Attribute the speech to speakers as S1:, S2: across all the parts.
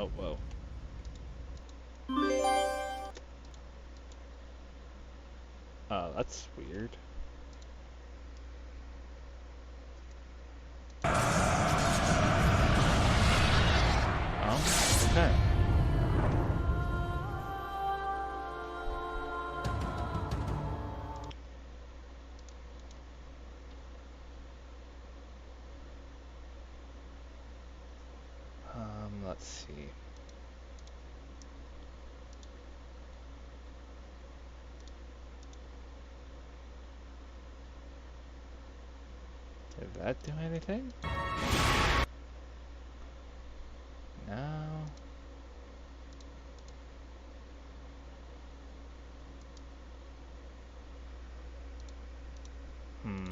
S1: Oh, whoa. That's weird. Okay. Let's see. Did that do anything? No. Hmm.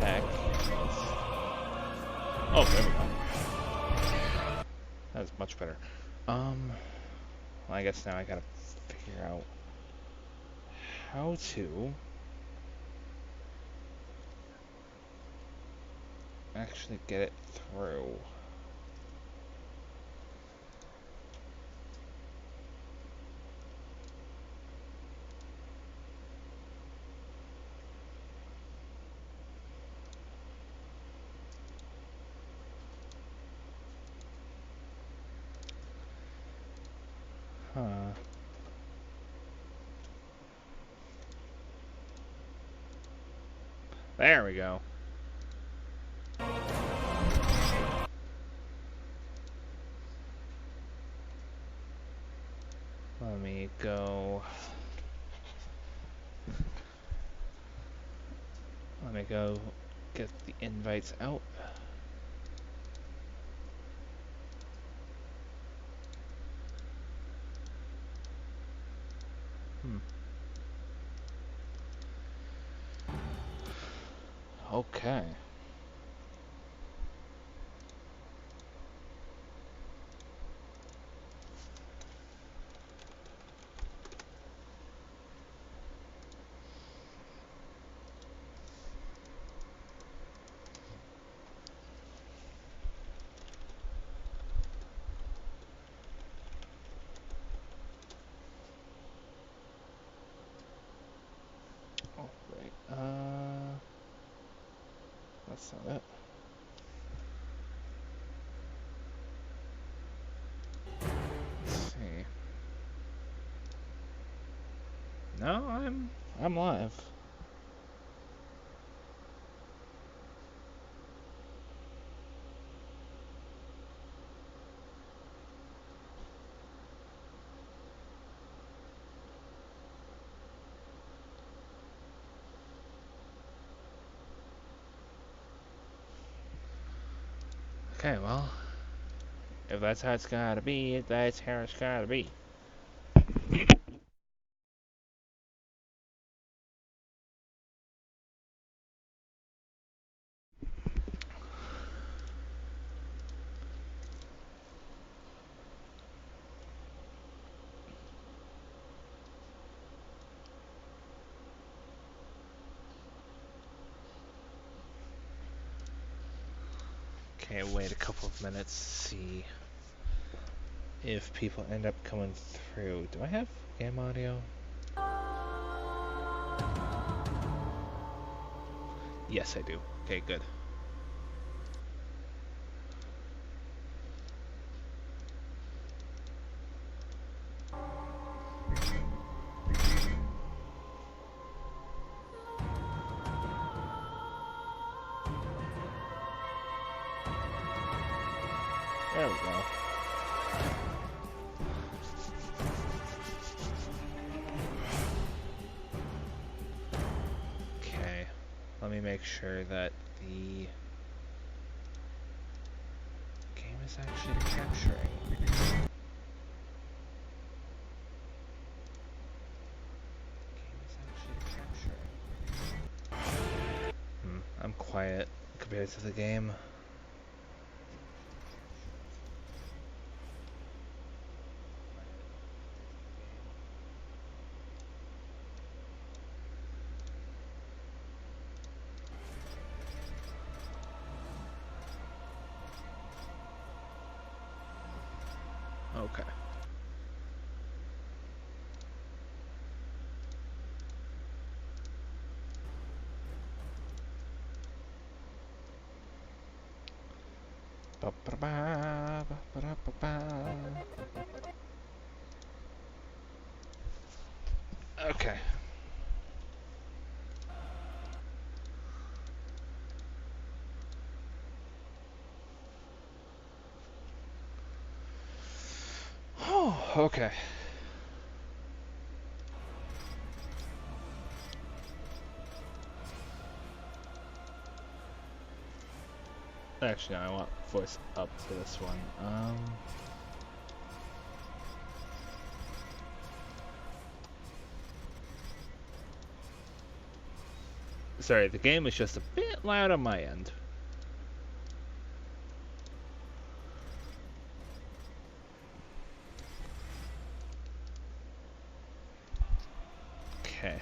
S1: Heck. Oh, there we go. That's much better. Well, I guess now I gotta figure out how to actually get it through. Huh. There we go. Let me go. Let me go get the invites out. Okay. That's not it. Let's see. No, I'm live. Okay, well, if that's how it's gotta be, that's how it's gotta be. Okay, wait a couple of minutes, see if people end up coming through. Do I have game audio? Yes, I do. Okay, good. There we go. Okay, let me make sure that the game is actually capturing. I'm quiet bits of the game. Okay. Okay. Oh, okay. Actually, no, I want voice up for this one. Sorry, the game is just a bit loud on my end. Okay.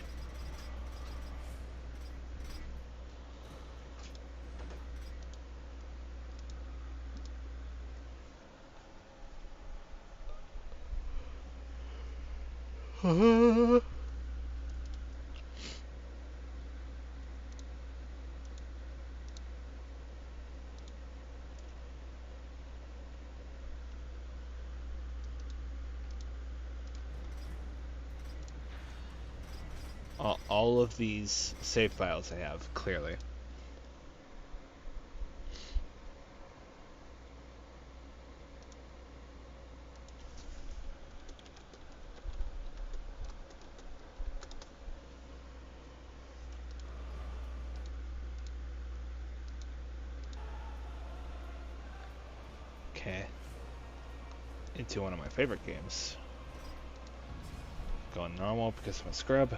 S1: All of these save files I have, clearly. Okay. Into one of my favorite games. Going normal because I'm a scrub.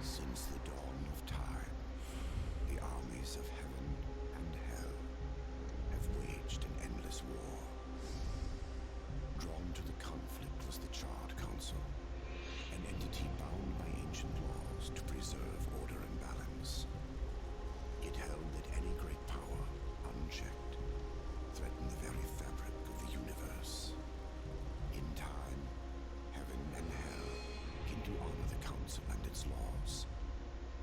S2: Since the dawn of time, the armies of heaven and hell have waged an endless war. Drawn to the conflict was the Charred Council, an entity bound by ancient laws to preserve order and balance. It held that any great power, unchecked, threatened the very fabric of the universe. In time, heaven and hell came to honor the Council and its laws,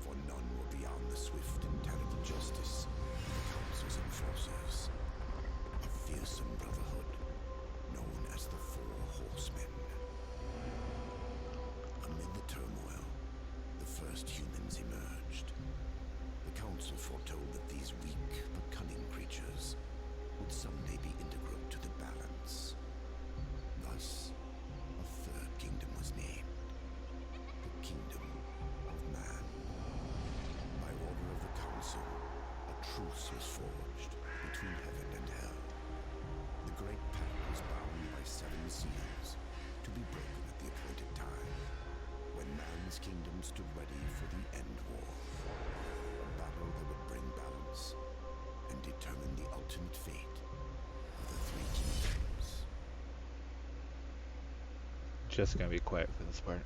S2: for none were beyond the swift and terrible justice of the Council's enforcers, a fearsome brotherhood known as the Four Horsemen. Amid the turmoil, the first humans emerged. The Council foretold that these weak but cunning creatures would someday be integral to the balance. Thus, a third kingdom was named, the Kingdom of Man. By order of the Council, a truce was forged between heaven and hell. The Great Pact was bound by 7 seals to be broken at the appointed time, when man's kingdom stood ready for the end war. A battle that would bring balance and determine the ultimate fate of the 3 kingdoms.
S1: Just gonna be quiet for this part.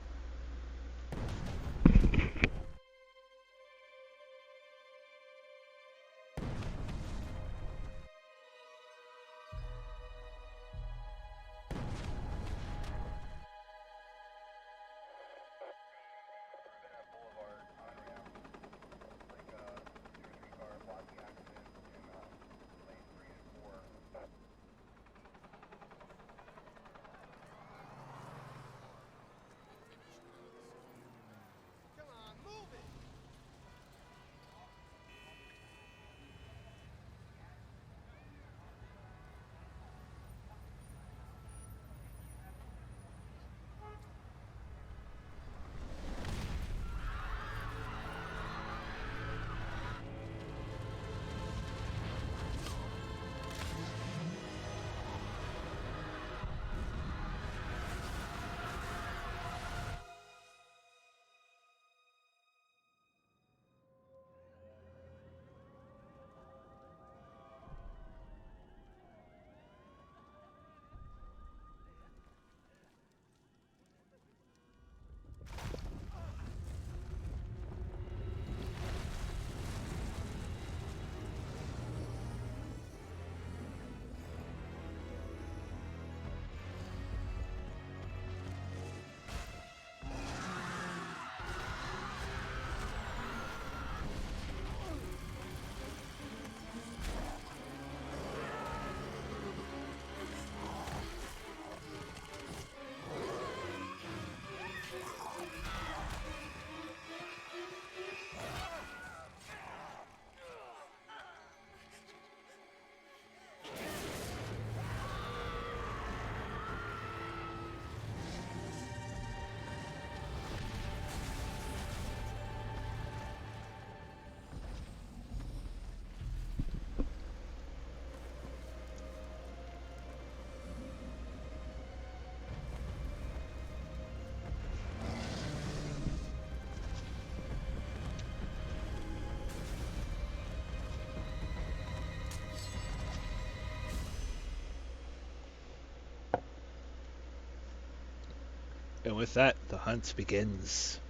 S1: And with that, the hunt begins.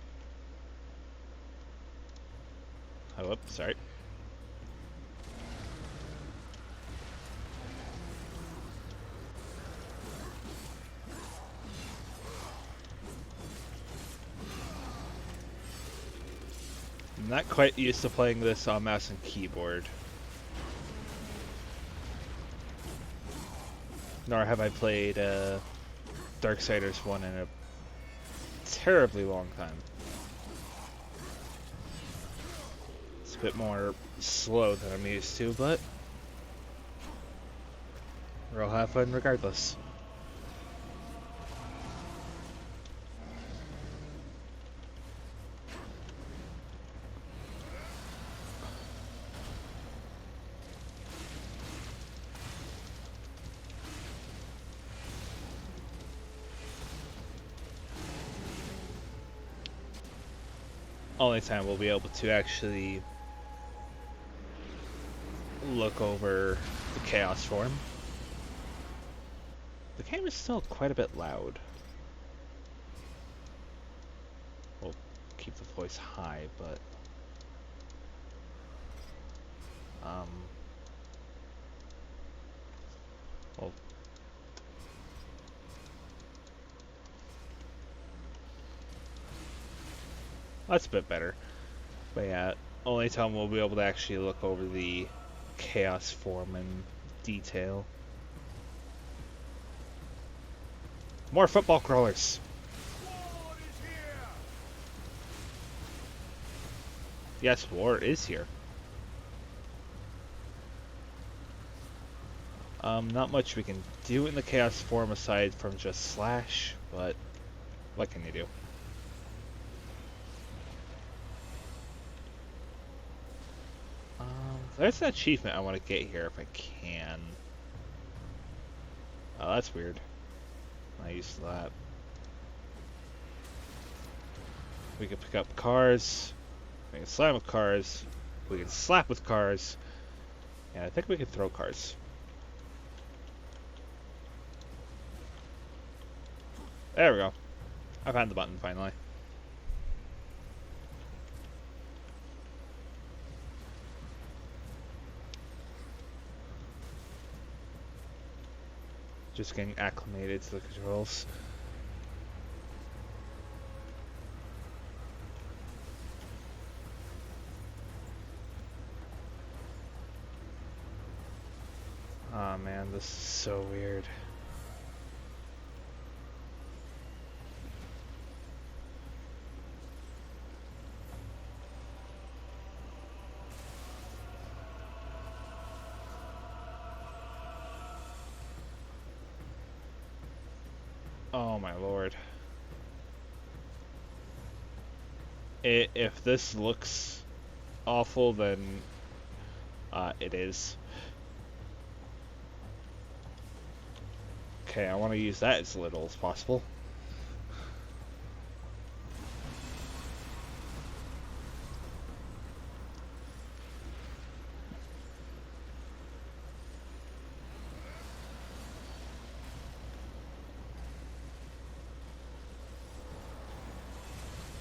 S1: Oh, whoops, sorry. I'm not quite used to playing this on mouse and keyboard. Nor have I played Darksiders 1 in a terribly long time. It's a bit more slow than I'm used to, but we'll have fun regardless. Only time we'll be able to actually look over the chaos form. The game is still quite a bit loud. We'll keep the voice high, but well, that's a bit better. But yeah, only time we'll be able to actually look over the chaos form in detail. More football crawlers. Yes, war is here. Not much we can do in the chaos form aside from just slash, but what can you do? There's an achievement I want to get here if I can. Oh, that's weird. I used that. We can pick up cars. We can slam with cars. We can slap with cars. And I think we can throw cars. There we go. I found the button finally. Just getting acclimated to the controls. Oh man, this is so weird. Oh my lord. If this looks awful, then it is. Okay, I want to use that as little as possible.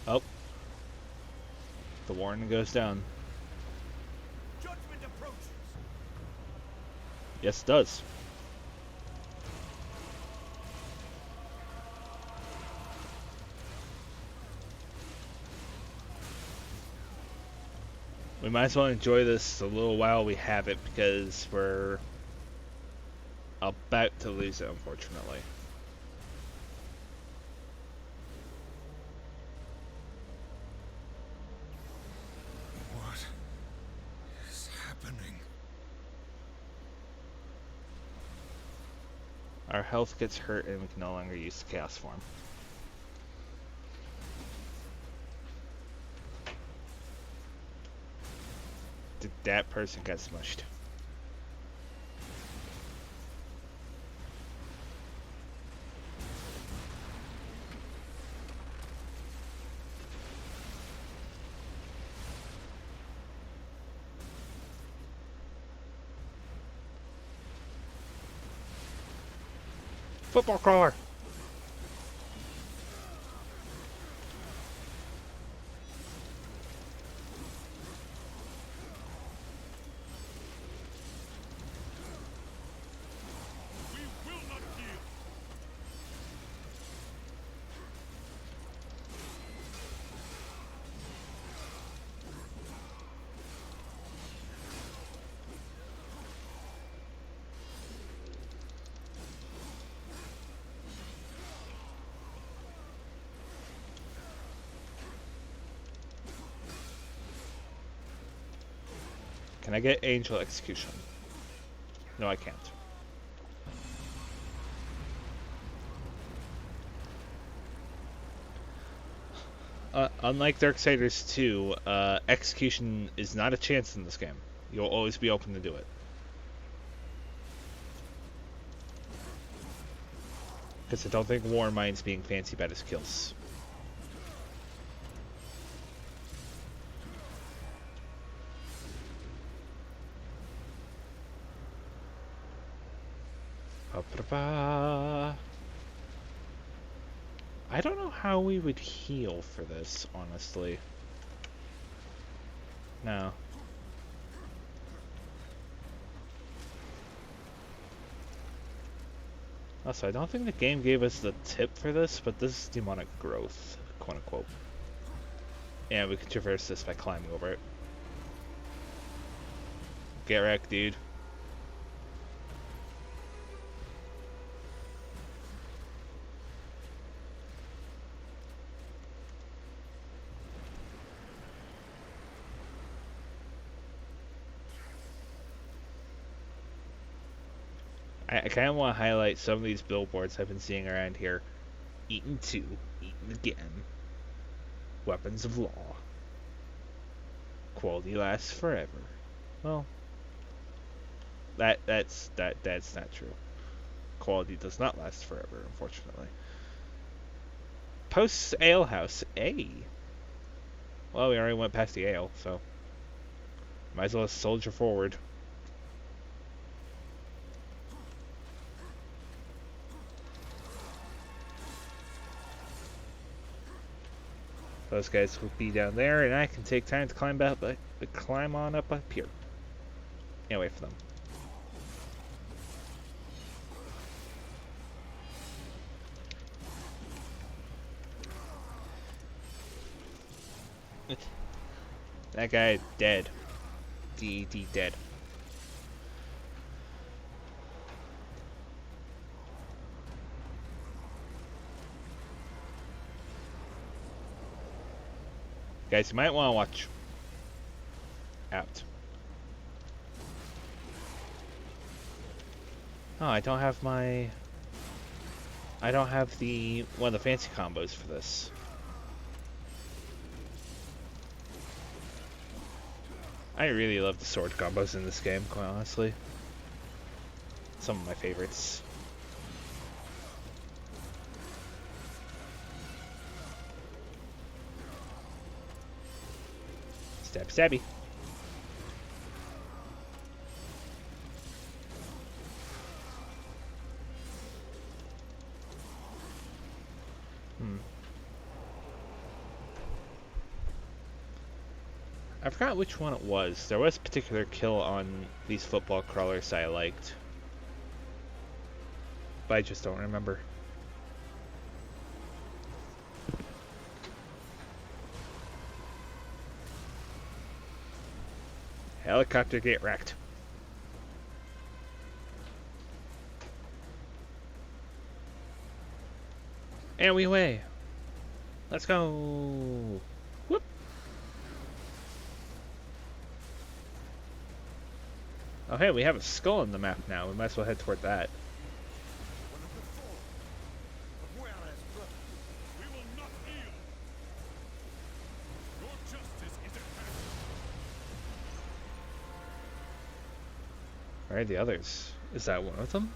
S1: Oh. The warning goes down.
S2: Judgment approaches.
S1: Yes, it does. We might as well enjoy this a little while we have it, because we're about to lose it, unfortunately.
S2: What is happening?
S1: Our health gets hurt and we can no longer use the chaos form. Did that person get smushed? Football crawler! Can I get Angel Execution? No, I can't. Unlike Darksiders 2, execution is not a chance in this game. You'll always be open to do it. Because I don't think Warmind's being fancy about his kills. I don't know how we would heal for this, honestly. No. Also, I don't think the game gave us the tip for this, but this is demonic growth, quote unquote. And we can traverse this by climbing over it. Get wrecked, dude. I kind of want to highlight some of these billboards I've been seeing around here. Eaten 2, eaten again. Weapons of law. Quality lasts forever. Well, that's not true. Quality does not last forever, unfortunately. Post's Ale House. A. Well, we already went past the ale, so might as well soldier forward. Those guys will be down there, and I can take time to climb on up here. Can't wait for them. That guy dead. D dead. Guys, you might want to watch out. Oh, I don't have the one of the fancy combos for this. I really love the sword combos in this game, quite honestly. Some of my favorites. Stab stabby. I forgot which one it was. There was a particular kill on these football crawlers I liked. But I just don't remember. Helicopter get wrecked. And we away. Let's go. Whoop. Oh hey, we have a skull on the map now. We might as well head toward that. Where are the others? Is that one of them?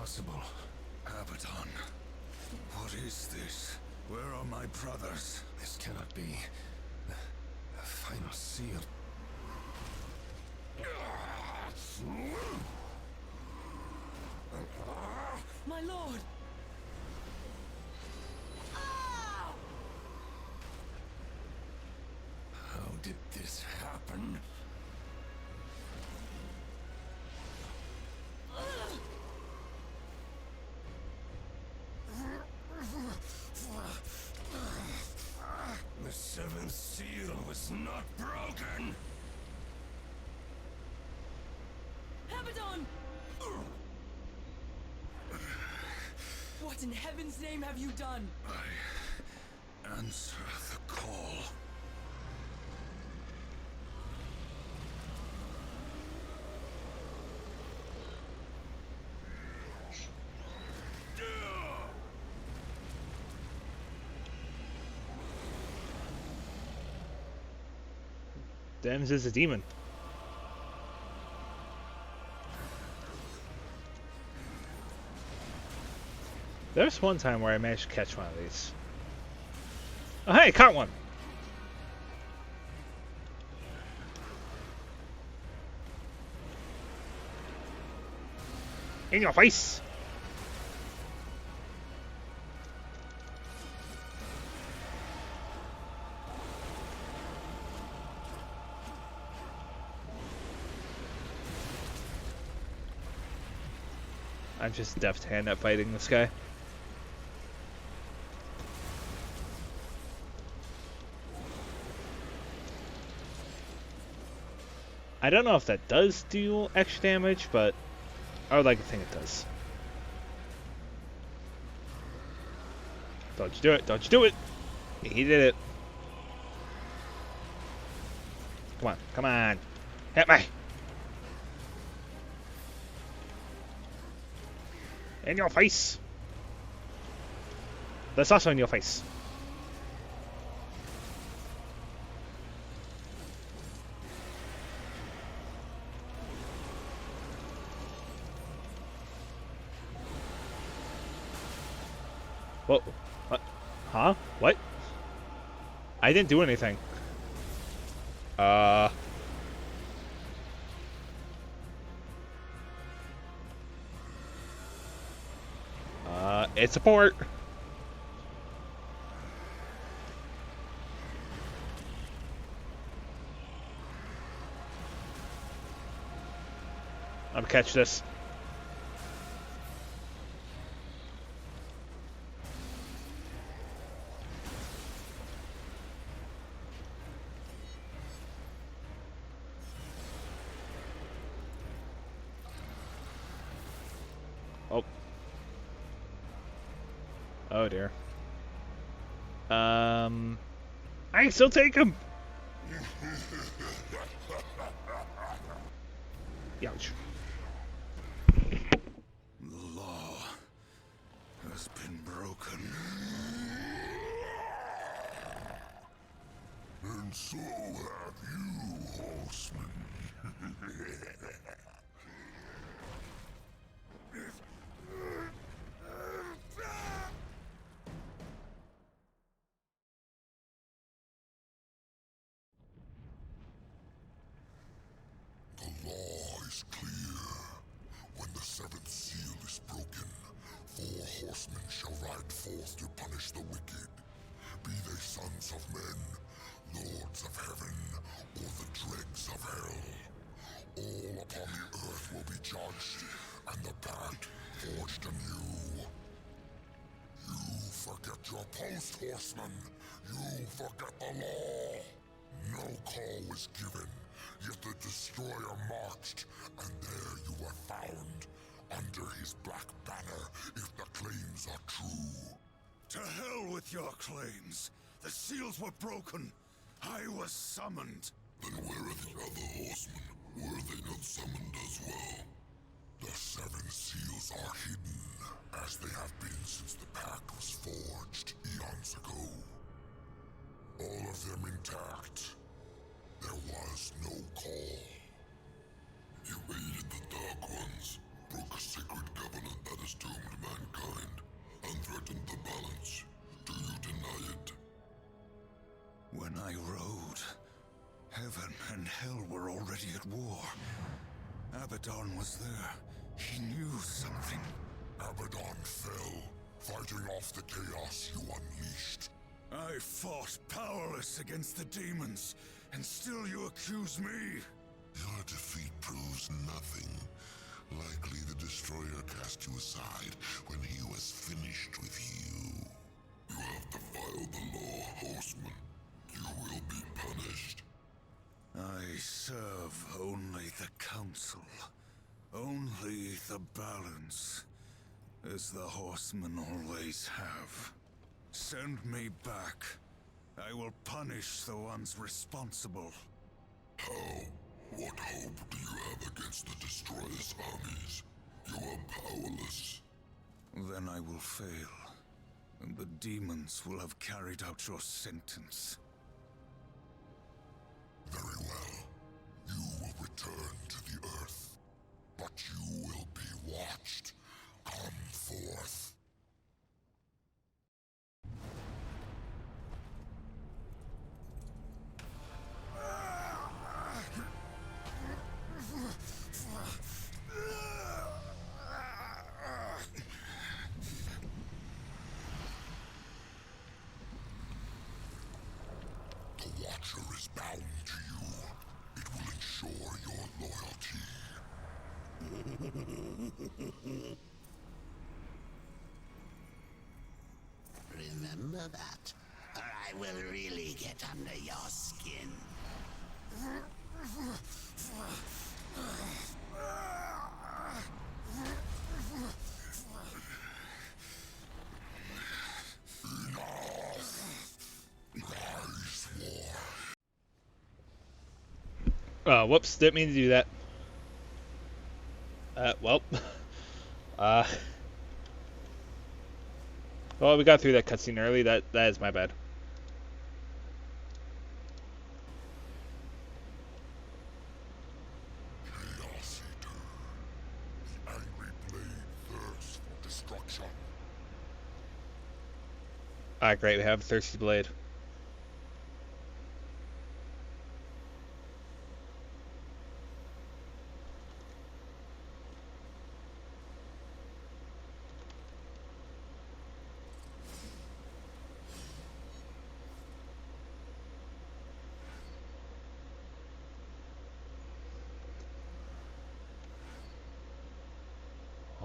S3: impossible. Abaddon. What is this? Where are my brothers? This cannot be. The final seal.
S4: My lord!
S3: How did this happen? The seventh seal was not broken!
S4: Abaddon! What in heaven's name have you done?
S3: I answer the call.
S1: Dems is a demon. There's one time where I managed to catch one of these. Oh hey, caught one! In your face! I'm just deft hand at fighting this guy. I don't know if that does do extra damage, but I would like to think it does. Don't you do it, don't you do it! He did it. Come on, come on. Hit me! In your face! That's also in your face. Whoa. What? Huh? What? I didn't do anything. It's a port. I'm gonna catch this. Oh. Oh dear. I can still take him. Ouch.
S3: The law has been broken. And so have you, horseman. The law is clear. When the seventh seal is broken, 4 horsemen shall ride forth to punish the wicked. Be they sons of men, lords of heaven, or the dregs of hell. All upon the earth will be judged, and the pact forged anew. You forget your post, horseman. You forget the law. No call was given, yet the destroyer marched, and there you were found, under his black banner, if the claims are true. To hell with your claims. The seals were broken. I was summoned. Then where are the other horsemen? Were they not summoned as well? The 7 seals are hidden, as they have been since the pact was forged eons ago. All of them intact. There was no call. You aided the Dark Ones, broke a sacred covenant that is to
S5: I rode. Heaven and hell were already at war. Abaddon was there. He knew something.
S3: Abaddon fell, fighting off the chaos you unleashed.
S5: I fought powerless against the demons, and still you accuse me?
S3: Your defeat proves nothing. Likely the Destroyer cast you aside when he was finished with you. You have defiled the law, Horseman. You will be punished.
S5: I serve only the Council. Only the balance. As the Horsemen always have. Send me back. I will punish the ones responsible.
S3: How? What hope do you have against the Destroyer's armies? You are powerless.
S5: Then I will fail, and the demons will have carried out your sentence.
S3: Very well. You will return to the Earth. But you will be watched. Come forth. The Watcher is bound to you. It will ensure your loyalty.
S2: Remember that, or I will really get under your skin.
S1: Whoops, didn't mean to do that. Well. Well, we got through that cutscene early. That is my bad.
S3: Chaos Eater. The angry blade thirsts for destruction.
S1: Alright, great. We have a Thirsty Blade.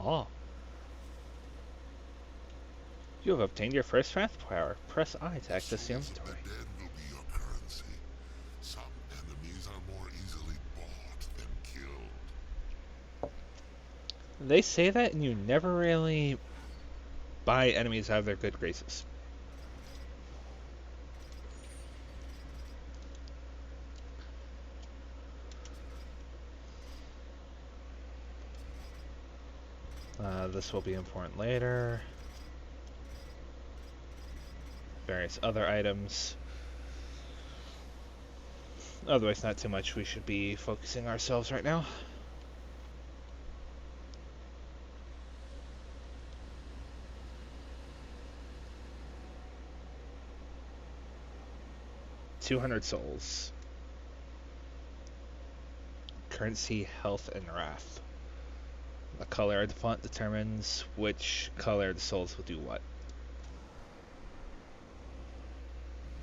S1: Oh. You have obtained your first wrath power. Press I to access the
S3: Souls of
S1: inventory.
S3: the dead will be your currency. Some enemies are more easily bought than killed.
S1: They say that, and you never really buy enemies out of their good graces. This will be important later. Various other items. Otherwise, not too much we should be focusing ourselves right now. $200 souls. Currency, health, and wrath. The color of the font determines which color the souls will do what.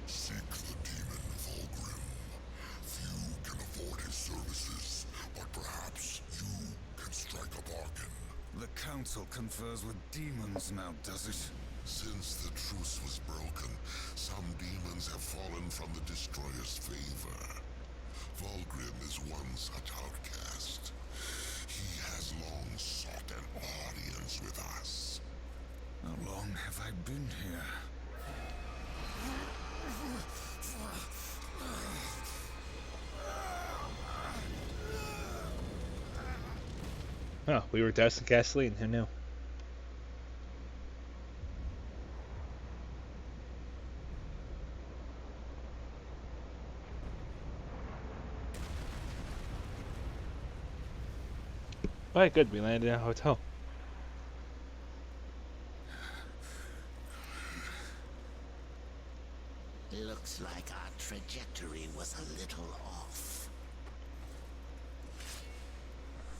S3: Seek the demon Volgrim. Few can afford his services, but perhaps you can strike a bargain.
S5: The Council confers with demons now, does it?
S3: Since the truce was broken, some demons have fallen from the Destroyer's favor. Volgrim is one such outcast. He has long sought an audience with us.
S5: How long have I been here?
S1: Oh, we were dousing gasoline. Who knew? Alright, good. We landed in a hotel.
S2: Looks like our trajectory was a little off.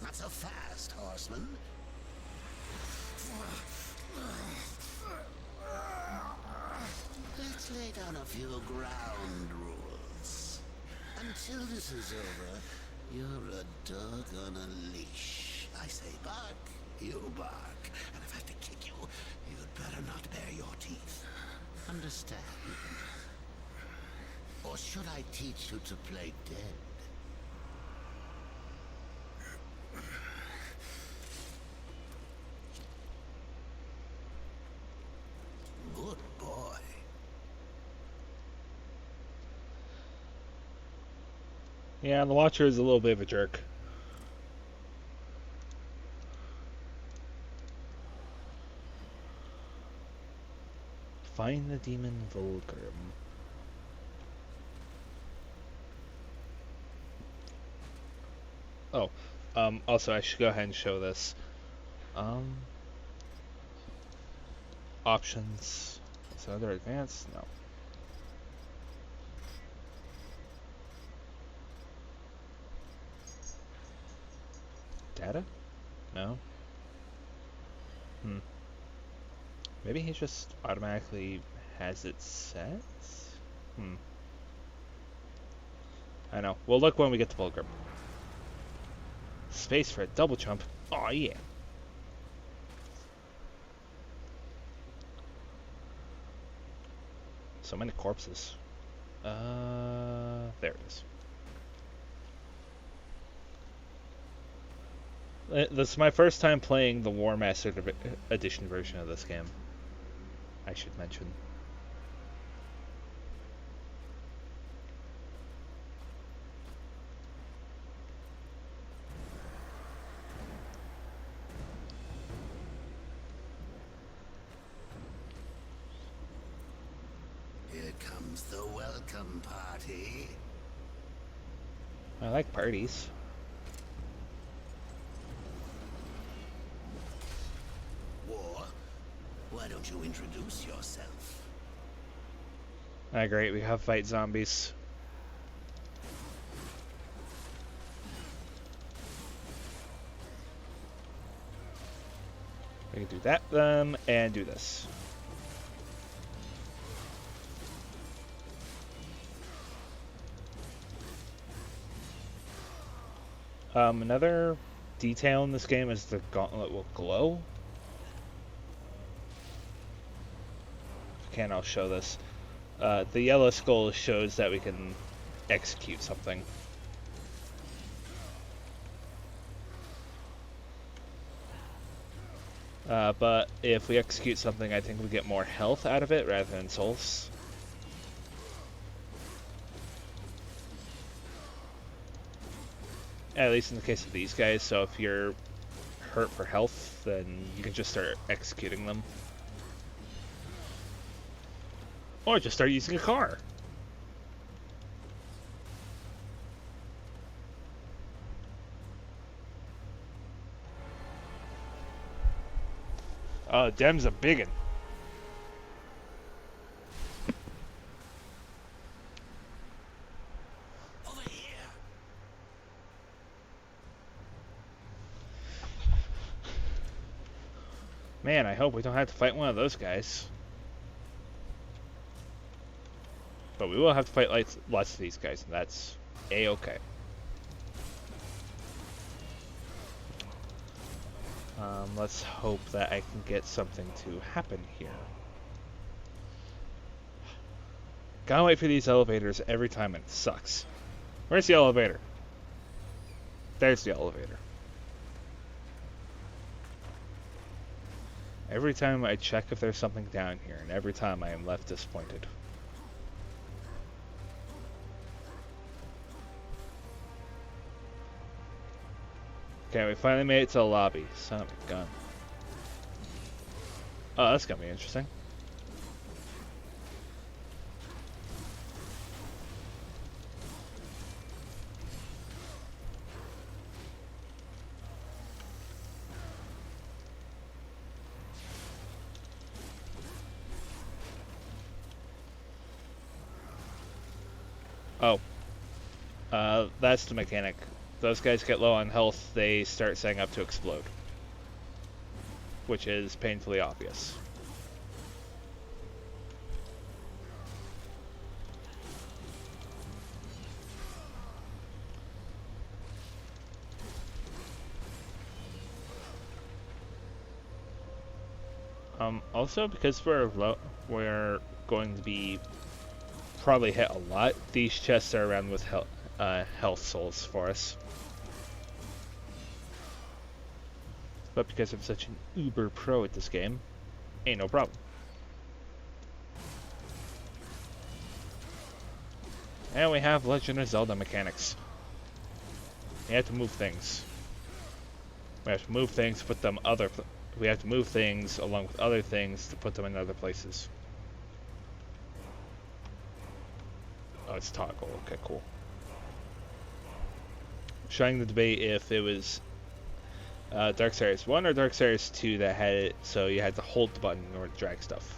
S2: Not so fast, horseman. Let's lay down a few ground rules. Until this is over, you're a dog on a leash. I say bark, you bark. And if I have to kick you, you'd better not bare your teeth. Understand? Or should I teach you to play dead? Good boy.
S1: Yeah, the Watcher is a little bit of a jerk. Find the demon Vulgrim. Oh, also I should go ahead and show this. Options. Is there other advanced? No. Data? No. Maybe he just automatically has it set? I know. We'll look when we get to Fulgrim. Space for a double jump. Aw, yeah. So many corpses. There it is. This is my first time playing the War Master Edition version of this game. I should mention.
S2: Here comes the welcome party.
S1: I like parties.
S2: War, why don't you introduce yourself?
S1: Ah, great. We have fight zombies. We can do that, and do this. Another detail in this game is the gauntlet will glow. Okay, and I'll show this. The yellow skull shows that we can execute something. But if we execute something, I think we get more health out of it rather than souls. At least in the case of these guys, so if you're hurt for health, then you can just start executing them. Or just start using a car. Dem's a biggin.
S2: Over here.
S1: Man, I hope we don't have to fight one of those guys. But we will have to fight lots of these guys, and that's A-okay. Let's hope that I can get something to happen here. Gotta wait for these elevators every time, and it sucks. Where's the elevator? There's the elevator. Every time I check if there's something down here, and every time I am left disappointed. Okay, we finally made it to the lobby. Son of a gun. Oh, that's gonna be interesting. Oh, that's the mechanic. Those guys get low on health, they start setting up to explode, which is painfully obvious. Also, because we're going to be probably hit a lot, these chests are around with health souls for us. But because I'm such an uber pro at this game, ain't no problem. And we have Legend of Zelda mechanics. We have to move things. We have to move things, put them we have to move things along with other things to put them in other places. Oh, it's toggle. Okay, cool. Trying to debate if it was Darksiders 1 or Darksiders 2 that had it so you had to hold the button in order to drag stuff.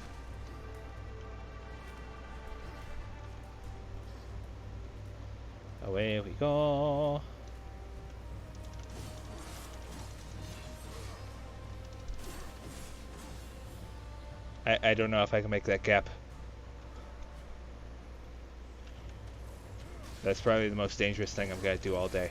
S1: Away we go. I don't know if I can make that gap. That's probably the most dangerous thing I've got to do all day.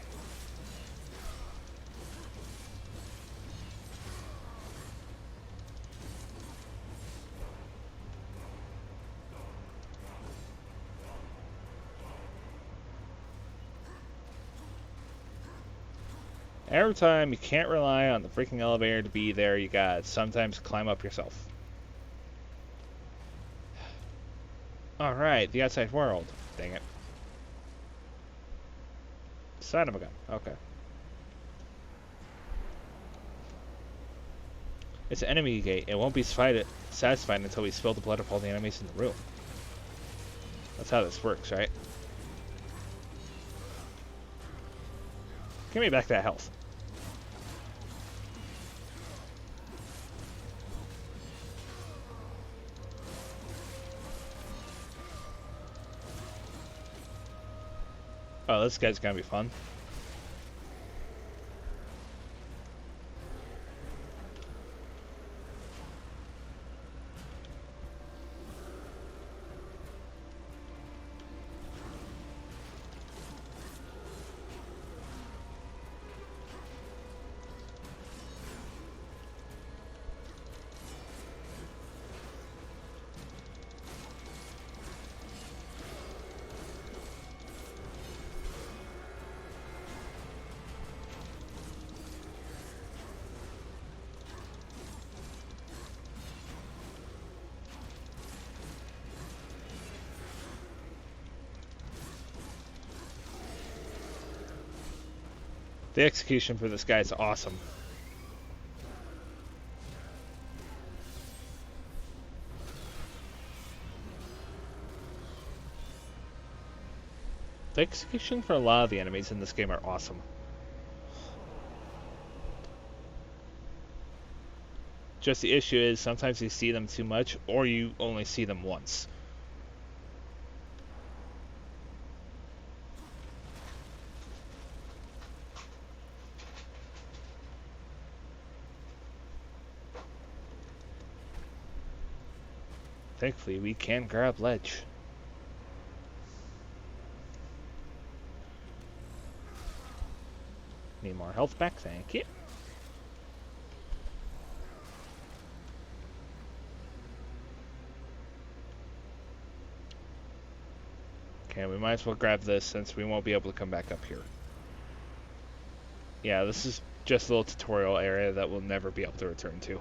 S1: Every time, you can't rely on the freaking elevator to be there. You gotta sometimes climb up yourself. Alright, the outside world. Dang it. Son of a gun. Okay. It's an enemy gate. It won't be satisfied until we spill the blood of all the enemies in the room. That's how this works, right? Give me back that health. Oh, this guy's gonna be fun. The execution for this guy is awesome. The execution for a lot of the enemies in this game are awesome. Just the issue is sometimes you see them too much, or you only see them once. Thankfully, we can grab ledge. Need more health back, thank you. Okay, we might as well grab this since we won't be able to come back up here. Yeah, this is just a little tutorial area that we'll never be able to return to.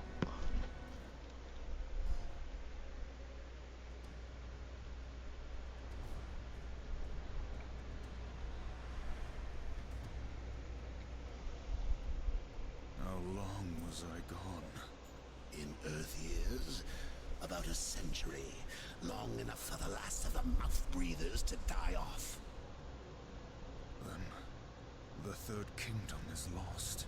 S2: In Earth years, about a century, long enough for the last of the mouth-breathers to die off.
S5: Then, the Third Kingdom is lost.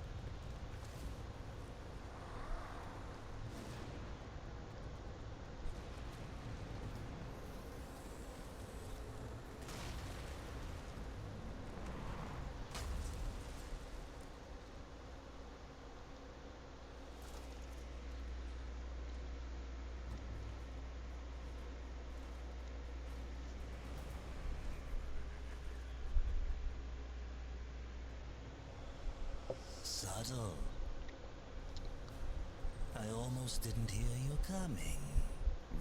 S6: so? I almost didn't hear you coming.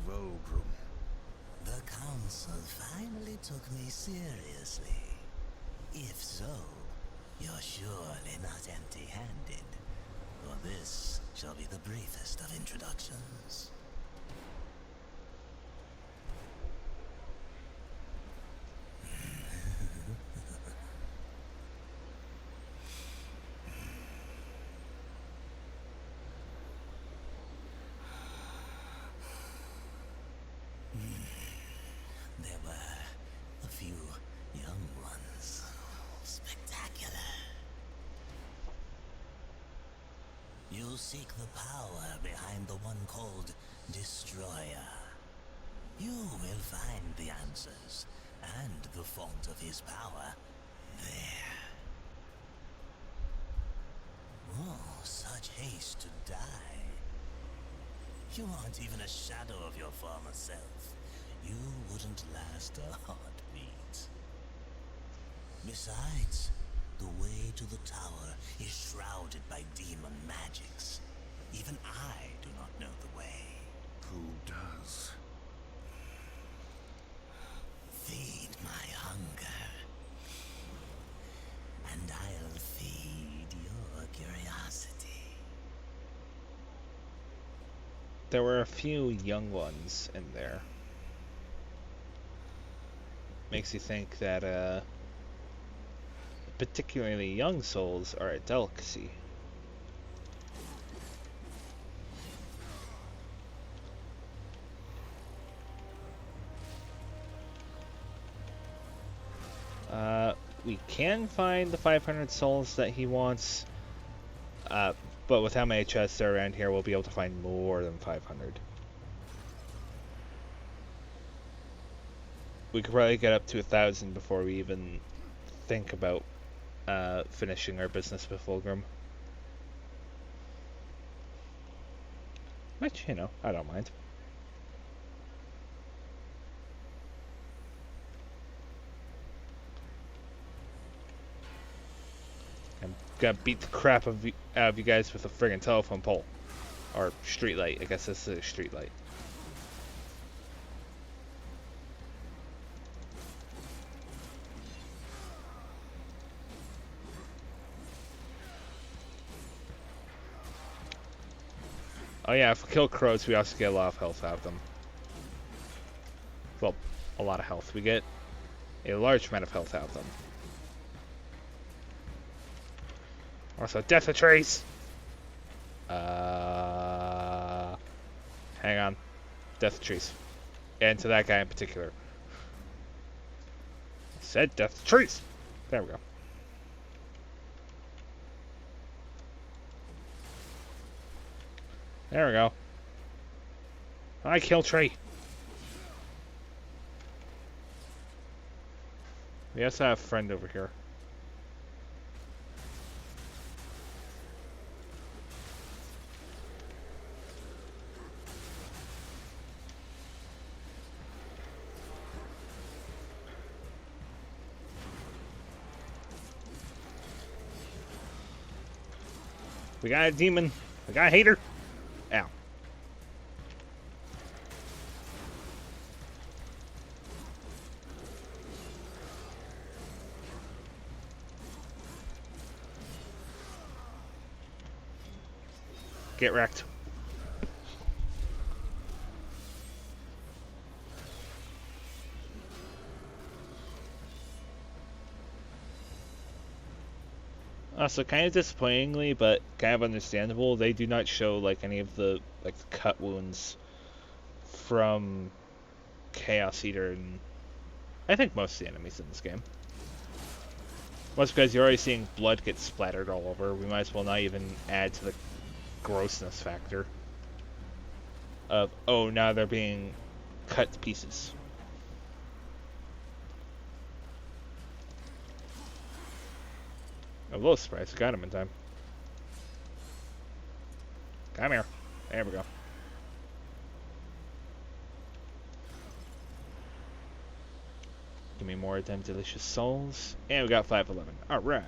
S5: Vulgrim.
S6: The council finally took me seriously. If so, you're surely not empty-handed, for this shall be the briefest of introductions. There were a few young ones. Spectacular. You seek the power behind the one called Destroyer. You will find the answers and the font of his power there. Oh, such haste to die. You aren't even a shadow of your former self. You wouldn't last a heartbeat. Besides, the way to the tower is shrouded by demon magics. Even I do not know the way.
S5: Who does?
S6: Feed my hunger, and I'll feed your curiosity.
S1: There were a few young ones in there. Makes you think that particularly young souls are a delicacy. We can find the 500 souls that he wants, but with how many chests are around here, we'll be able to find more than 500. We could probably get up to 1,000 before we even think about finishing our business with Fulgrim. Which, you know, I don't mind. I'm gonna beat the crap out of you guys with a friggin' telephone pole. Or street light. I guess this is a street light. Oh yeah, if we kill crows, we also get a lot of health out of them. Well, a lot of health. We get a large amount of health out of them. Also, death of trees! Hang on. Death of trees. And to that guy in particular. I said death of trees! There we go. There we go. I kill tree. We also have a friend over here. We got a demon. We got a hater. Ow. Get wrecked. Also, kind of disappointingly, but kind of understandable, they do not show like any of the cut wounds from Chaos Eater and I think most of the enemies in this game. Most because you're already seeing blood get splattered all over. We might as well not even add to the grossness factor of, oh, now they're being cut to pieces. I'm a little surprised I got him in time. Come here. There we go. Give me more of them delicious souls. And we got 511. Alright.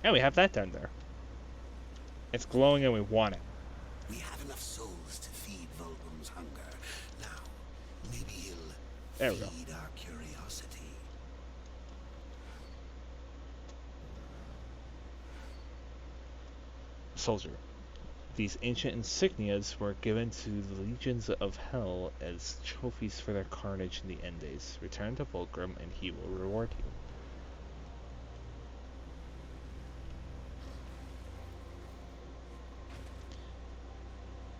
S1: And we have that down there. It's glowing and we want it.
S6: We have enough souls to feed Volgrim's hunger. Now, maybe he'll
S1: There we go.
S6: feed our curiosity.
S1: Soldier. These ancient insignias were given to the legions of hell as trophies for their carnage in the end days. Return to Volgrim and he will reward you.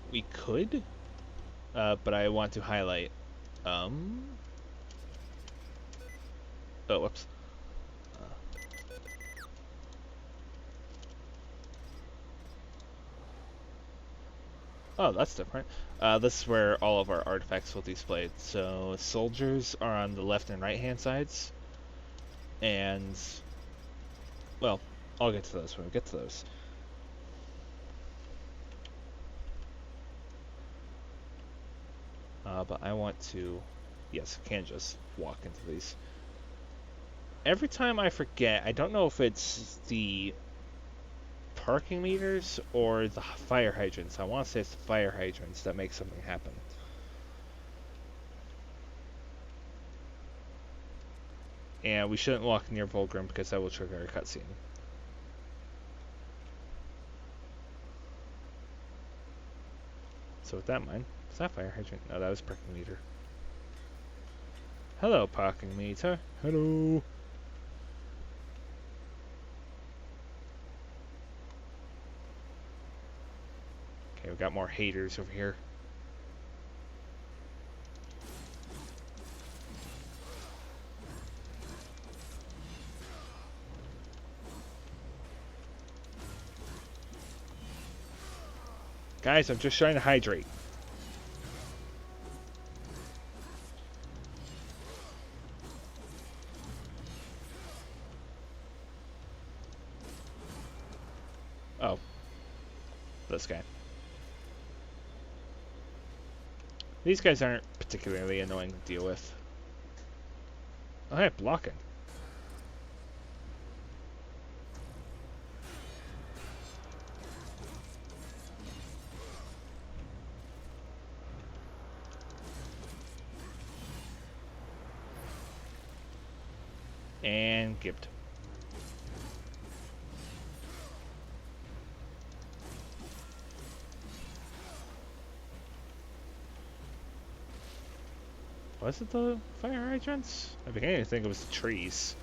S1: We could, but I want to highlight, oh, whoops. Oh, that's different. This is where all of our artifacts will be displayed. So, soldiers are on the left and right hand sides. And, well, I'll get to those when we get to those. But I want to, yes, I can just walk into these. Every time I forget, I don't know if it's the parking meters or the fire hydrants. I want to say it's the fire hydrants that make something happen. And we shouldn't walk near Volgrim because that will trigger a cutscene. So with that in mind, is that fire hydrant? No, that was parking meter. Hello, parking meter. Hello. Okay, we got more haters over here. Guys, I'm just trying to hydrate. Oh. This guy. These guys aren't particularly annoying to deal with. Oh, hey, blocking. And gibbed. Was it the fire hydrants? I began to think it was the trees.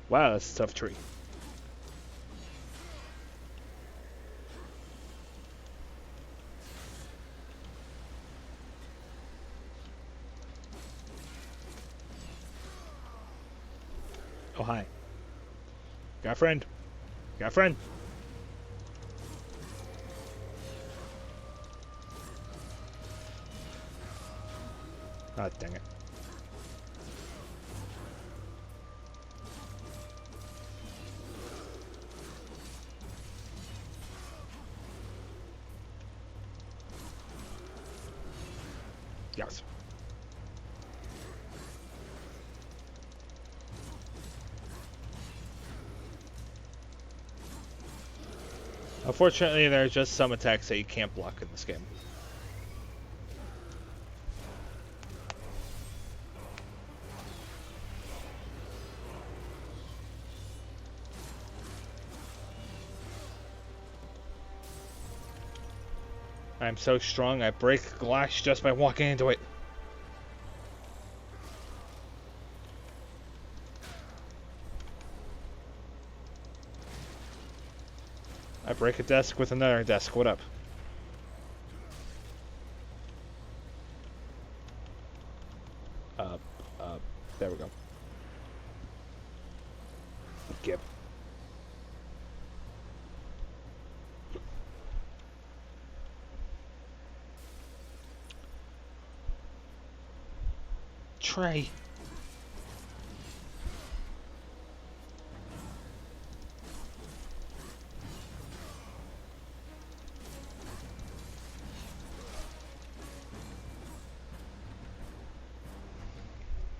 S1: Wow, that's a tough tree. Oh, hi. Got a friend. Got a friend. Ah, dang it. Yes. Unfortunately, there are just some attacks that you can't block in this game. I'm so strong, I break glass just by walking into it. I break a desk with another desk. What up? There we go. Gib. tree.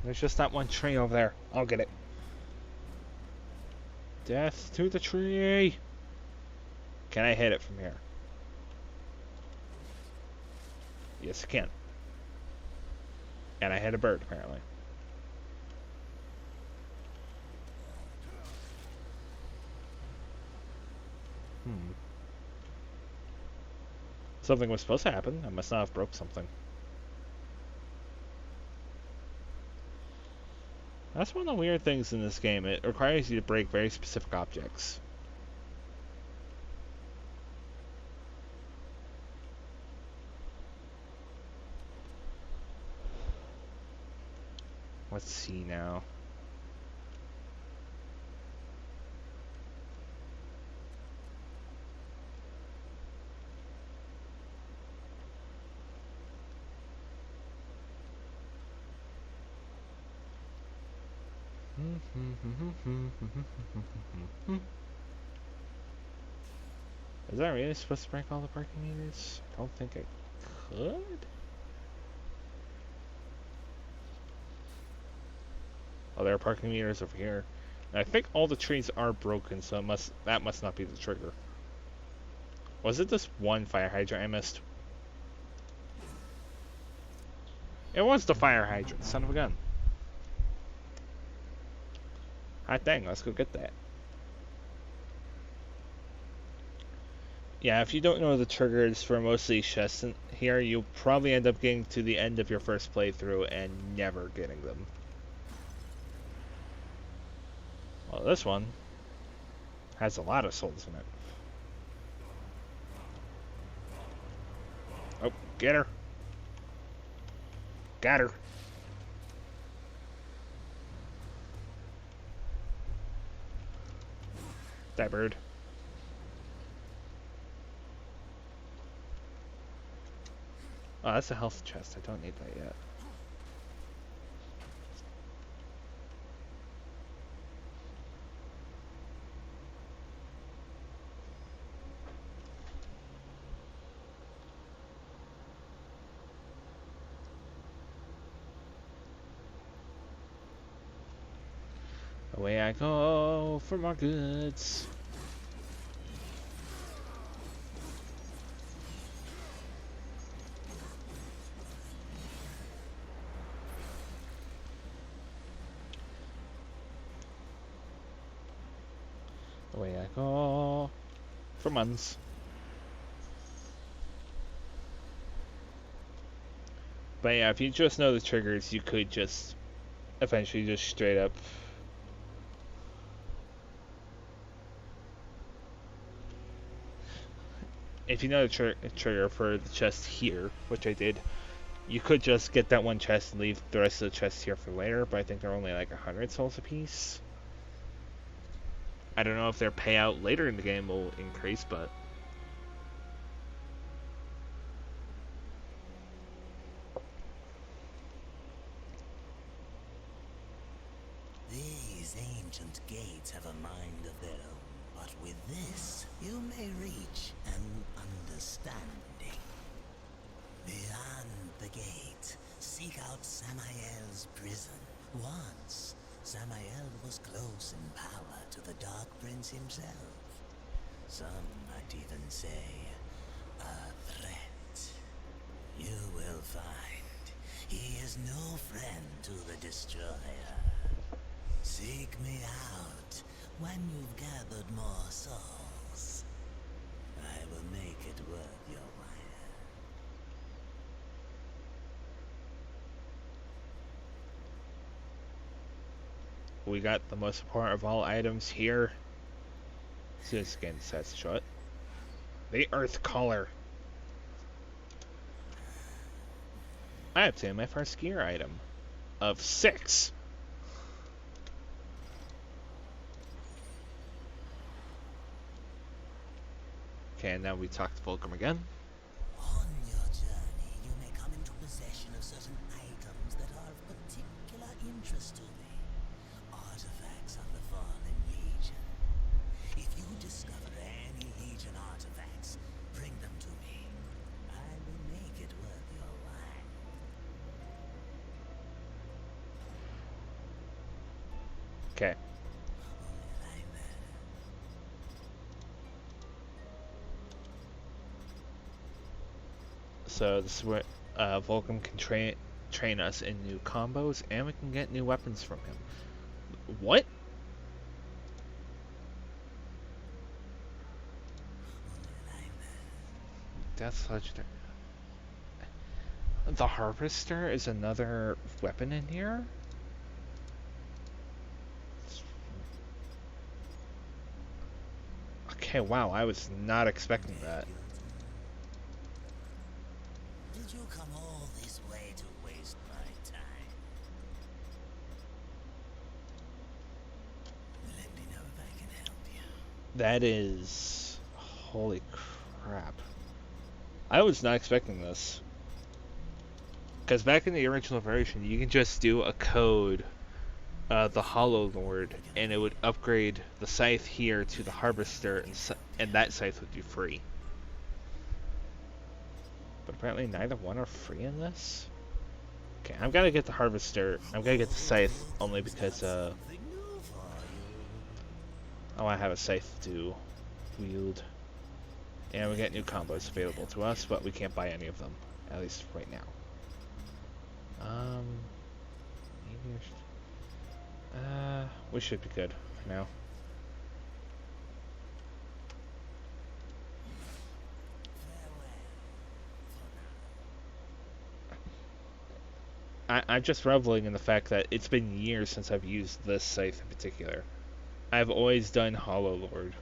S1: There's just that one tree over there. I'll get it. Death to the tree. Can I hit it from here? Yes, I can. And I hit a bird, apparently. Something was supposed to happen. I must not have broke something. That's one of the weird things in this game. It requires you to break very specific objects. Let's see now. Is that really supposed to break all the parking meters? I don't think I could. Oh, there are parking meters over here. And I think all the trees are broken, so that must not be the trigger. Was it this one fire hydrant I missed? It was the fire hydrant, son of a gun. Hot dang, let's go get that. Yeah, if you don't know the triggers for most of these chests in here, you'll probably end up getting to the end of your first playthrough and never getting them. Well, this one has a lot of souls in it. Oh, get her. Got her. That bird. Oh, that's a health chest. I don't need that yet. Away I go for more goods. Away I go for months. But yeah, if you just know the triggers, you could just eventually just straight up if you know the trigger for the chest here, which I did, you could just get that one chest and leave the rest of the chests here for later, but I think they're only like 100 souls apiece. I don't know if their payout later in the game will increase, but
S6: These ancient gates have a mind of their own, but with this, you may reach an understanding. Beyond the gate, seek out Samael's prison. Once, Samael was close in power to the Dark Prince himself. Some might even say, a threat. You will find he is no friend to the Destroyer. Seek me out when you've gathered more souls. I will make it worth your while.
S1: we got the most important of all items here. As soon as the game decides to show it. The Earth Collar. I obtained my first gear item of 6. Okay, and now we talk to Fulcrum again.
S6: On your journey, you may come into possession of certain items that are of particular interest to me. Artifacts of the Fallen Legion. If you discover any Legion artifacts, bring them to me. I will make it worth your while.
S1: Okay. So this is where Vulcan can train us in new combos, and we can get new weapons from him. What? That's legendary. The Harvester is another weapon in here? Okay, wow, I was not expecting that.
S6: Did you come all this way to waste my time? Let me know if I can help you.
S1: That is... Holy crap. I was not expecting this. Because back in the original version, you can just do a code, the Hollow Lord, and it would upgrade the scythe here to the Harvester, and that scythe would be free. But apparently neither one are free in this? Okay, I'm gonna get the Harvester. I'm gonna get the scythe only because, I want to have a scythe to wield. And we get new combos available to us, but we can't buy any of them, at least right now. Maybe we should be good for now. I'm just reveling in the fact that it's been years since I've used this scythe in particular. I've always done Hollow Lord.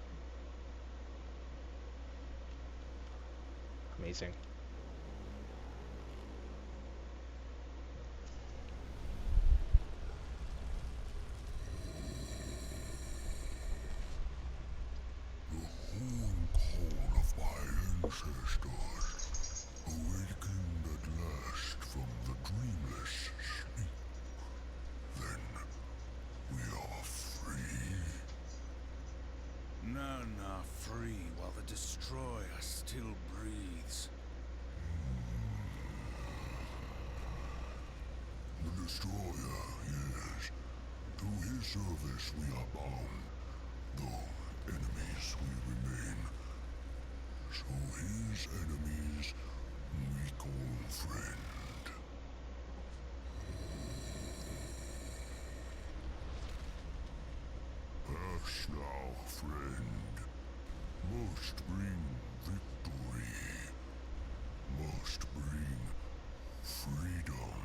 S1: Amazing.
S3: Horn call of my ancestors, awakened at last from the dreamless sleep. Then we are free.
S5: None are free while the Destroyer still breathes.
S3: The Destroyer, yes. To his service we are bound, though enemies we remain. So his enemies we call friend. Pass now, friend. Must bring victory. Must bring freedom.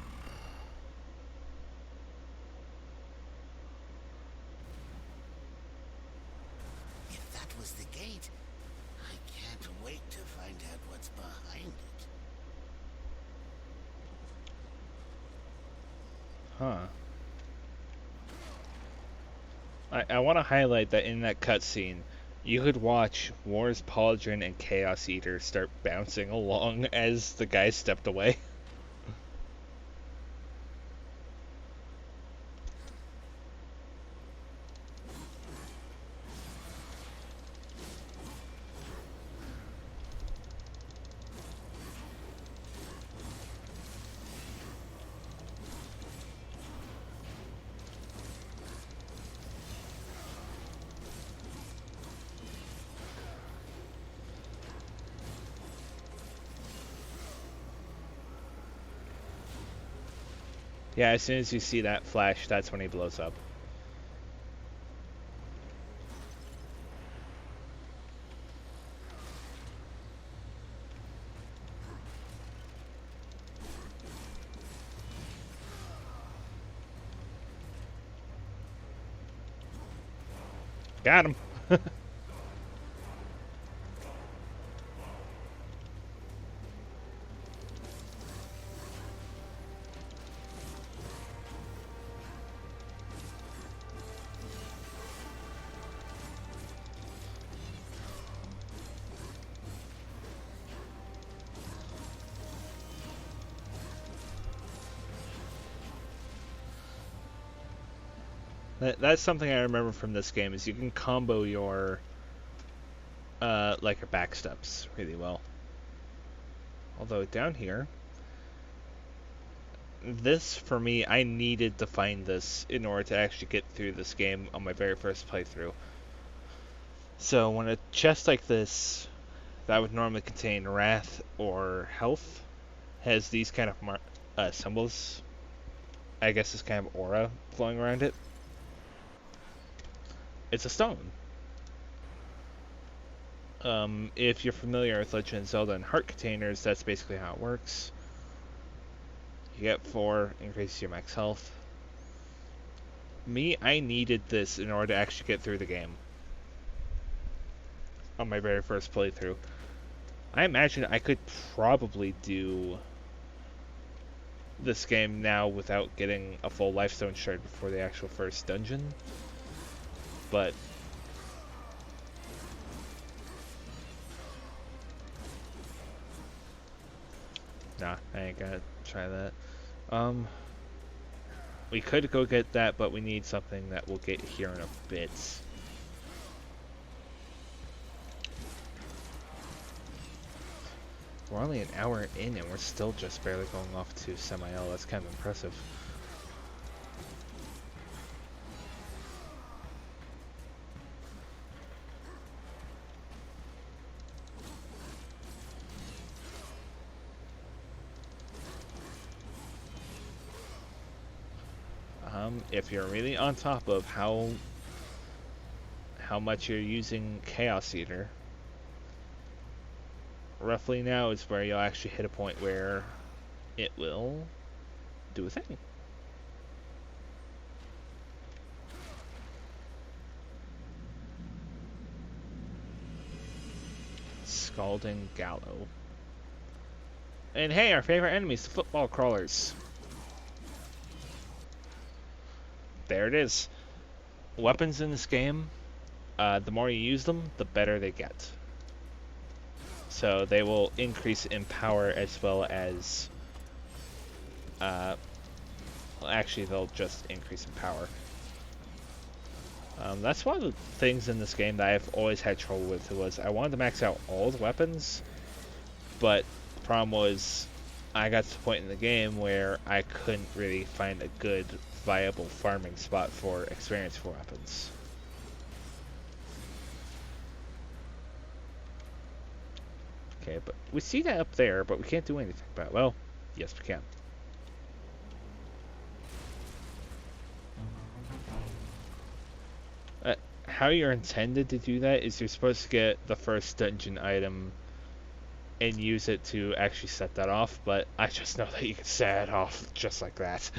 S6: If that was the gate, I can't wait to find out what's behind it.
S1: Huh. I want to highlight that in that cutscene, you could watch Wars Pauldron and Chaos Eater start bouncing along as the guy stepped away. Yeah, as soon as you see that flash, that's when he blows up. Got him. That's something I remember from this game, is you can combo your like your backsteps really well. Although down here, this for me, I needed to find this in order to actually get through this game on my very first playthrough. So when a chest like this, that would normally contain wrath or health, has these kind of symbols, I guess this kind of aura flowing around it, it's a stone. If you're familiar with Legend of Zelda and heart containers, that's basically how it works. You get 4, increases your max health. Me, I needed this in order to actually get through the game on my very first playthrough. I imagine I could probably do this game now without getting a full lifestone shard before the actual first dungeon, but nah, I ain't gonna try that. We could go get that, but we need something that we'll get here in a bit. We're only an hour in and we're still just barely going off to Semi-L. That's kind of impressive. If you're really on top of how much you're using Chaos Eater, roughly now is where you'll actually hit a point where it will do a thing. Scalding Gallow. And hey, our favorite enemies, the football crawlers. There it is. Weapons in this game, the more you use them, the better they get. So they will increase in power as well as... well, actually, they'll just increase in power. That's one of the things in this game that I've always had trouble with. Was I wanted to max out all the weapons, but the problem was I got to the point in the game where I couldn't really find a good, viable farming spot for experience for weapons. Okay, but we see that up there, but we can't do anything about it. Well, yes, we can. How you're intended to do that is you're supposed to get the first dungeon item and use it to actually set that off, but I just know that you can set it off just like that.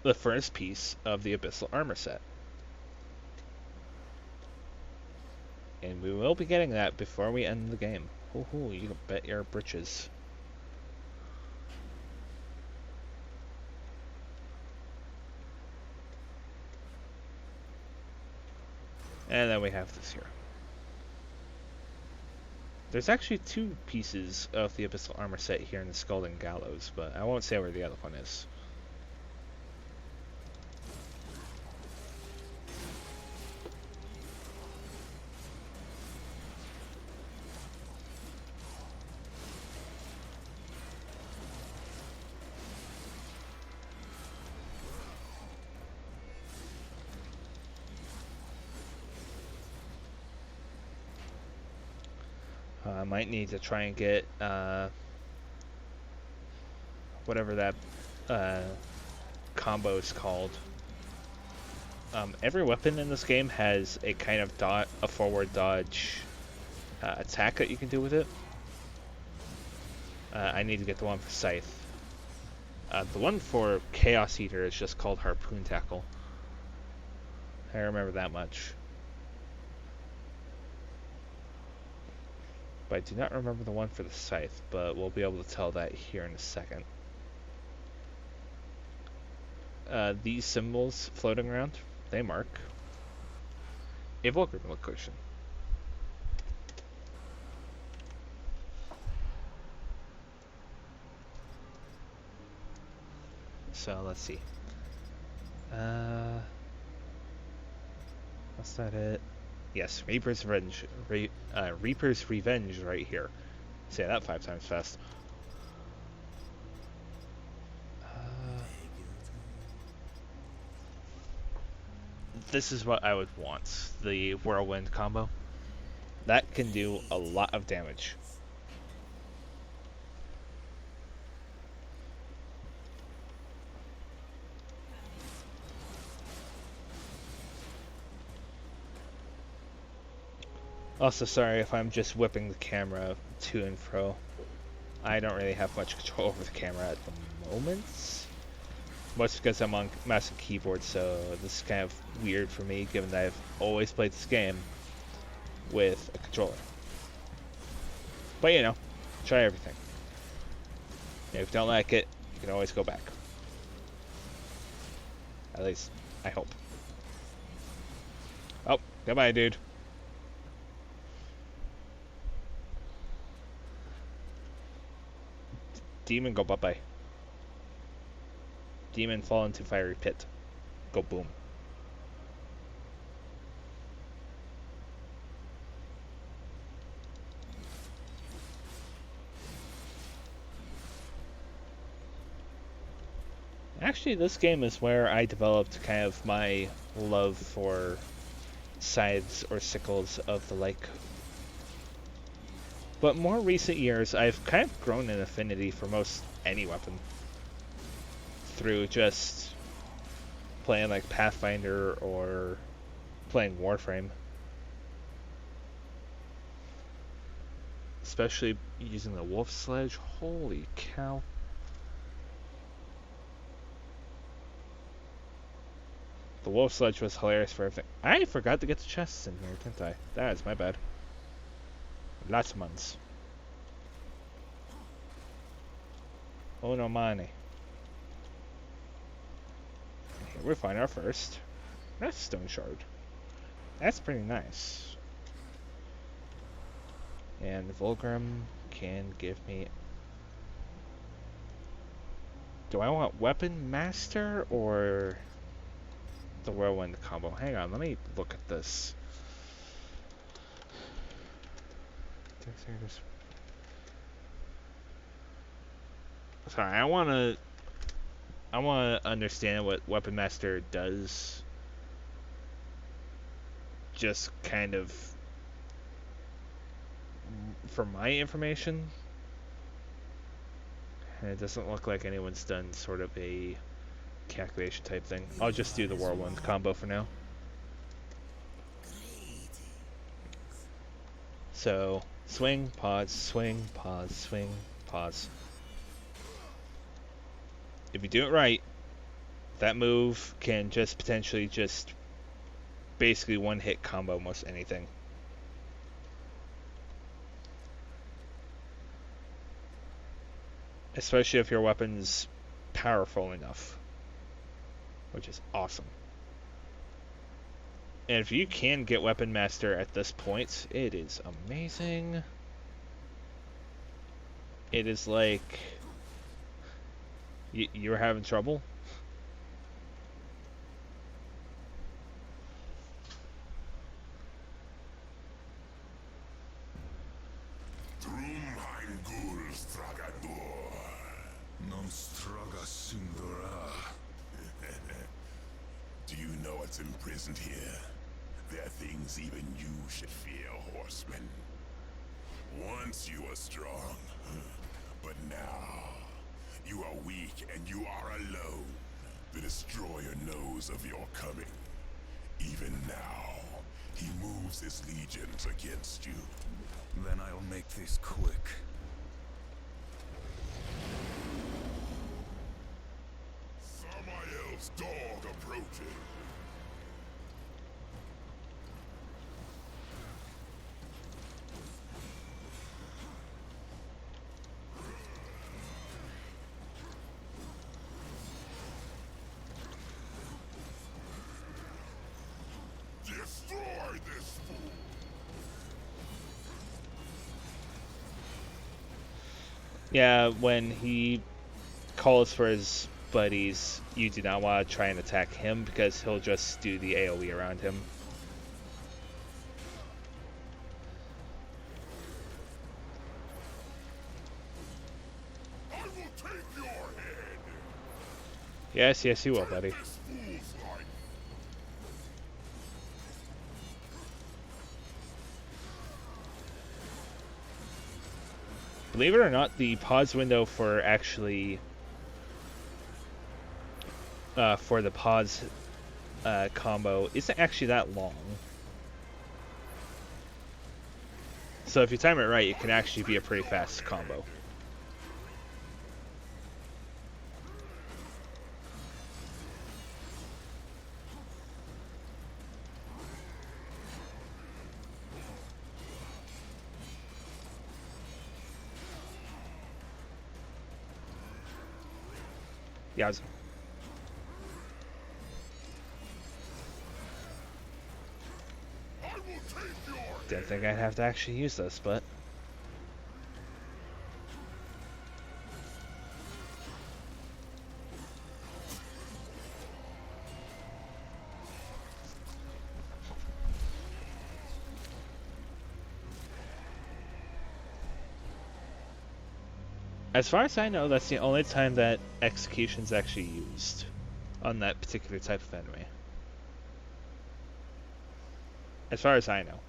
S1: The first piece of the Abyssal Armor set. And we will be getting that before we end the game. Hoo-hoo, you can bet your britches. And then we have this here. There's actually 2 pieces of the Abyssal Armor set here in the Scalding Gallows, but I won't say where the other one is. I might need to try and get whatever that combo is called. Every weapon in this game has a kind of a forward dodge attack that you can do with it. I need to get the one for Scythe. The one for Chaos Eater is just called Harpoon Tackle. I remember that much. But I do not remember the one for the Scythe, but we'll be able to tell that here in a second. These symbols floating around, they mark a Vulgar location. So let's see. That's not it. Yes, Reaper's Revenge. Reaper's Revenge right here. Say that 5 times fast. This is what I would want. The Whirlwind combo. That can do a lot of damage. Also, sorry if I'm just whipping the camera to and fro. I don't really have much control over the camera at the moment. Mostly because I'm on mouse and keyboard, so this is kind of weird for me, given that I've always played this game with a controller. But you know, try everything. If you don't like it, you can always go back. At least, I hope. Oh, goodbye, dude. Demon, go bye-bye. Demon, fall into fiery pit. Go boom. Actually, this game is where I developed kind of my love for scythes or sickles of the like. But more recent years, I've kind of grown an affinity for most any weapon. Through just playing like Pathfinder or playing Warframe. Especially using the wolf sledge. Holy cow. The wolf sledge was hilarious for everything. I forgot to get the chests in here, didn't I? That is my bad. Lots of months. Oh no money. Here we find our first. That's stone shard. That's pretty nice. And the Vulgrim can give me... Do I want Weapon Master or the Whirlwind combo? Hang on, let me look at this. Sorry, I wanna understand what Weapon Master does. Just kind of for my information. And it doesn't look like anyone's done sort of a calculation type thing. I'll just do the Whirlwind combo for now. So, swing, pause, swing, pause, swing, pause. If you do it right, that move can just potentially just basically one-hit combo most anything. Especially if your weapon's powerful enough. Which is awesome. And if you can get Weapon Master at this point, it is amazing. It is like... You're having trouble?
S3: Do you know what's imprisoned here? There are things even you should fear, horseman. Once you were strong, but now you are weak and you are alone. The destroyer knows of your coming. Even now, he moves his legions against you.
S5: Then I'll make this quick.
S3: Samael's dog approaching. Destroy this fool!
S1: Yeah, when he calls for his buddies, you do not want to try and attack him because he'll just do the AoE around him.
S3: I will take your head.
S1: Yes, yes, you will, buddy.
S3: This fool's life.
S1: Believe it or not, the pause window for actually for the pause combo isn't actually that long. So if you time it right, it can actually be a pretty fast combo. Yowza.
S3: I will take your head.
S1: Didn't think I'd have to actually use this, but... As far as I know, that's the only time that execution's actually used on that particular type of enemy. As far as I know.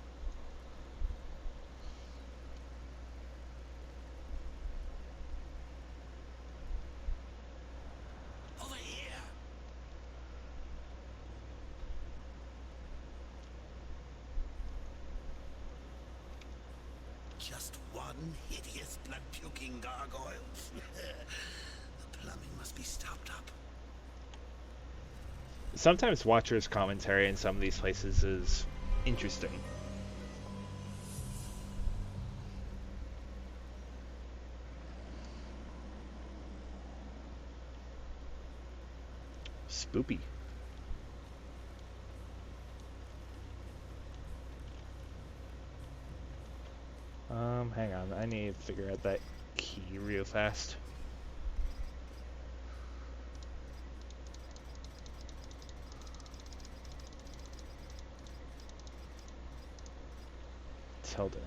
S6: Over here. Just one hideous blood-puking gargoyle. The plumbing must be stopped up.
S1: Sometimes Watcher's commentary in some of these places is interesting. Spoopy. Hang on, I need to figure out that key real fast. Tilda.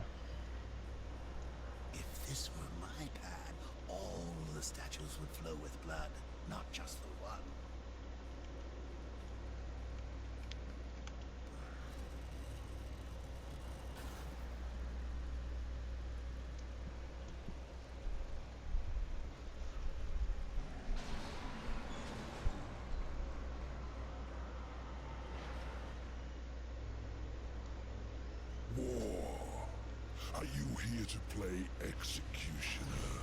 S6: If this were my pad, all the statues would flow with blood, not just the one.
S3: War. Are you here to play executioner?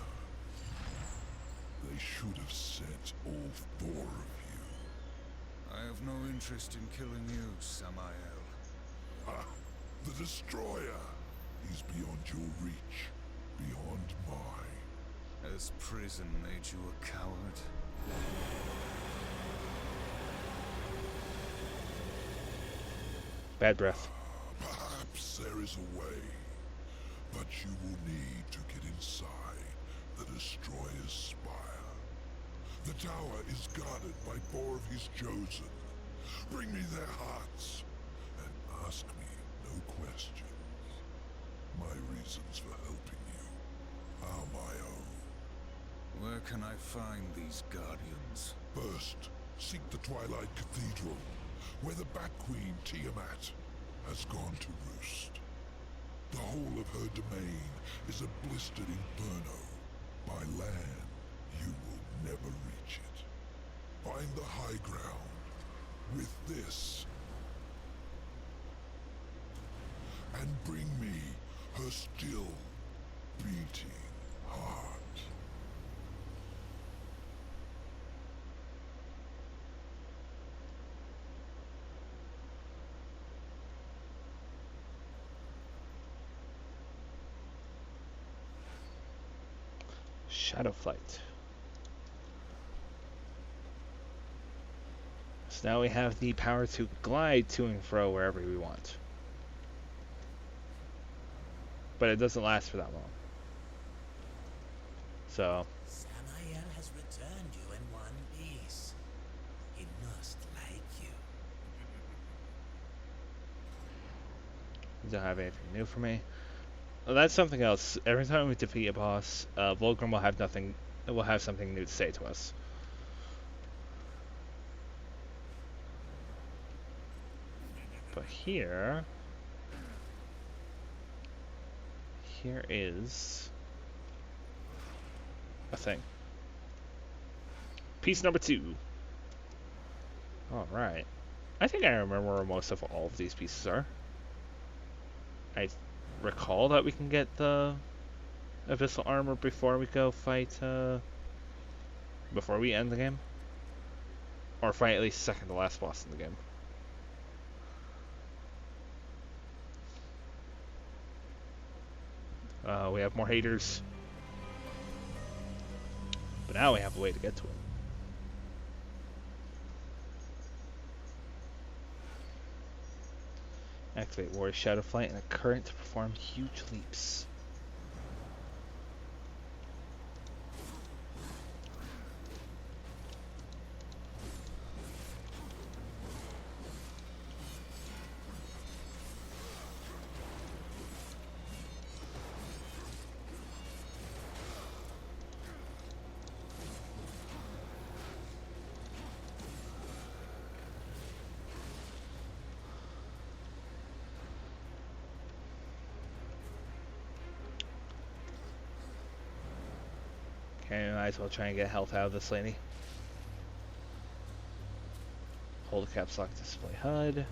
S3: They should have sent all four of you.
S5: I have no interest in killing you, Samael.
S3: Ah, the Destroyer. He's beyond your reach, beyond mine.
S5: Has prison made you a coward?
S1: Bad breath.
S3: Perhaps there is a way, but you will need to get inside the Destroyer's spire. The tower is guarded by four of his chosen. Bring me their hearts, and ask me no questions. My reasons for helping you are my own.
S5: Where can I find these guardians?
S3: First, seek the Twilight Cathedral, where the Bat Queen Tiamat has gone to roost. The whole of her domain is a blistered inferno. By land, you will never reach it. Find the high ground with this, and bring me her still beating heart.
S1: Shadow Flight. So now we have the power to glide to and fro wherever we want. But it doesn't last for that long. So,
S6: Samael has returned you in one piece.
S1: Don't have anything new for me. Well, that's something else. Every time we defeat a boss, Volgrim will have nothing. Will have something new to say to us. But here is a thing. Piece number 2. Alright. I think I remember where most of all of these pieces are. I recall that we can get the Abyssal Armor before we go fight, before we end the game. Or fight at least second to last boss in the game. We have more haters. But now we have a way to get to it. Activate Warrior Shadow Flight and a current to perform huge leaps. Okay, might as well try and get health out of this lady. Hold the caps lock to display HUD. There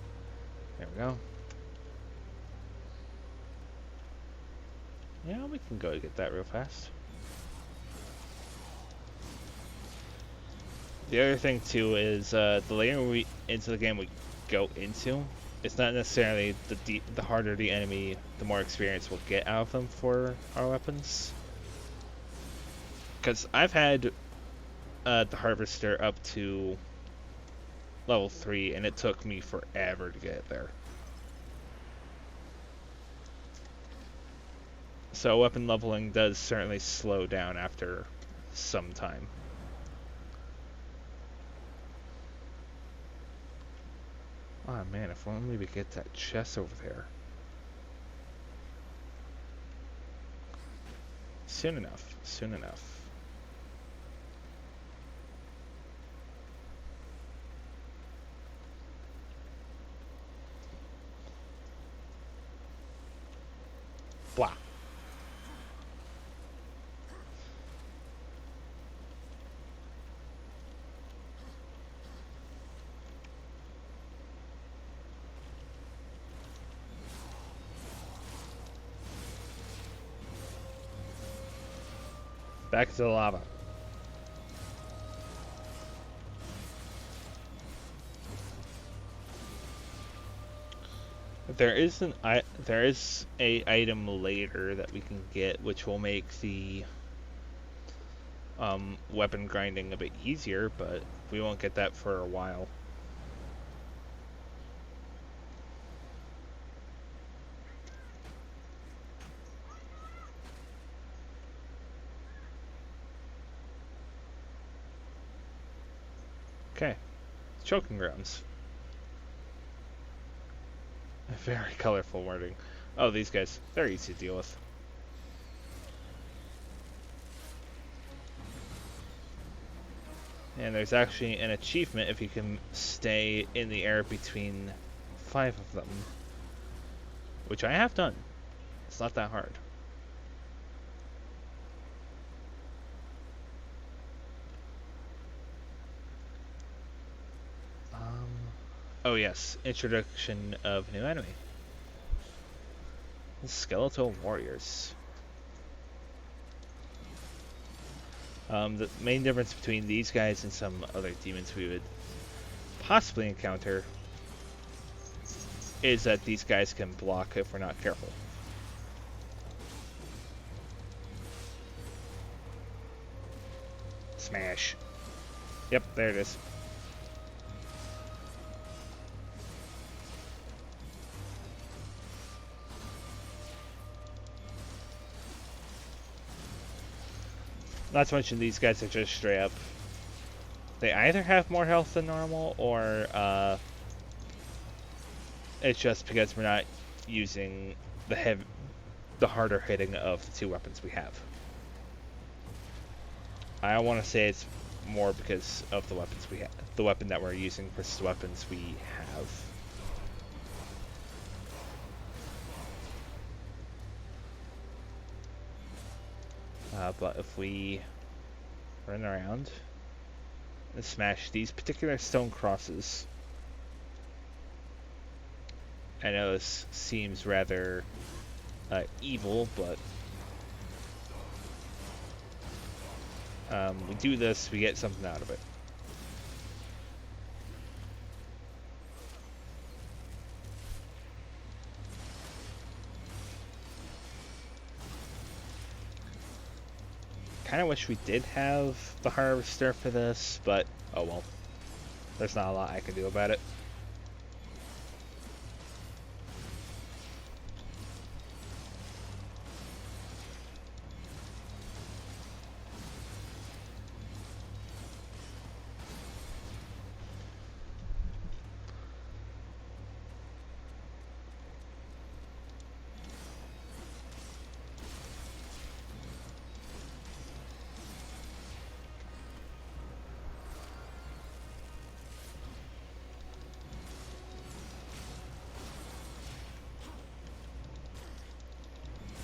S1: we go. Yeah, we can go get that real fast. The other thing too is the later into the game we go into, it's not necessarily the harder the enemy, the more experience we'll get out of them for our weapons. Because I've had the Harvester up to level 3, and it took me forever to get it there. So weapon leveling does certainly slow down after some time. Oh man, if only we get that chest over there. Soon enough, soon enough. Blah. Back to the lava. There is a item later that we can get, which will make the weapon grinding a bit easier, but we won't get that for a while. Okay, choking grounds. Very colorful wording. Oh, these guys, they're easy to deal with. And there's actually an achievement if you can stay in the air between 5 of them, which I have done. It's not that hard. Oh yes, introduction of new enemy. Skeletal warriors. The main difference between these guys and some other demons we would possibly encounter is that these guys can block if we're not careful. Smash. Yep, there it is. Not to mention these guys are just straight up. They either have more health than normal, or it's just because we're not using the harder hitting of the two weapons we have. I don't want to say it's more because of the weapons we have, the weapon that we're using versus the weapons we have. But if we run around and smash these particular stone crosses, I know this seems rather evil, but we do this, we get something out of it. Kind of wish we did have the harvester for this, but oh well. There's not a lot I can do about it.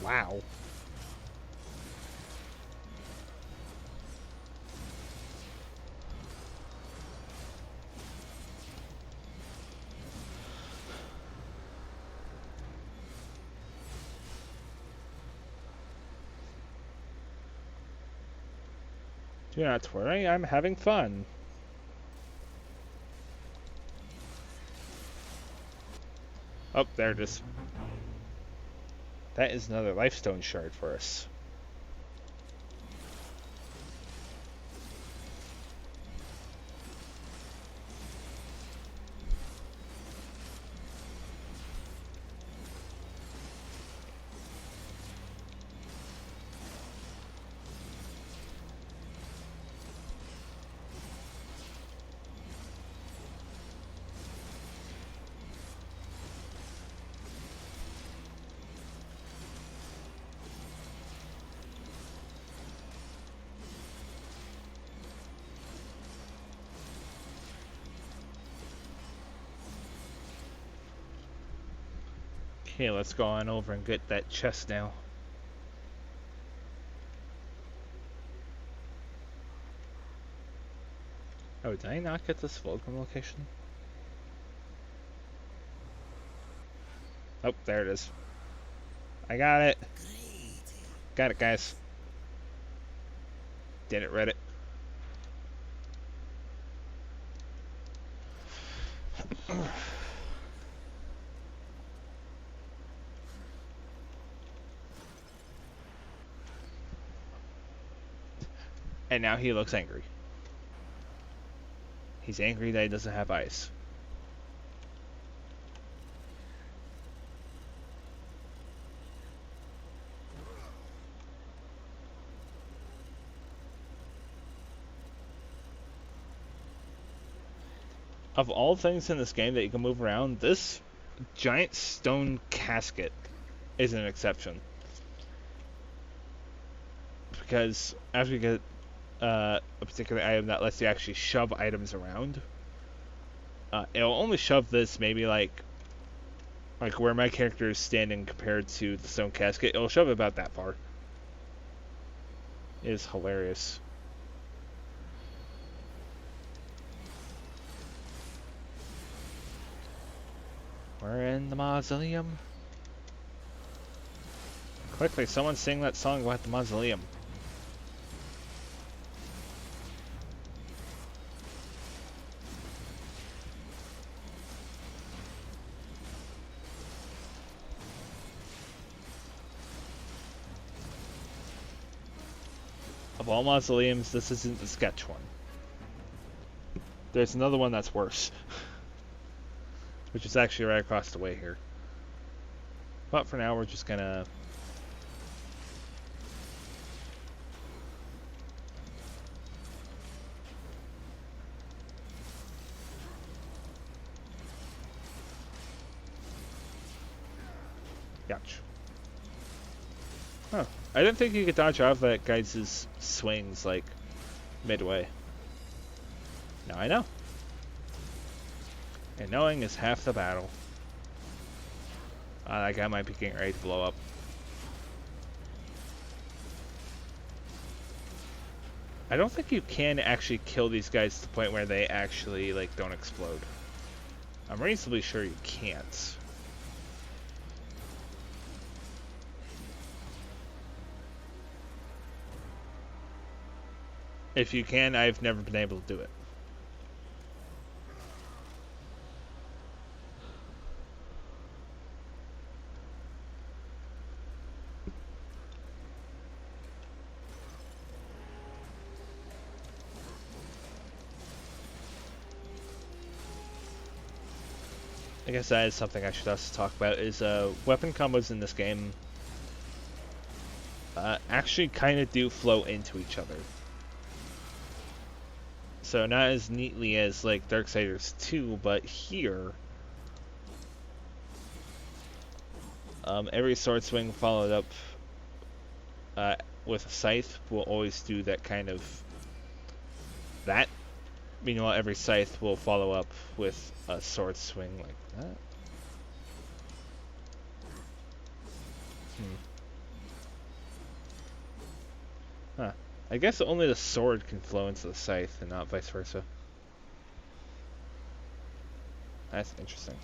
S1: Wow. Do not worry, I'm having fun. Oh, there it is. That is another lifestone shard for us. Okay, let's go on over and get that chest now. Oh, did I not get this Fulcrum location? Oh, there it is. I got it. Got it, guys. Did it, Reddit. And now he looks angry. He's angry that he doesn't have ice. Of all things in this game that you can move around, this giant stone casket is an exception. Because after you get a particular item that lets you actually shove items around, it'll only shove this maybe like where my character is standing compared to the stone casket. It'll shove it about that far. It is hilarious. We're in the mausoleum. Quickly, someone sing that song about the mausoleum. Of all mausoleums, this isn't the sketch one. There's another one that's worse. Which is actually right across the way here. But for now, we're just gonna... Ouch. Huh. I didn't think you could dodge off that guy's swings, like, midway. Now I know. And knowing is half the battle. That guy might be getting ready to blow up. I don't think you can actually kill these guys to the point where they actually, like, don't explode. I'm reasonably sure you can't. If you can, I've never been able to do it. I guess that is something I should also talk about, is weapon combos in this game actually kind of do flow into each other. So not as neatly as like Darksiders 2, but here, every sword swing followed up with a scythe will always do that kind of that. Meanwhile, every scythe will follow up with a sword swing like that. Huh. I guess only the sword can flow into the scythe and not vice versa. That's interesting.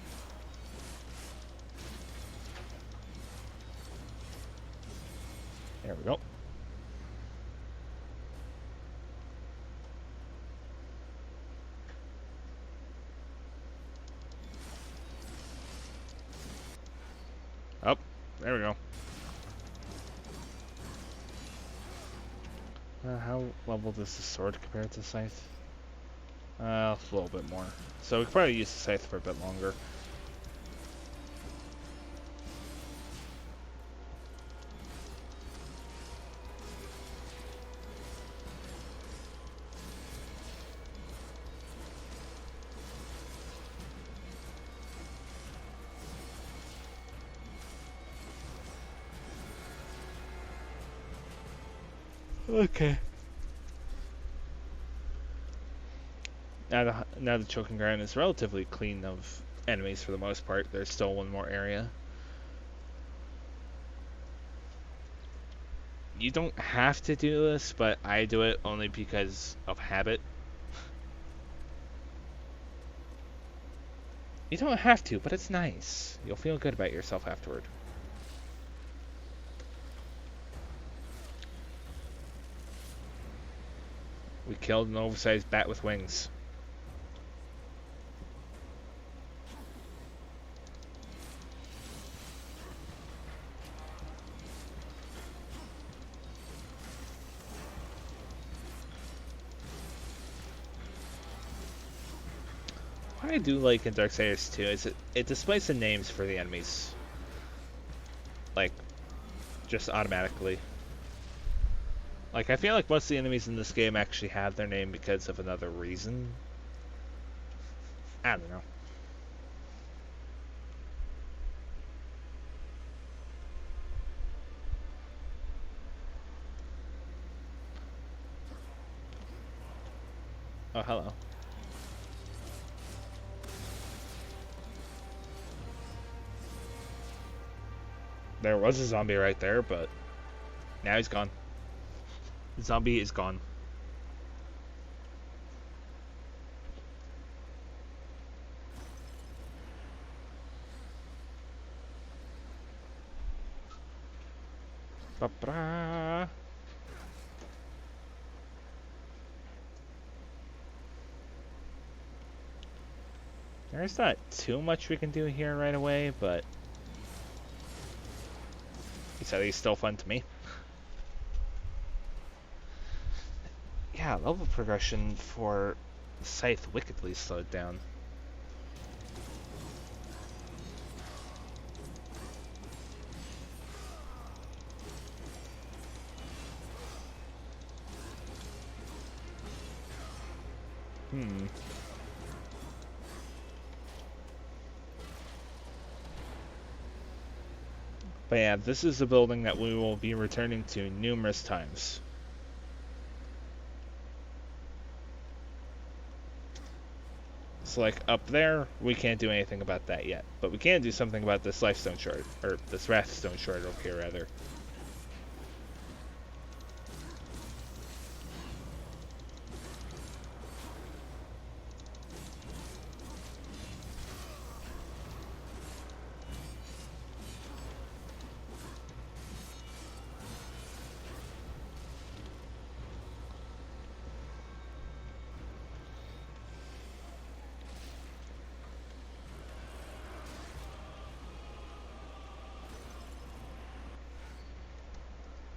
S1: There we go. Oh, there we go. How level does the sword compare to the scythe? A little bit more. So we could probably use the scythe for a bit longer. Okay. Now the choking ground is relatively clean of enemies for the most part. There's still one more area. You don't have to do this, but I do it only because of habit. You don't have to, but it's nice. You'll feel good about yourself afterward. We killed an oversized bat with wings. What I do like in Darksiders 2 is it displays the names for the enemies. Like, just automatically. Like, I feel like most of the enemies in this game actually have their name because of another reason. I don't know. Oh, hello. There was a zombie right there, but now he's gone. The zombie is gone. Ba-bra. There's not too much we can do here right away, but he said he's still fun to me. Yeah, level progression for Scythe wickedly slowed down. But yeah, this is a building that we will be returning to numerous times. So like up there, we can't do anything about that yet. But we can do something about this Lifestone Shard, or this Wrathstone Shard over here rather.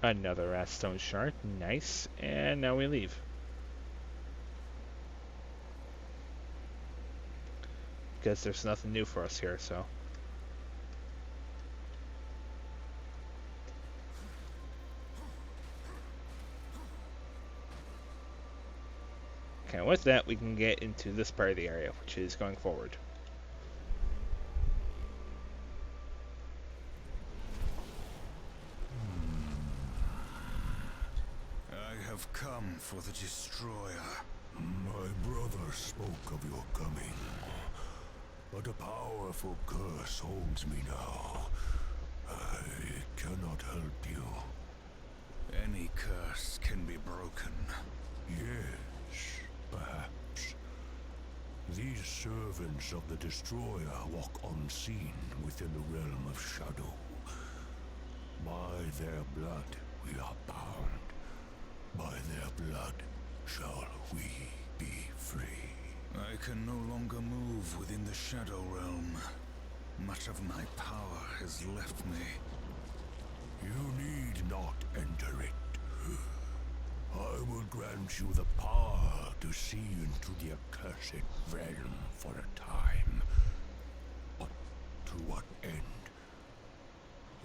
S1: Another Wrathstone Shard, nice. And now we leave. Because there's nothing new for us here, so. Okay, with that, we can get into this part of the area, which is going forward.
S5: I have come for the Destroyer.
S3: My brother spoke of your coming, but a powerful curse holds me now. I cannot help you.
S5: Any curse can be broken.
S3: Yes, perhaps. These servants of the Destroyer walk unseen within the realm of shadow. By their blood we are bound. By their blood shall we be free.
S5: I can no longer move within the Shadow Realm. Much of my power has left me.
S3: You need not enter it. I will grant you the power to see into the accursed realm for a time. But to what end?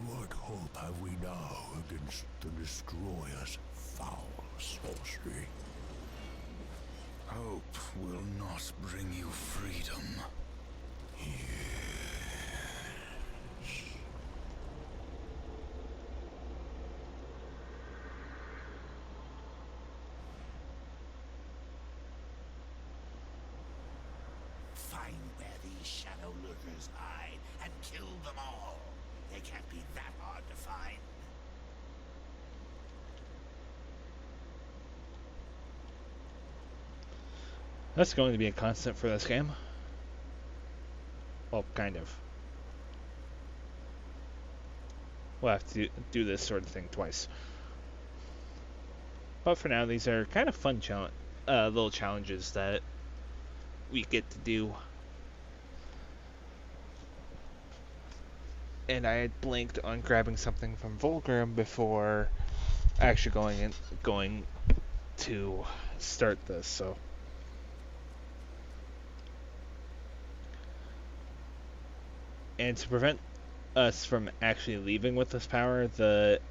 S3: What hope have we now against the Destroyer's foul sorcery?
S5: Hope will not bring you freedom.
S6: Find where these shadow lurkers hide and kill them all. They can't be that hard to find.
S1: That's going to be a constant for this game. Well, kind of. We'll have to do this sort of thing twice. But for now, these are kind of fun little challenges that we get to do. And I had blinked on grabbing something from Volgrim before actually going to start this, so. And to prevent us from actually leaving with this power, the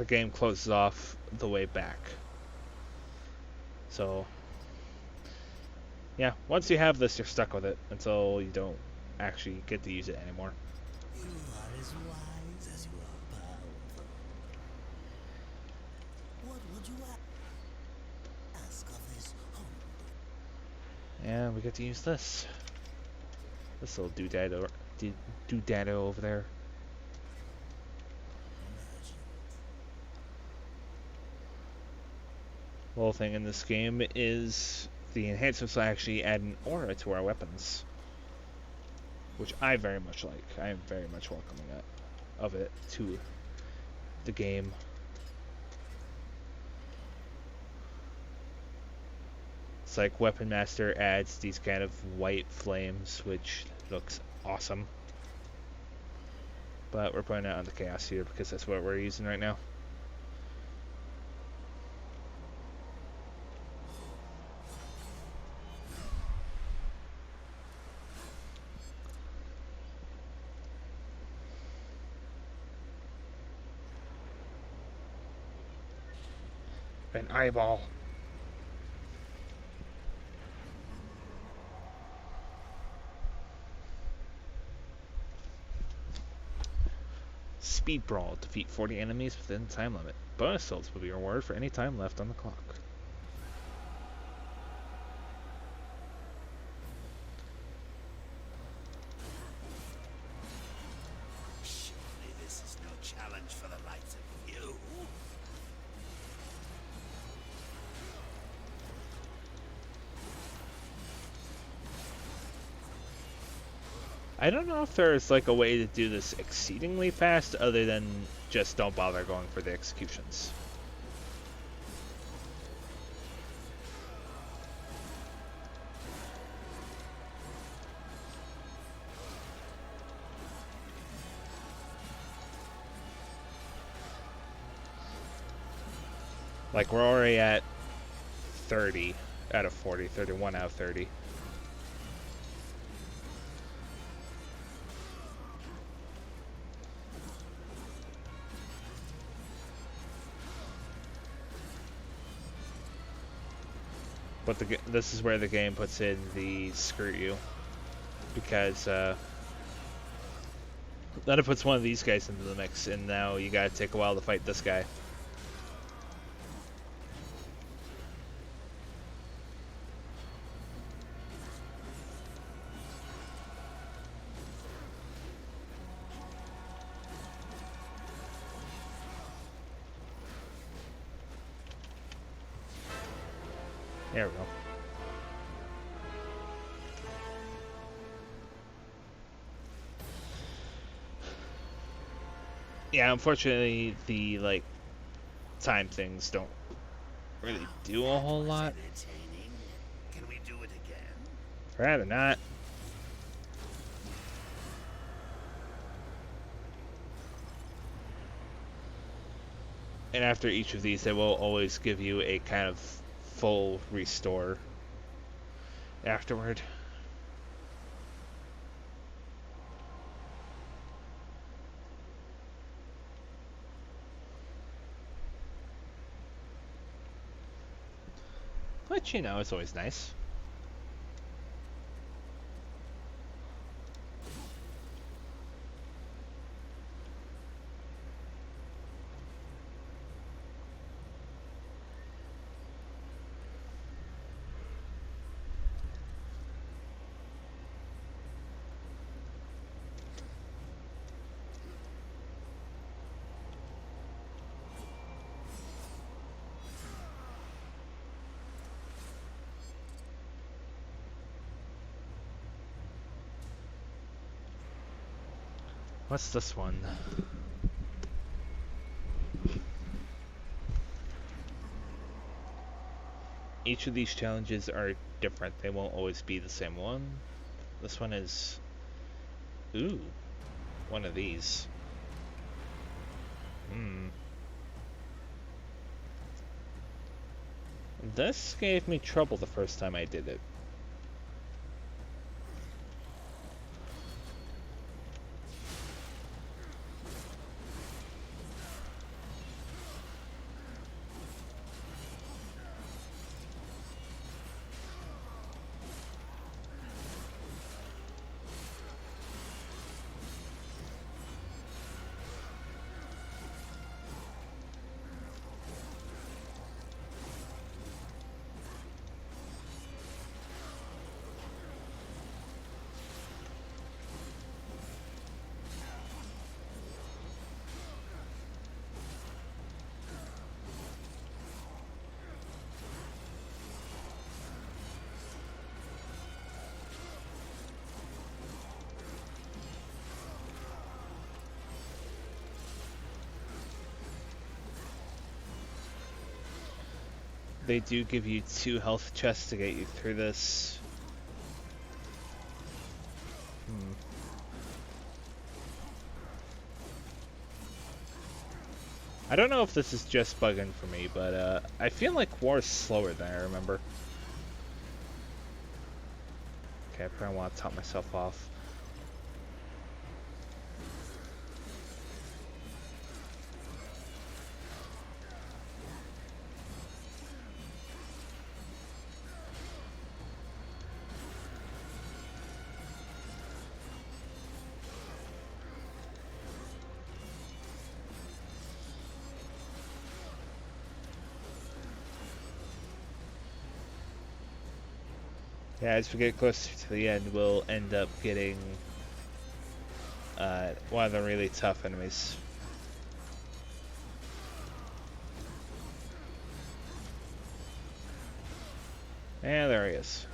S1: game closes off the way back. So, yeah, once you have this, you're stuck with it until you don't actually get to use it anymore.
S6: You are as wise as you are powerful. What would you ask of this humble?
S1: And we get to use this. This little doodado over there. The whole thing in this game is the enhancements will actually add an aura to our weapons, which I very much like. I am very much welcoming of it to the game. It's like Weapon Master adds these kind of white flames, which looks awesome. But we're putting it on the Chaos here because that's what we're using right now. An eyeball. Speed Brawl. Defeat 40 enemies within the time limit. Bonus souls will be rewarded for any time left on the clock.
S6: Surely this is no challenge for the likes of you.
S1: I don't know if there's like a way to do this exceedingly fast other than just don't bother going for the executions. Like we're already at 30 out of 40, 31 out of 30. But this is where the game puts in the screw you, because then it puts one of these guys into the mix, and now you gotta take a while to fight this guy. There we go. Yeah, unfortunately, the like time things don't really do a whole lot.
S6: Entertaining. Can we do it again?
S1: Rather not. And after each of these, they will always give you a kind of full restore afterward. But you know, it's always nice. What's this one? Each of these challenges are different. They won't always be the same one. This one is... Ooh. One of these. This gave me trouble the first time I did it. They do give you 2 health chests to get you through this. I don't know if this is just bugging for me, but I feel like war is slower than I remember. Okay, I probably want to top myself off. Yeah, as we get closer to the end, we'll end up getting one of the really tough enemies. Yeah, there he is.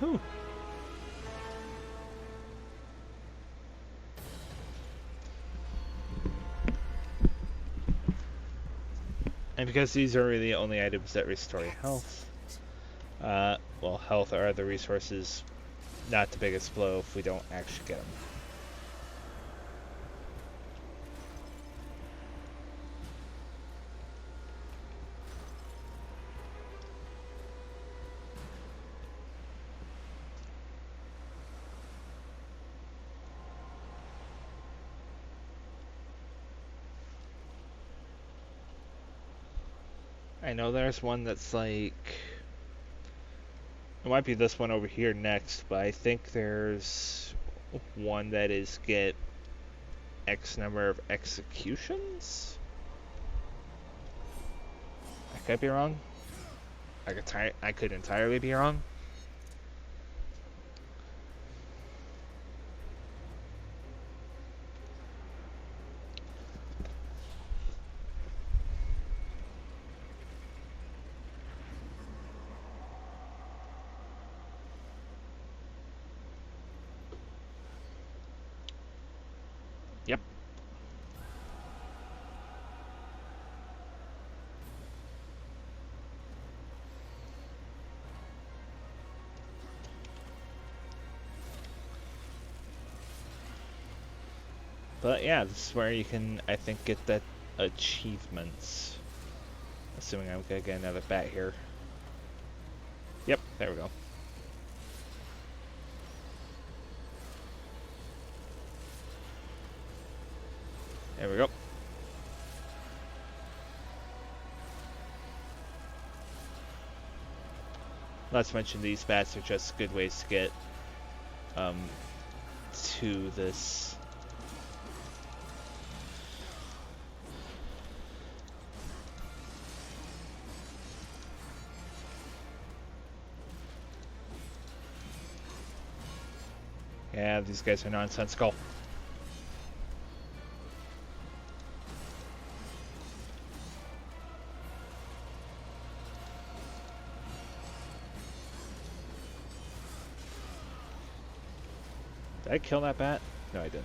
S1: Whew. And because these are really the only items that restore health, well, health or other resources, not the biggest blow if we don't actually get them. I know there's one that's like... It might be this one over here next, but I think there's one that is get X number of executions? I could be wrong. I could entirely be wrong. Yep. But yeah, this is where you can, I think, get that achievements. Assuming I'm gonna get another bat here. Yep, there we go. There we go. Not to mention these bats are just good ways to get to this. Yeah, these guys are nonsensical. Did I kill that bat? No, I didn't.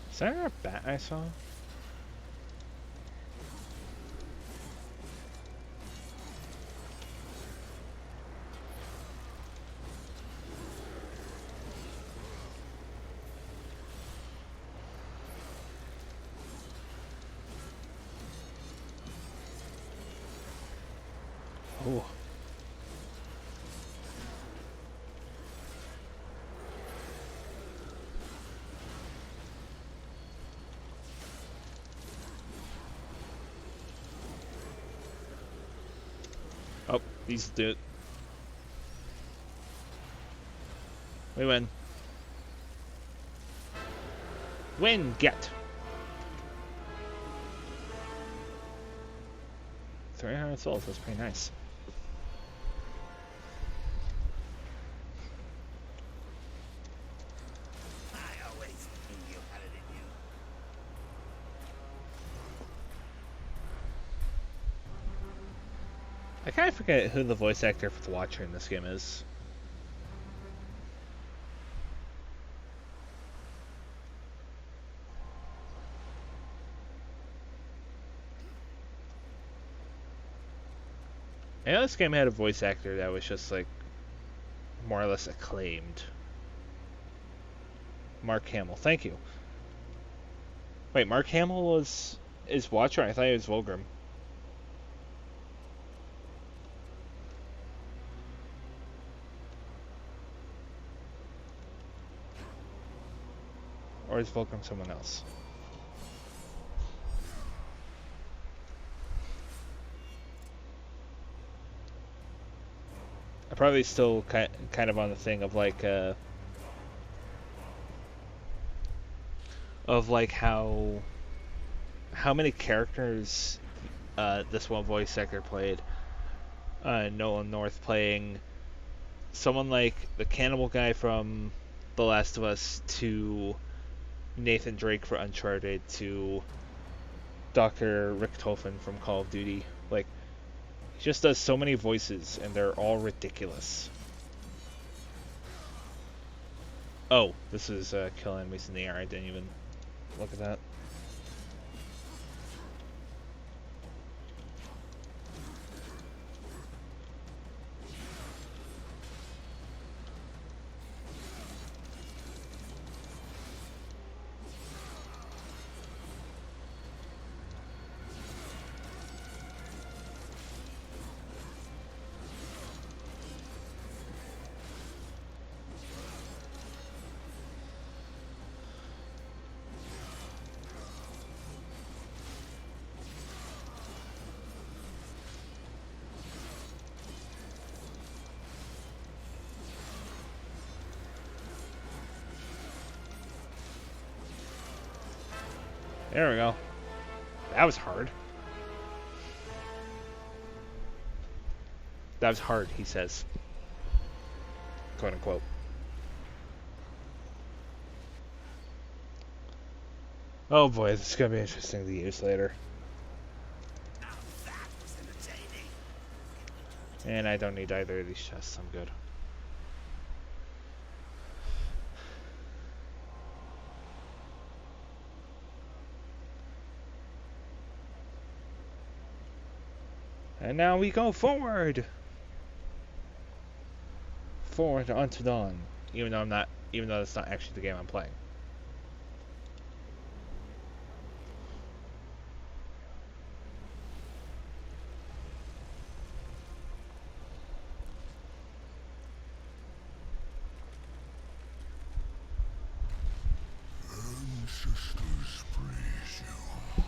S1: Is that a bat I saw? Oh. Oh, these do it. We win. Win, get. 300 souls, that's pretty nice.
S6: I always knew you had it in you.
S1: I kind of forget who the voice actor for the Watcher in this game is. I know this game had a voice actor that was just like more or less acclaimed. Mark Hamill, thank you. Wait, Mark Hamill is Watcher? I thought he was Volgrim. Or is Volgrim someone else? I'm probably still kind of on the thing of like how many characters this one voice actor played. Nolan North playing someone like the cannibal guy from The Last of Us, to Nathan Drake for Uncharted, to Dr. Rick Tolfin from Call of Duty. Like, he just does so many voices, and they're all ridiculous. Oh, this is kill enemies in the air. I didn't even look at that. There we go. That was hard. That was hard, he says. Quote unquote. Oh boy, this is gonna be interesting to use later.
S6: Now that was entertaining.
S1: And I don't need either of these chests, I'm good. And now we go forward! Forward unto dawn. Even though that's not actually the game I'm playing.
S3: Ancestors praise you.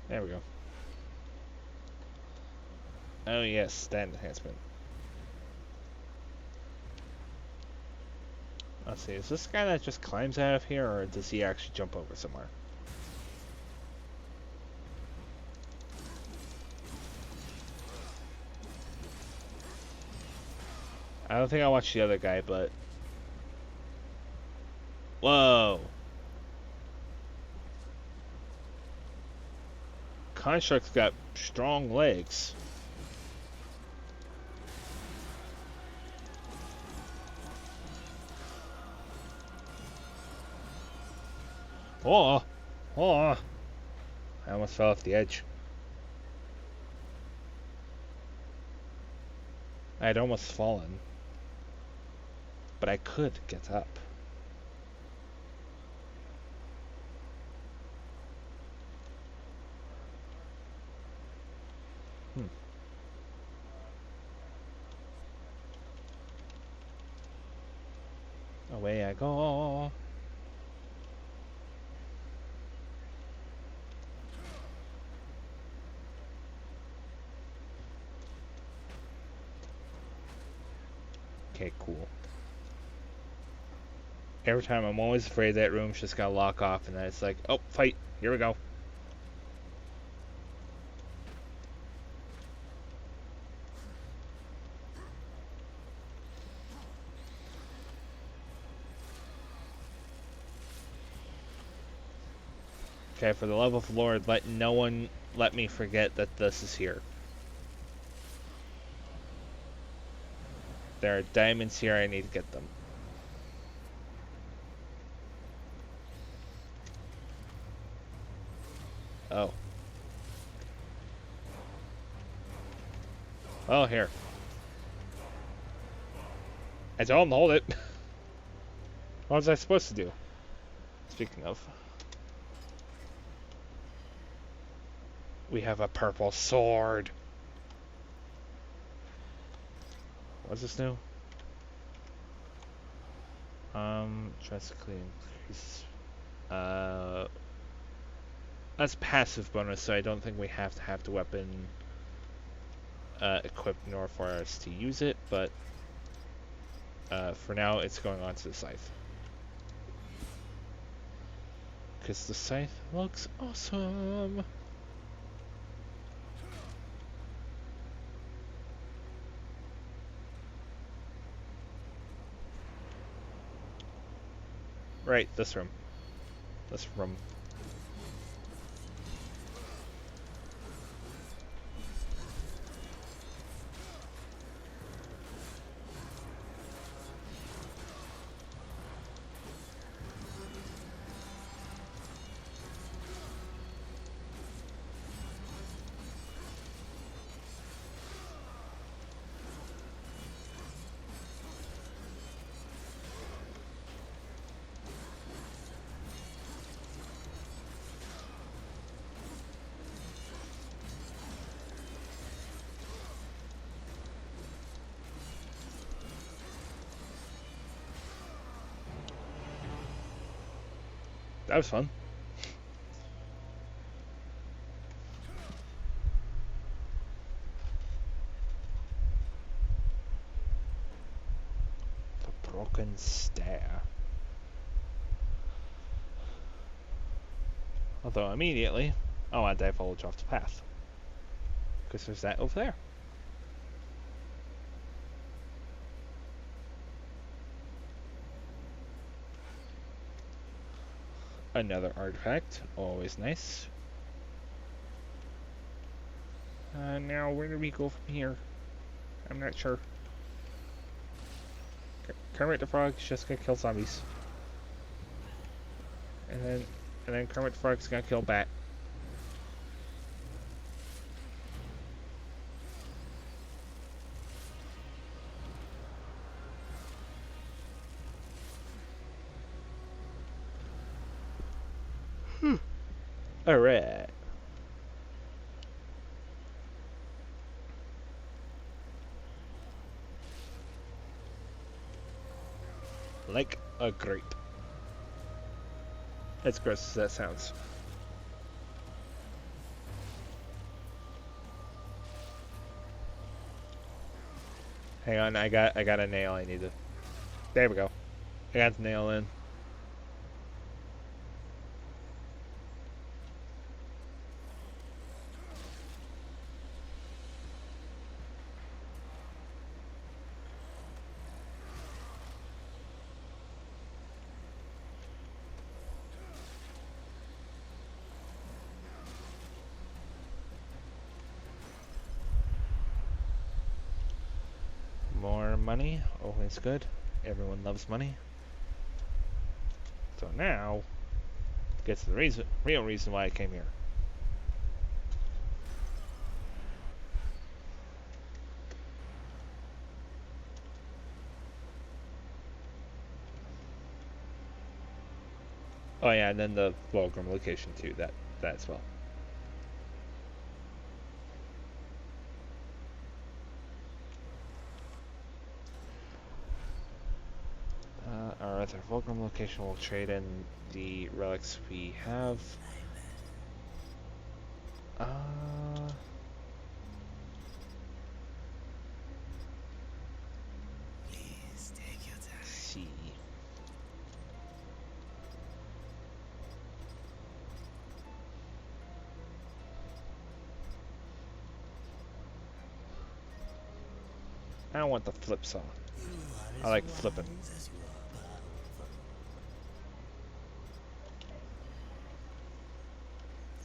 S1: There we go. Oh yes, that enhancement. Let's see, is this guy that just climbs out of here, or does he actually jump over somewhere? I don't think I watched the other guy, but... Whoa! Construct's got strong legs. Oh! Oh! I almost fell off the edge. I had almost fallen. But I could get up. Away I go. Okay, cool. Every time I'm always afraid that room's just gonna lock off, and then it's like, oh, fight, here we go. Okay, for the love of the Lord, let no one let me forget that this is here. There are diamonds here, I need to get them. Oh. Oh, here. I told him to hold it. What was I supposed to do? Speaking of. We have a purple sword. What's this new? Drastically increase. That's passive bonus, so I don't think we have to have the weapon equipped in order for us to use it, but for now it's going on to the scythe. Because the scythe looks awesome. Right, this room. This room. That was fun. The broken stair. Although immediately, I want to divulge off the path. Because there's that over there. Another artifact, always nice. Now where do we go from here? I'm not sure. Kermit the Frog's just gonna kill zombies. And then Kermit the Frog's gonna kill Bat. Alright. Like a grape. As gross as that sounds. Hang on, I got a nail I need to. There we go. I got the nail in. More money, always good. Everyone loves money. So now, gets to the real reason why I came here. Oh yeah, and then the Volgrim location too, that as well. Our other Volgrim location will trade in the relics we have.
S6: Please
S1: I don't want the flip saw.
S6: You are
S1: I
S6: as
S1: like flipping.
S6: wise as you are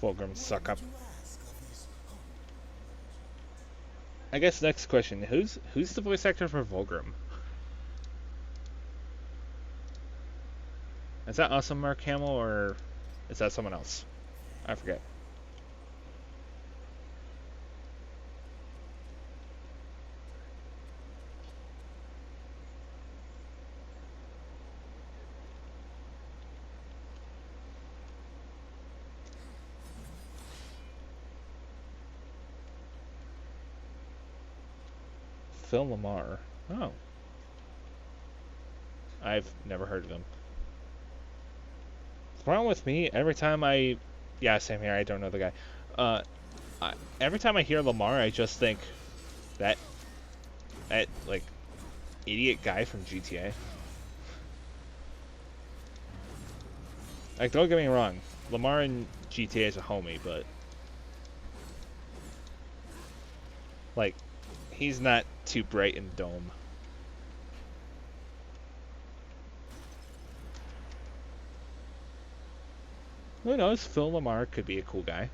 S6: powerful.
S1: Fulgrim suck up.
S6: What would you ask of this
S1: I guess next question: Who's the voice actor for Fulgrim? Is that also Mark Hamill or is that someone else? I forget. Phil Lamar. Oh. I've never heard of him. The problem with me, every time yeah, same here, I don't know the guy. Every time I hear Lamar, I just think that like, idiot guy from GTA. Like, don't get me wrong, Lamar in GTA is a homie, but like, he's not too bright in Dome. Who knows? Phil Lamar could be a cool guy.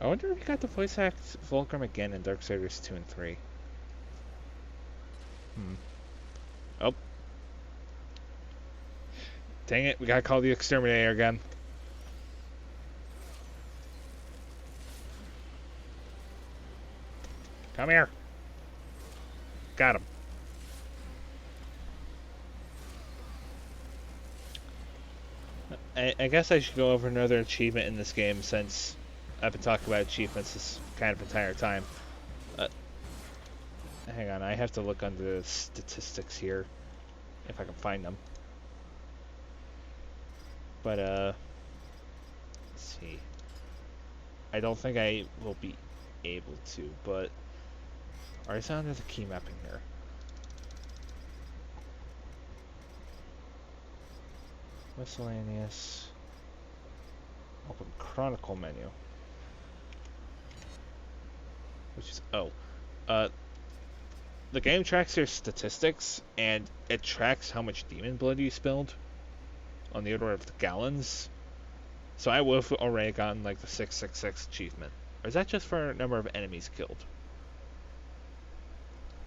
S1: I wonder if he got the voice act Fulcrum again in Darksiders 2 and 3. Oh. Dang it, we gotta call the exterminator again. Come here. Got him. I guess I should go over another achievement in this game since I've been talking about achievements this kind of entire time. Hang on, I have to look under the statistics here if I can find them. But let's see. I don't think I will be able to, but alright, so under the key mapping here. Miscellaneous. Open Chronicle menu. Which is the game tracks your statistics and it tracks how much demon blood you spilled on the order of the gallons. So I would have already gotten like the 666 achievement. Or is that just for number of enemies killed?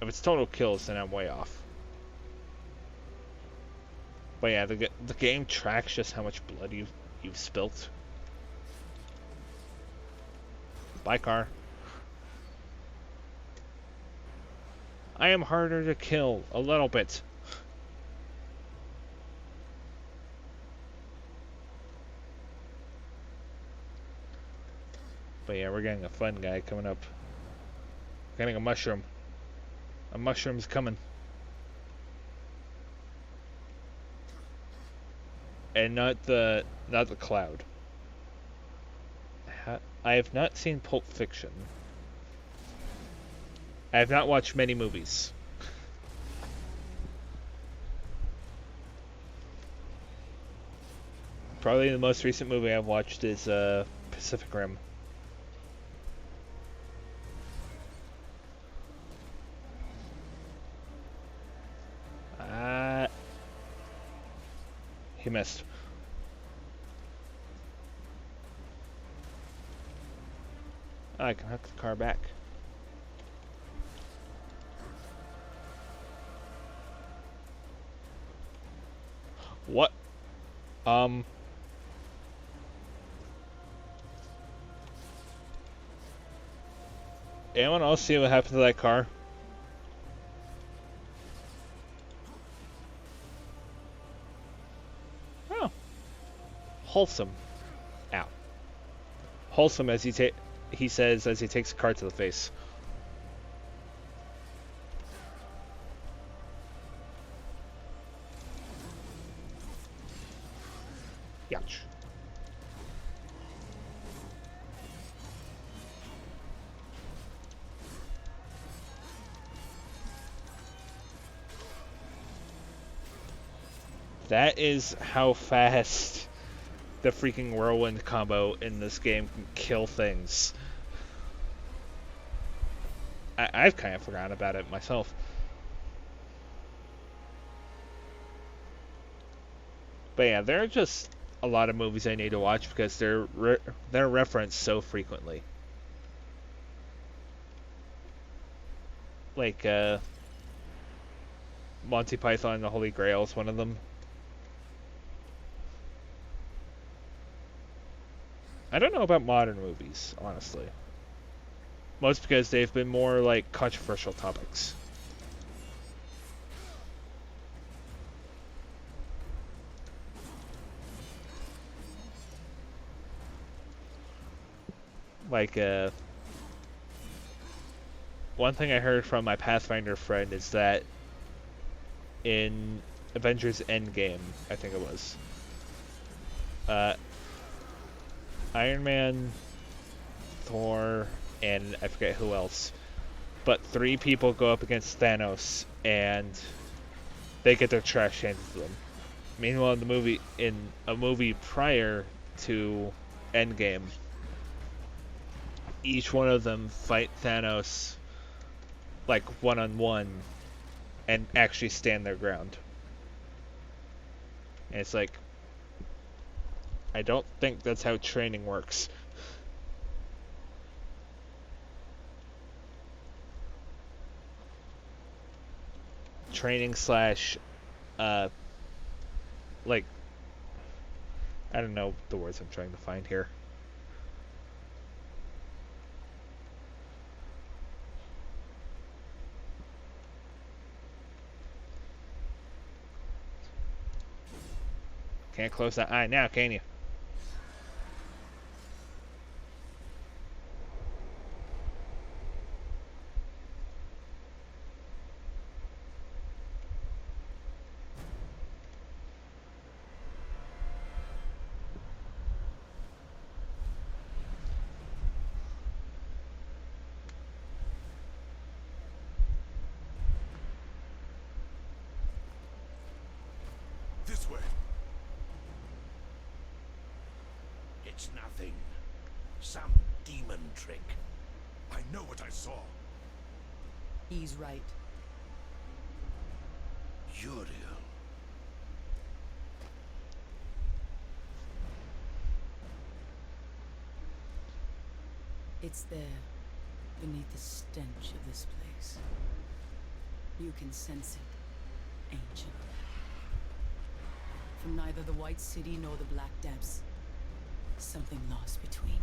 S1: If it's total kills, then I'm way off. But yeah, the game tracks just how much blood you've spilt. Bye, car. I am harder to kill a little bit. But yeah, we're getting a fun guy coming up. Getting a mushroom. A mushroom's coming. And not the cloud. I have not seen Pulp Fiction. I have not watched many movies. Probably the most recent movie I've watched is Pacific Rim. He missed. I can hook the car back. What? Anyone else see what happened to that car? Oh. Wholesome. Ow. Wholesome as he says as he takes the car to the face. Ouch. That is how fast the freaking whirlwind combo in this game can kill things. I've kind of forgotten about it myself. But yeah, there are just a lot of movies I need to watch because they're referenced so frequently. Like Monty Python and the Holy Grail is one of them. I don't know about modern movies, honestly. Most because they've been more like controversial topics. Like, one thing I heard from my Pathfinder friend is that in Avengers Endgame, I think it was, uh, Iron Man, Thor, and I forget who else, but 3 people go up against Thanos and they get their trash handed to them. Meanwhile, in a movie prior to Endgame, each one of them fight Thanos like one-on-one and actually stand their ground. And it's like, I don't think that's how training works. Training slash, like, I don't know the words I'm trying to find here. Can't close that eye now, can you?
S5: This way.
S2: It's nothing. Some demon trick.
S5: I know what I saw.
S4: He's right.
S2: Uriel.
S4: It's there, beneath the stench of this place. You can sense it, ancient. From neither the White City nor the Black Depths. Something lost between.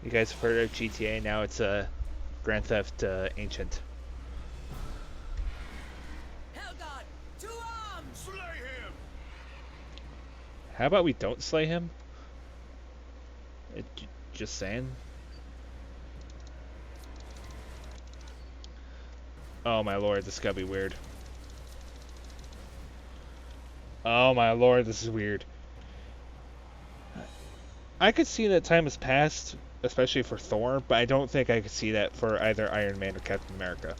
S1: You guys have heard of GTA, now it's a Grand Theft Ancient.
S4: Hellgod, to arms!
S5: Slay him!
S1: How about we don't slay him? Just saying. Oh my lord, this is gonna be weird. Oh my lord, this is weird. I could see that time has passed, especially for Thor, but I don't think I could see that for either Iron Man or Captain America.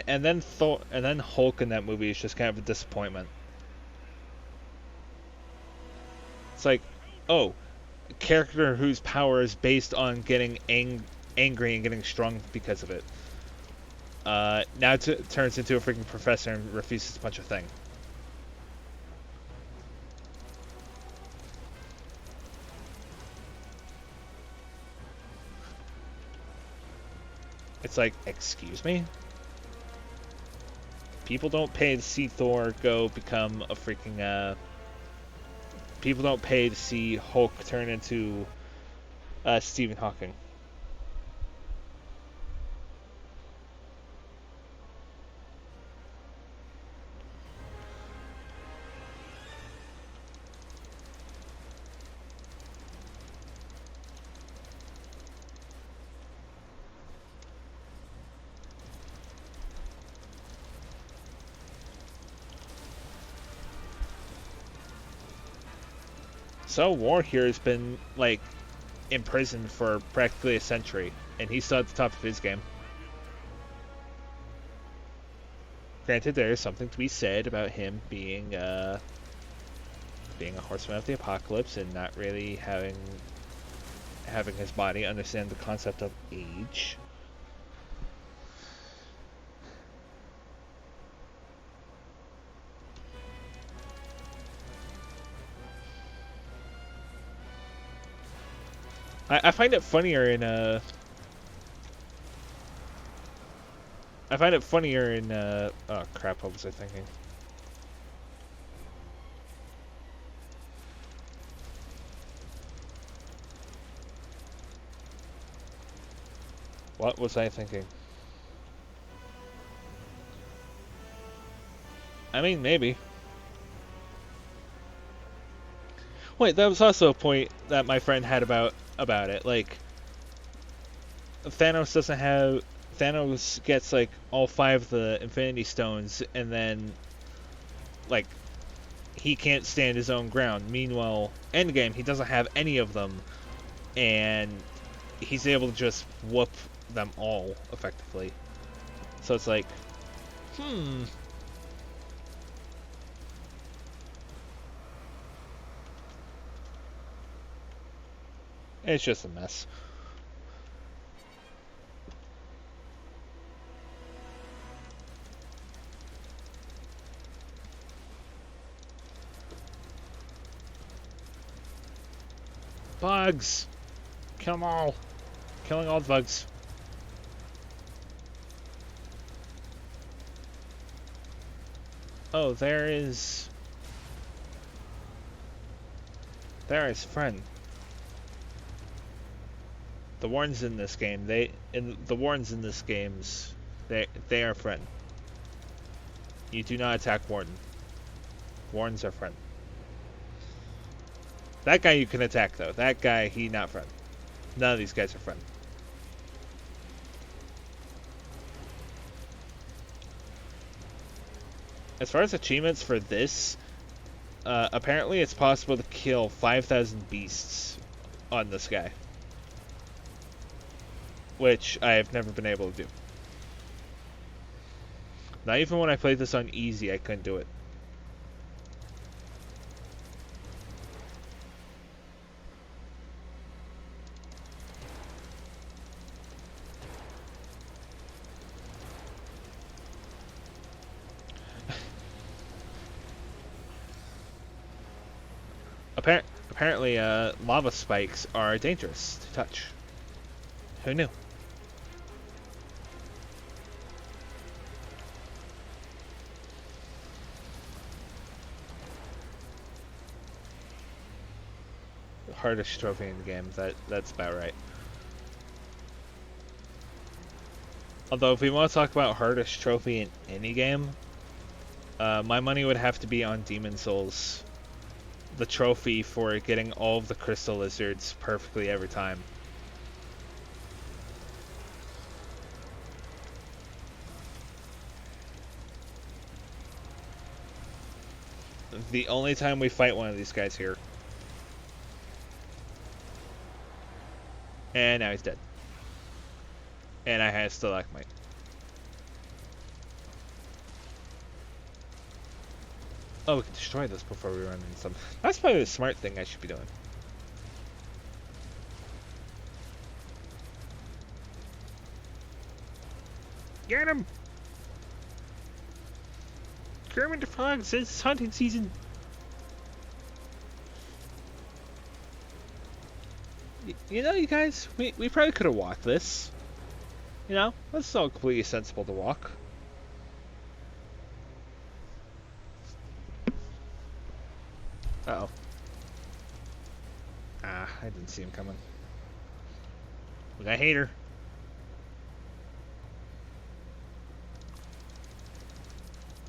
S1: And then Hulk in that movie is just kind of a disappointment. It's like, oh, a character whose power is based on getting angry and getting strong because of it. Now turns into a freaking professor and refuses to punch a thing. It's like, excuse me? People don't pay to see Thor go become a freaking, people don't pay to see Hulk turn into, Stephen Hawking. So War here has been, like, imprisoned for practically a century, and he's still at the top of his game. Granted, there is something to be said about him being a horseman of the apocalypse and not really having his body understand the concept of age. I find it funnier in oh crap, what was I thinking? What was I thinking? I mean, maybe. Wait, that was also a point that my friend had about it. Like, Thanos gets like all 5 of the Infinity Stones, and then like he can't stand his own ground. Meanwhile, Endgame, he doesn't have any of them, and he's able to just whoop them all effectively. So it's like, it's just a mess. Bugs! Kill them all! Killing all the bugs. Oh, there is friend. The Warrens in this game, they are friend. You do not attack Warden. Warrens are friend. That guy you can attack though. That guy, he not friend. None of these guys are friend. As far as achievements for this, apparently it's possible to kill 5,000 beasts on this guy. Which I have never been able to do. Not even when I played this on easy, I couldn't do it. Apparently, lava spikes are dangerous to touch. Who knew? The hardest trophy in the game. That's about right. Although, if we want to talk about hardest trophy in any game, my money would have to be on Demon Souls. The trophy for getting all of the crystal lizards perfectly every time. The only time we fight one of these guys here. And now he's dead. And I had a stalagmite. Oh, we can destroy this before we run into some. That's probably the smart thing I should be doing. Get him! Kermit the Frog says it's hunting season. You know, you guys, we probably could have walked this. You know, that's all completely sensible to walk. Uh-oh. Ah, I didn't see him coming. We got a hater.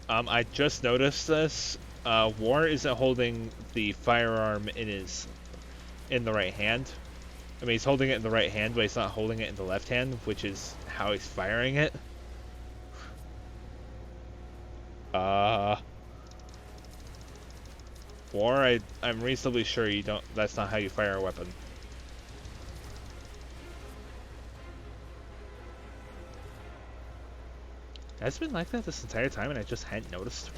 S1: I just noticed this. War isn't holding the firearm in the right hand. I mean, he's holding it in the right hand, but he's not holding it in the left hand, which is how he's firing it. War, I'm reasonably sure you don't. That's not how you fire a weapon. Has it been like that this entire time and I just hadn't noticed?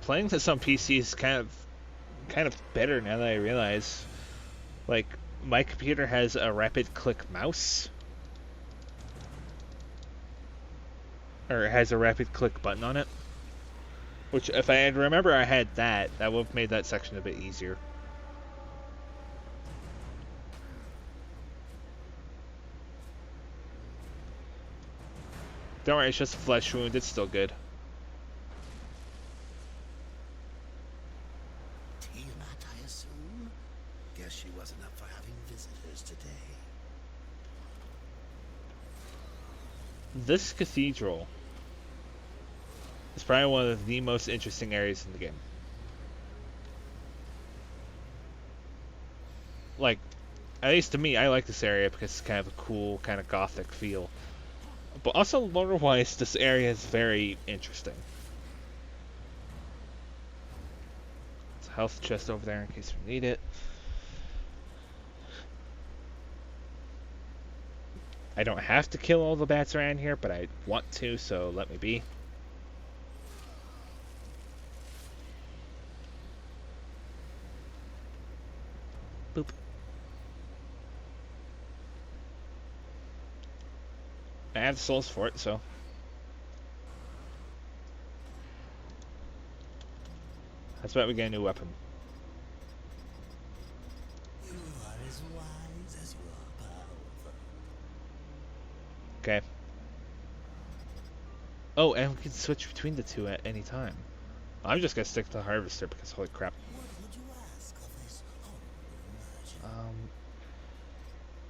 S1: Playing this on PC is kind of better now that I realize. Like, my computer has a rapid click mouse. Or it has a rapid click button on it. Which, if I had remember I had that, that would have made that section a bit easier. Don't worry, it's just a flesh wound, it's still good.
S6: Tiamat, I assume? Guess she wasn't up for having visitors today.
S1: This cathedral is probably one of the most interesting areas in the game. Like, at least to me, I like this area because it's kind of a cool, kind of gothic feel. But also, lore-wise, this area is very interesting. There's a health chest over there in case we need it. I don't have to kill all the bats around here, but I want to, so let me be. Boop. I have the souls for it, so. That's why we get a new weapon.
S6: You are as wise as you are powerful.
S1: Okay. Oh, and we can switch between the two at any time. I'm just gonna stick to the harvester because holy crap.
S6: What would you ask of this humble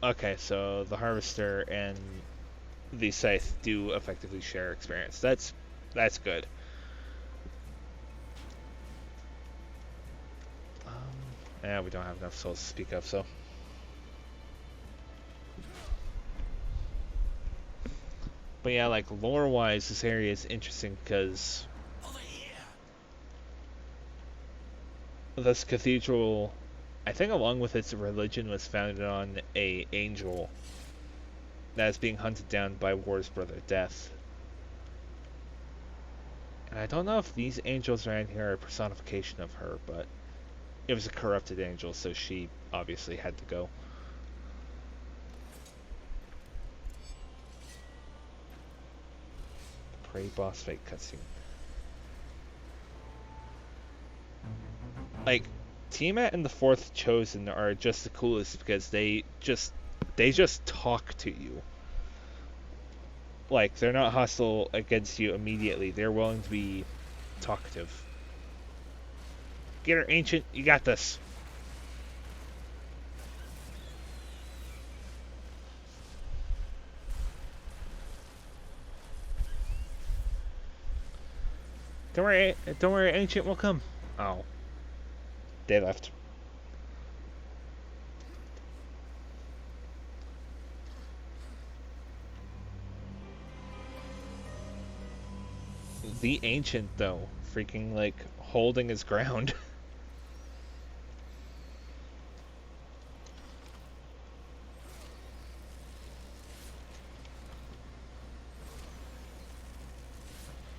S6: merchant?
S1: Okay, so the harvester and the scythe do effectively share experience. That's good. Yeah, we don't have enough souls to speak of, so. But yeah, like lore-wise, this area is interesting because
S6: Over here!
S1: this cathedral, I think along with its religion, was founded on a angel that is being hunted down by War's brother, Death. And I don't know if these angels around here are a personification of her, but it was a corrupted angel, so she obviously had to go. Prey boss fight cutscene. Like, Tiamat and the Fourth Chosen are just the coolest because they just talk to you. Like, they're not hostile against you immediately. They're willing to be talkative. Get her, Ancient. You got this. Don't worry, Ancient will come. Oh. They left. The Ancient, though, freaking, like, holding his ground.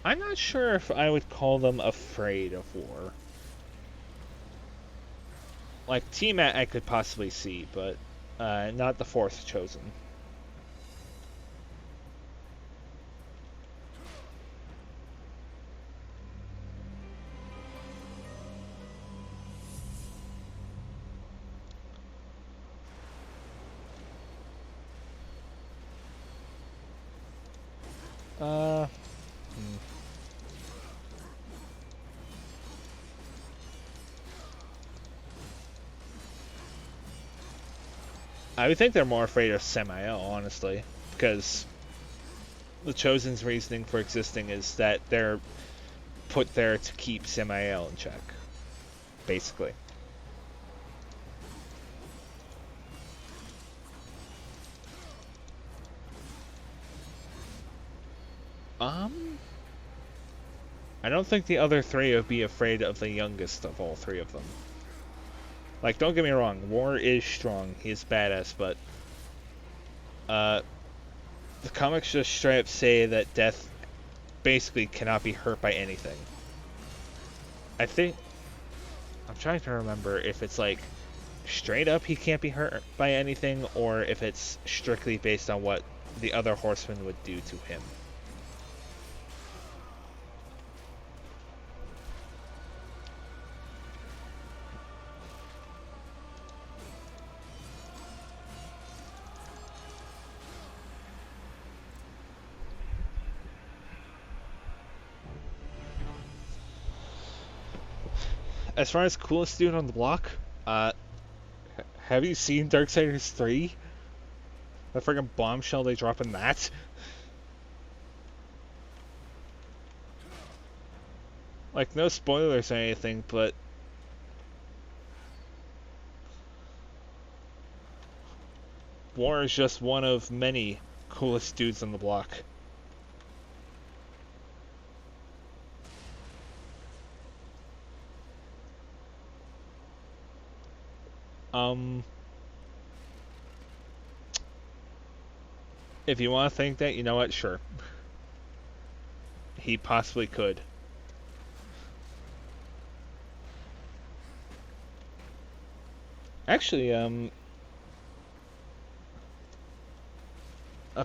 S1: I'm not sure if I would call them afraid of war. Like, Tiamat I could possibly see, but not the Fourth Chosen. I would think they're more afraid of Samael, honestly, because the Chosen's reasoning for existing is that they're put there to keep Samael in check, basically. I don't think the other three would be afraid of the youngest of all three of them. Like, don't get me wrong, War is strong, he's badass, but the comics just straight up say that Death basically cannot be hurt by anything. I'm trying to remember if it's like straight up he can't be hurt by anything, or if it's strictly based on what the other horsemen would do to him. As far as coolest dude on the block, have you seen Darksiders 3? The friggin' bombshell they drop in that? Like, no spoilers or anything, but War is just one of many coolest dudes on the block. If you want to think that, you know what? Sure. He possibly could. Actually, a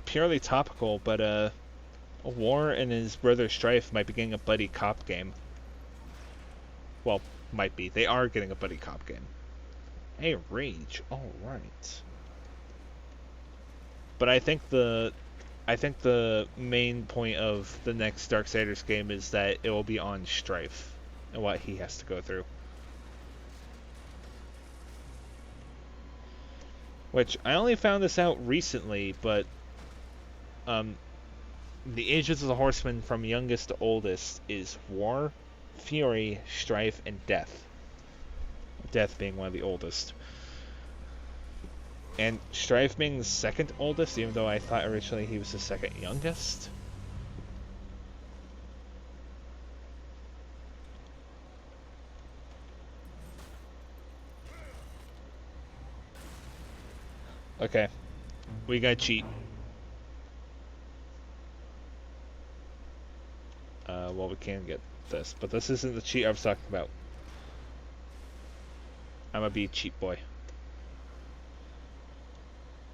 S1: purely topical, but War and his brother Strife might be getting a buddy cop game. Well, might be. They are getting a buddy cop game. Hey, Rage. All right. But I think the main point of the next Darksiders game is that it will be on Strife and what he has to go through. Which I only found this out recently, but the ages of the horsemen from youngest to oldest is War, Fury, Strife, and Death. Death being one of the oldest. And Strife being the second oldest, even though I thought originally he was the second youngest. Okay. We gotta cheat. Well, we can get this, but this isn't the cheat I was talking about. I'm gonna be a cheat boy.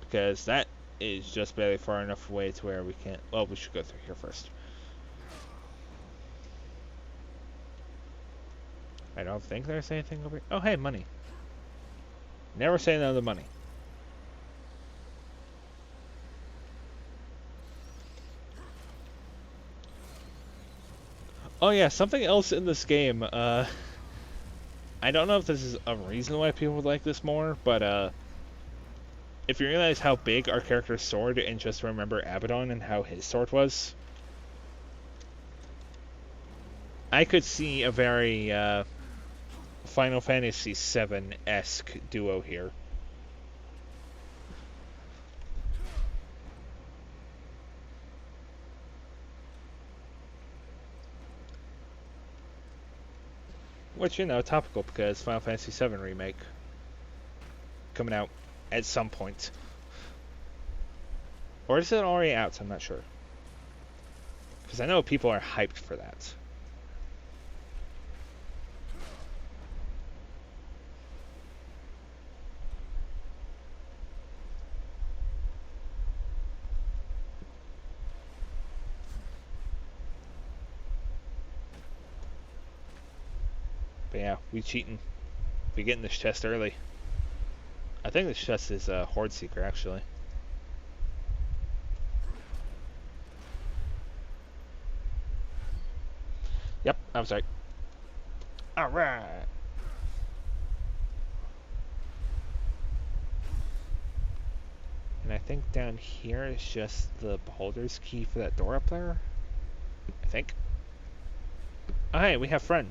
S1: Because that is just barely far enough away to where we can't... Well, we should go through here first. I don't think there's anything over here. Oh, hey, money. Never say no to money. Oh yeah, something else in this game. I don't know if this is a reason why people would like this more, but if you realize how big our character's sword and just remember Abaddon and how his sword was, I could see a very Final Fantasy VII-esque duo here. Which, you know, topical because Final Fantasy VII Remake coming out at some point. Or is it already out? I'm not sure. Because I know people are hyped for that. But yeah, we cheating. We getting this chest early. I think this chest is a Horde Seeker, actually. Yep, I was right. Alright. And I think down here is just the beholder's key for that door up there. I think. Oh, hey, we have friend.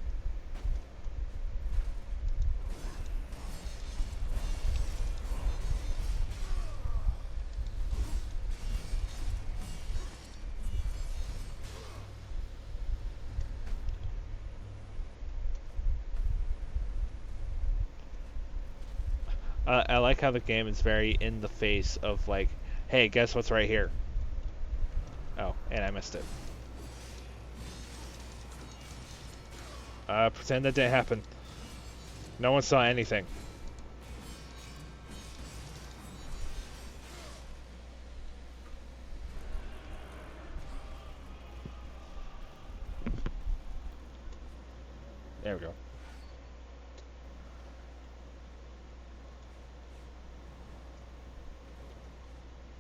S1: I like how the game is very in the face of like, hey, guess what's right here? Oh, and I missed it. Pretend that didn't happen. No one saw anything. There we go.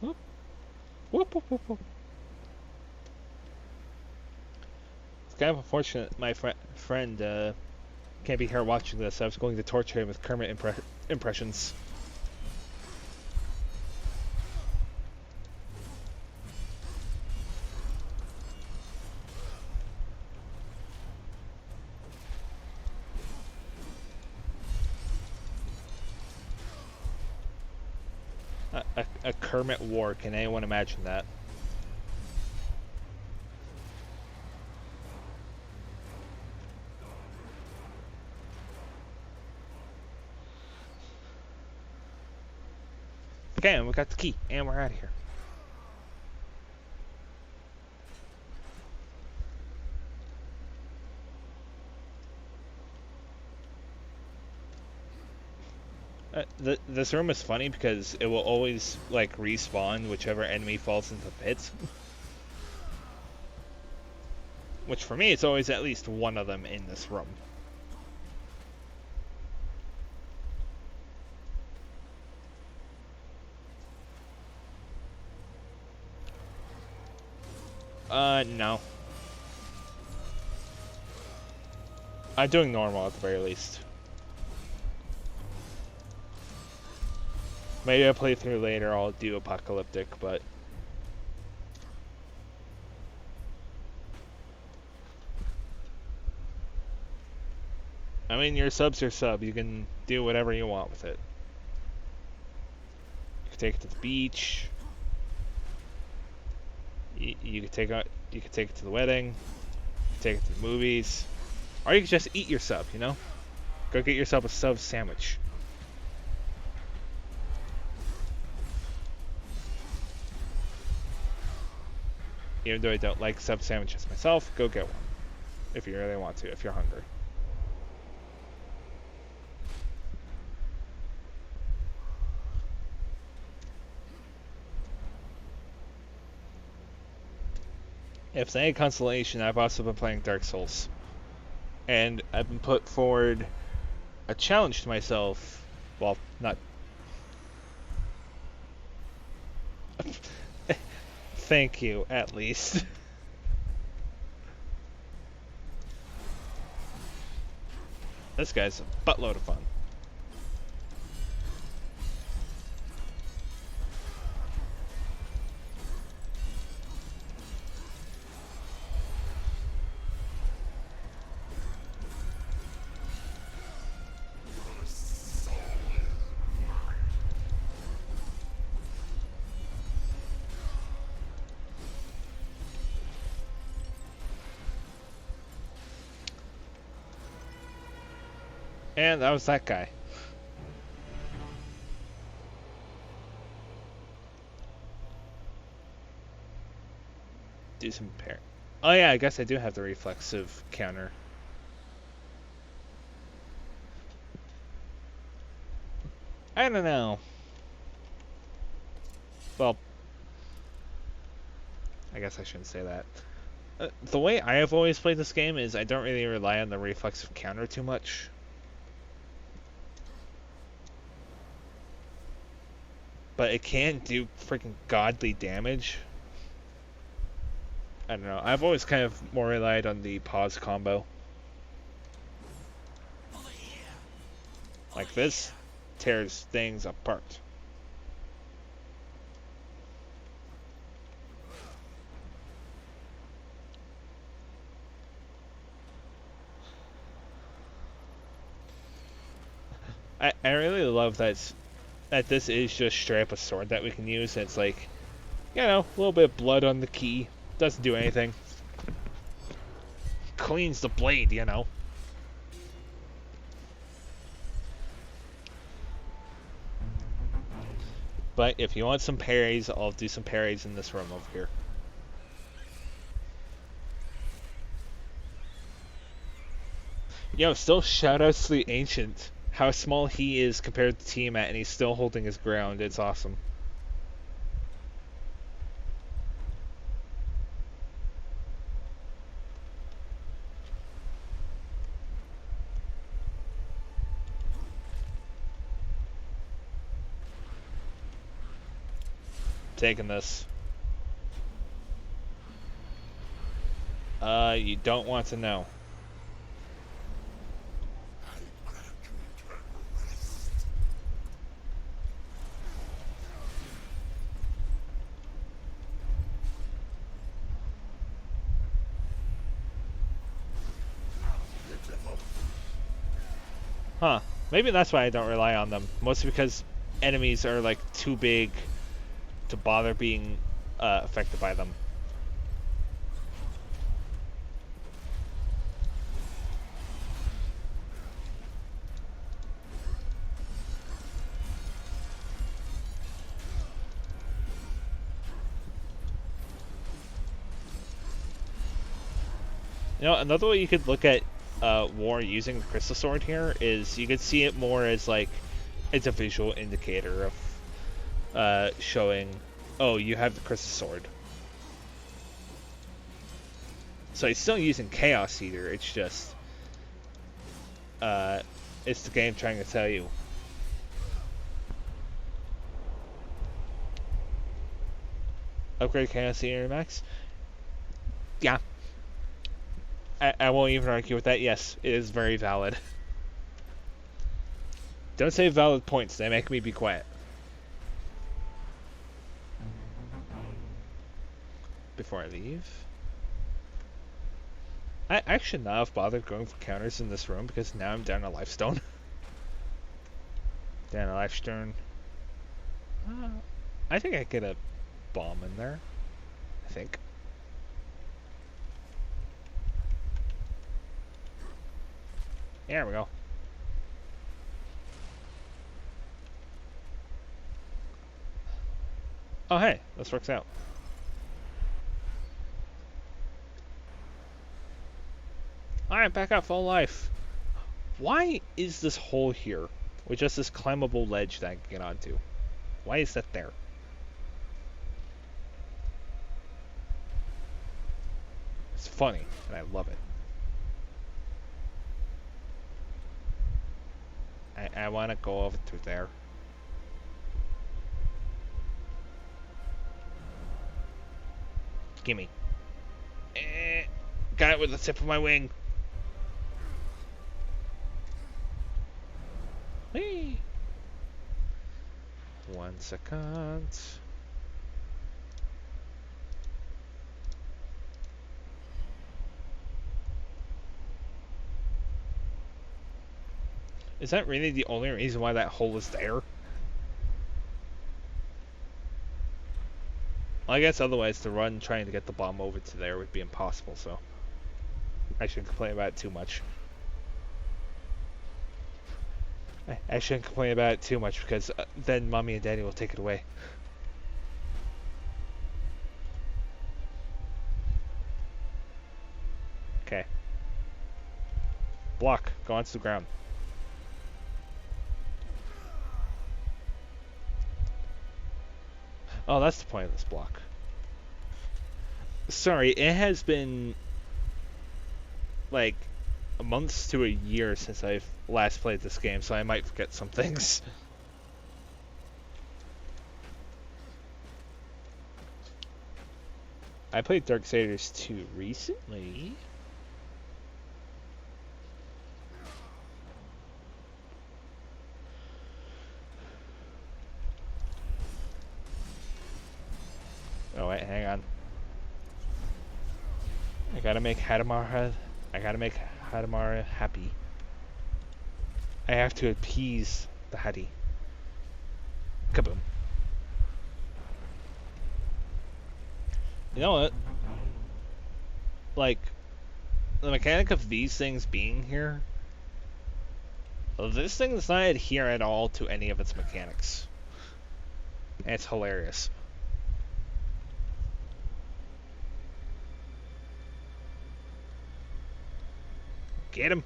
S1: Whoop. Whoop, whoop, whoop, whoop. It's kind of unfortunate my friend can't be here watching this. I was going to torture him with Kermit impressions. A Kermit war, can anyone imagine that? Okay, and we got the key, and we're out of here. This room is funny because it will always like respawn whichever enemy falls into the pit. Which for me, it's always at least one of them in this room. No. I'm doing normal at the very least. Maybe I'll play through later, I'll do apocalyptic, but... I mean, your sub's your sub, you can do whatever you want with it. You can take it to the beach. You could take it to the wedding. You could take it to the movies. Or you could just eat your sub, you know? Go get yourself a sub sandwich. Even though I don't like sub sandwiches myself, go get one. If you really want to, if you're hungry. If it's any consolation, I've also been playing Dark Souls. And I've been put forward a challenge to myself. Well, not... Thank you, at least. This guy's a buttload of fun. And that was that guy. Do some pair. Oh yeah, I guess I do have the reflexive counter. I don't know. Well, I guess I shouldn't say that. The way I have always played this game is I don't really rely on the reflexive counter too much. But it can do freaking godly damage. I don't know. I've always kind of more relied on the pause combo. Like this tears things apart. I really love that this is just straight up a sword that we can use. And it's like, you know, a little bit of blood on the key. Doesn't do anything. Cleans the blade, you know. But if you want some parries, I'll do some parries in this room over here. Yo, still shoutouts to the Ancient. How small he is compared to Tiamat, and he's still holding his ground. It's awesome. Taking this. You don't want to know. Huh. Maybe that's why I don't rely on them. Mostly because enemies are like too big to bother being affected by them. You know, another way you could look at War using the Crystal Sword here is you could see it more as like it's a visual indicator of showing, oh, you have the Crystal Sword. So he's still using Chaos Eater, it's just it's the game trying to tell you. Upgrade Chaos Eater Max? Yeah. I won't even argue with that. Yes, it is very valid. Don't say valid points, they make me be quiet. Before I leave. I should not have bothered going for counters in this room because now I'm down a life stone. Down a life stone. I think I get a bomb in there. I think. There we go. Oh hey, this works out. Alright, back up full life. Why is this hole here with just this climbable ledge that I can get onto? Why is that there? It's funny, and I love it. I want to go over to there. Gimme. Got it with the tip of my wing. Whee! 1 second. Is that really the only reason why that hole is there? Well, I guess otherwise the run trying to get the bomb over to there would be impossible, so I shouldn't complain about it too much. I shouldn't complain about it too much because then Mommy and Daddy will take it away. Okay. Block. Go onto the ground. Oh, that's the point of this block. Sorry, it has been like months to a year since I've last played this game, so I might forget some things. I played Darksiders 2 recently. Oh wait, hang on. I gotta make Hadamara happy. I have to appease the Hattie. Kaboom. You know what? Like, the mechanic of these things being here, this thing does not adhere at all to any of its mechanics. And it's hilarious. Get him.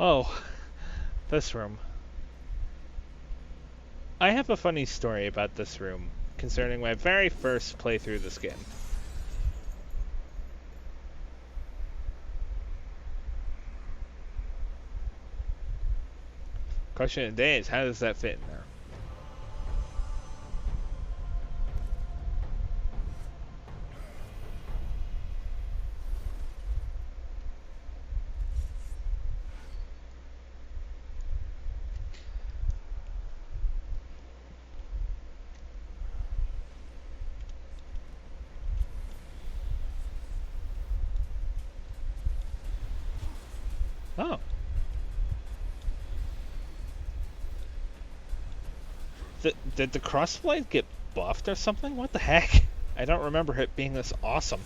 S1: Oh, this room. I have a funny story about this room concerning my very first playthrough of this game. Question of the day is, how does that fit in there? Oh. Did the crossblade get buffed or something? What the heck? I don't remember it being this awesome.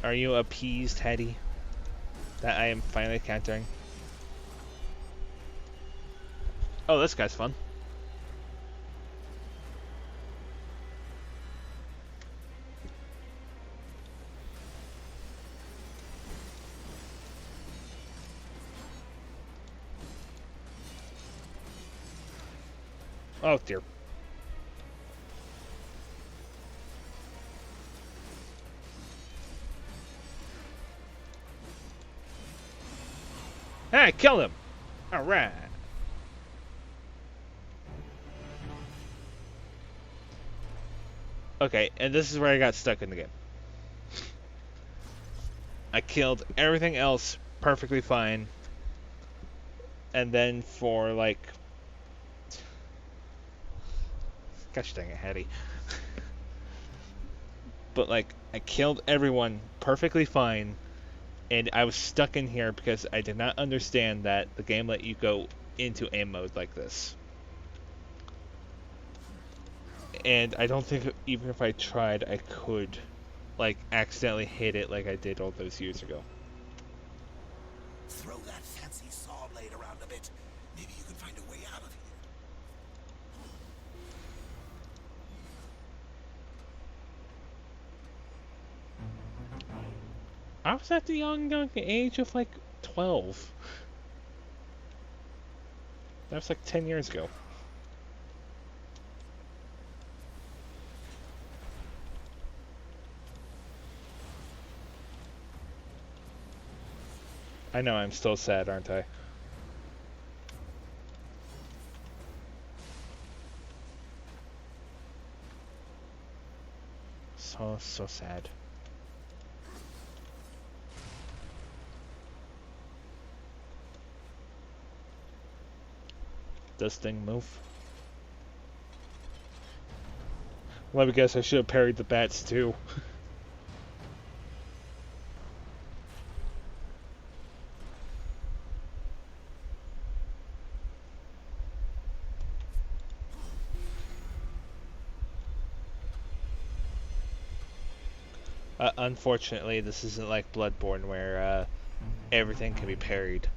S1: Are you appeased, Hetty? That I am finally countering? Oh, this guy's fun. Oh dear. Hey, kill him! Alright. Okay, and this is where I got stuck in the game. I killed everything else perfectly fine. And then for like... Gosh dang it, Hattie. But like, I killed everyone perfectly fine. And I was stuck in here because I did not understand that the game let you go into aim mode like this. And I don't think even if I tried, I could, like, accidentally hit it like I did all those years ago.
S6: Throw that fancy saw blade around a bit. Maybe you can find a way out of here.
S1: I was at the young age of like 12. That was like 10 years ago. I know I'm still sad, aren't I? So sad. Does thing move? Let me guess, I should have parried the bats too. Unfortunately, this isn't like Bloodborne where everything can be parried.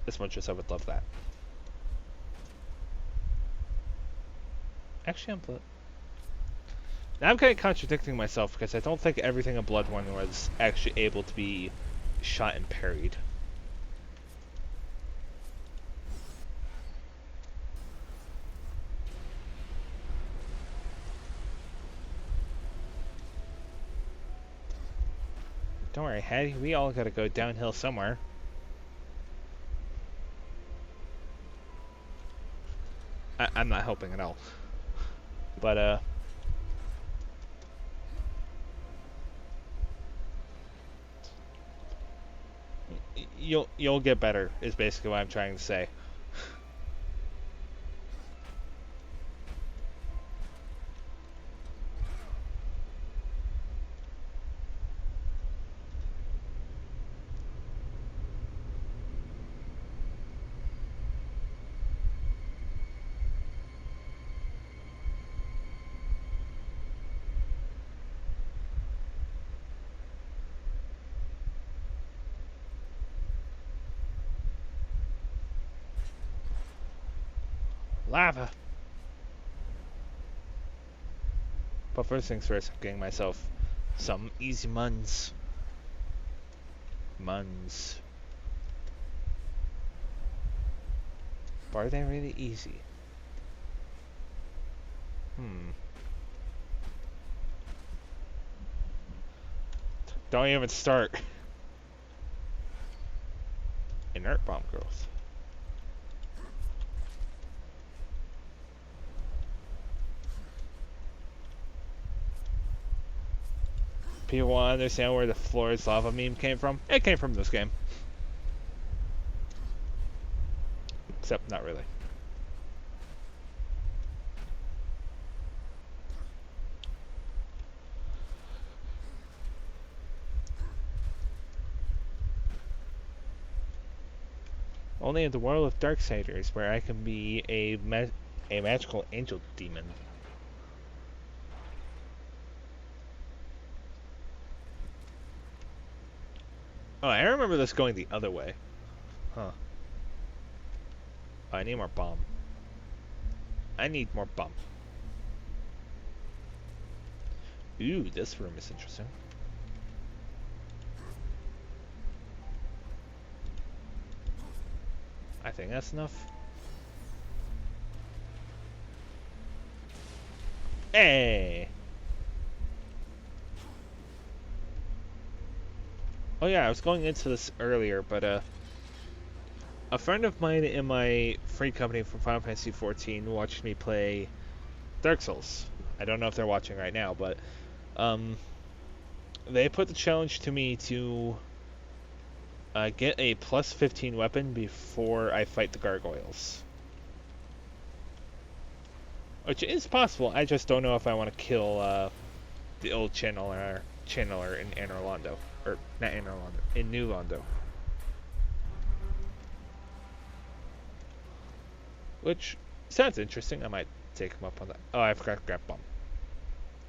S1: As much as I would love that. Actually, now I'm kind of contradicting myself because I don't think everything in Bloodborne was actually able to be shot and parried. Don't worry, Hattie, we all gotta go downhill somewhere. I'm not helping at all. But, you'll get better, is basically what I'm trying to say. Lava! But first things first, I'm getting myself some easy muns. Muns. But are they really easy? Don't even start. Inert bomb growth. People want to understand where the floor is lava meme came from? It came from this game. Except, not really. Only in the world of Darksiders where I can be a magical angel demon. Oh, I remember this going the other way. Huh. Oh, I need more bomb. I need more bomb. Ooh, this room is interesting. I think that's enough. Hey! Oh yeah, I was going into this earlier, but a friend of mine in my free company from Final Fantasy XIV watched me play Dark Souls. I don't know if they're watching right now, but they put the challenge to me to get a plus 15 weapon before I fight the gargoyles. Which is possible, I just don't know if I want to kill the old channeler in Anor Londo. Or, not Anor Londo, in New Londo. Which sounds interesting, I might take him up on that. Oh, I forgot to grab bomb.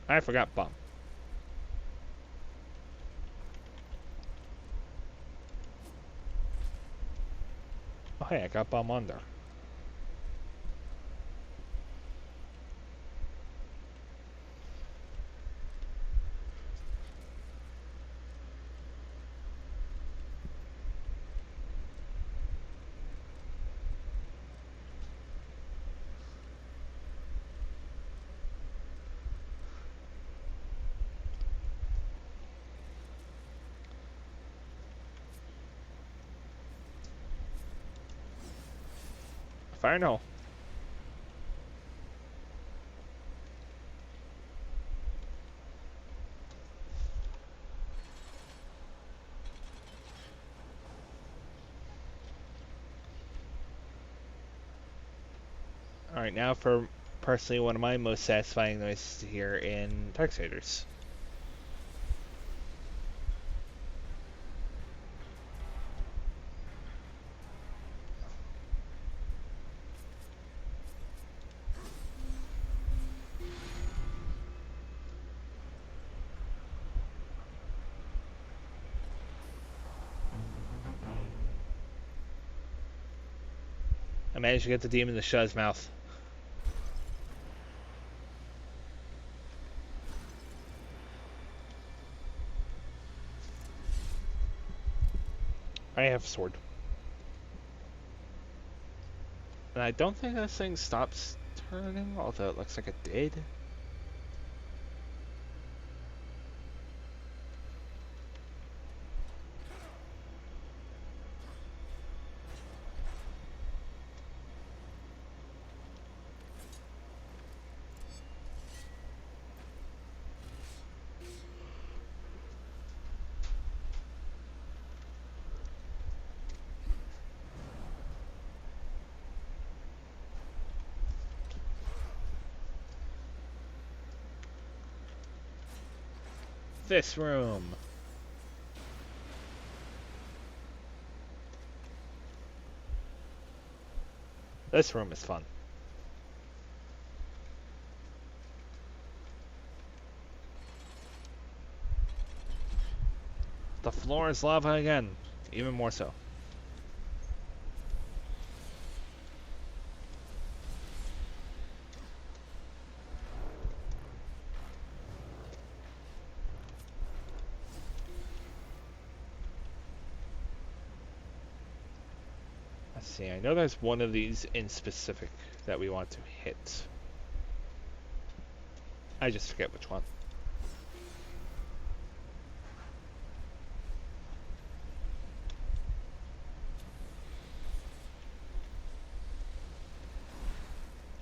S1: I forgot bomb. Oh hey, I got bomb on there. Fire no. Alright, now for personally one of my most satisfying noises here in Darksiders. I managed to get the demon to shut his mouth. I have a sword. And I don't think this thing stops turning, although it looks like it did. This room. This room is fun. The floor is lava again. Even more so. Let's see, I know there's one of these in specific that we want to hit. I just forget which one.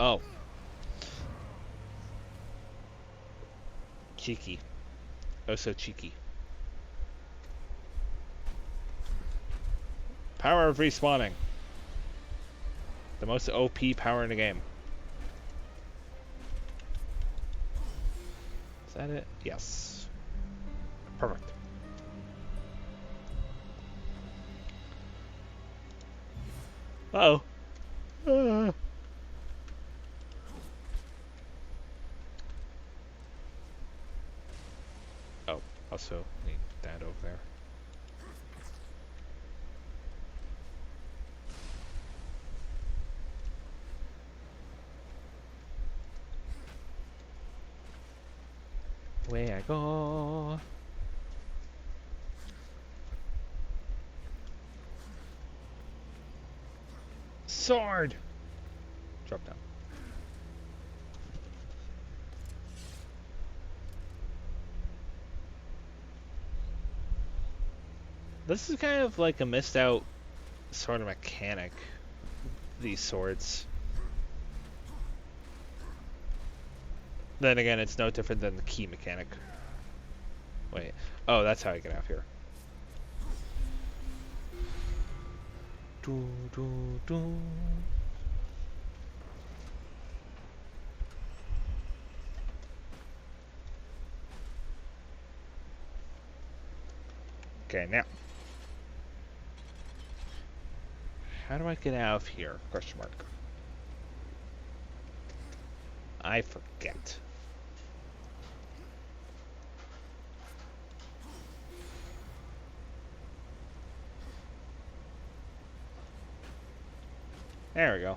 S1: Oh. Cheeky. Oh, so cheeky. Power of respawning. The most OP power in the game. Is that it? Yes. Perfect. Uh-oh. Oh, also need that over there. Away I go. Sword! Drop down. This is kind of like a missed out sort of mechanic, these swords. Then again, it's no different than the key mechanic. Wait. Oh, that's how I get out here. Do, do, do. Okay, now. How do I get out of here? Question mark. I forget. There we go.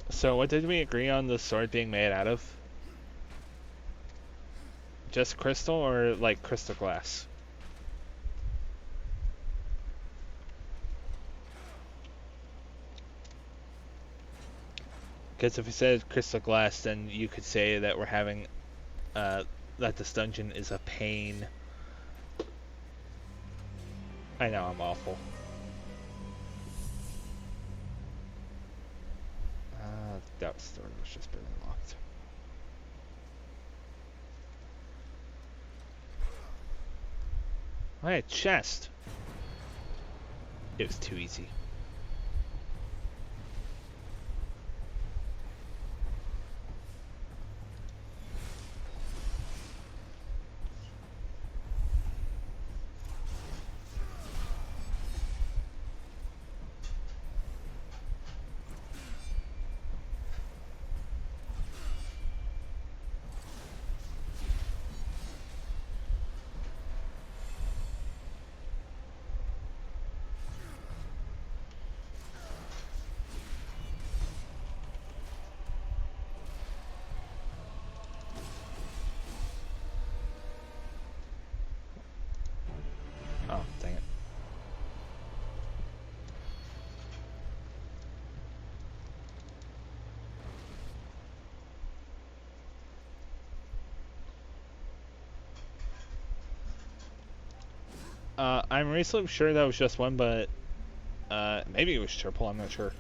S1: So what did we agree on the sword being made out of? Just crystal or like crystal glass? Because if we said crystal glass, then you could say that we're having, that this dungeon is a pain. I know, I'm awful. That door was just barely locked. Alright, chest. It was too easy. I'm reasonably sure that was just one, but maybe it was triple. I'm not sure.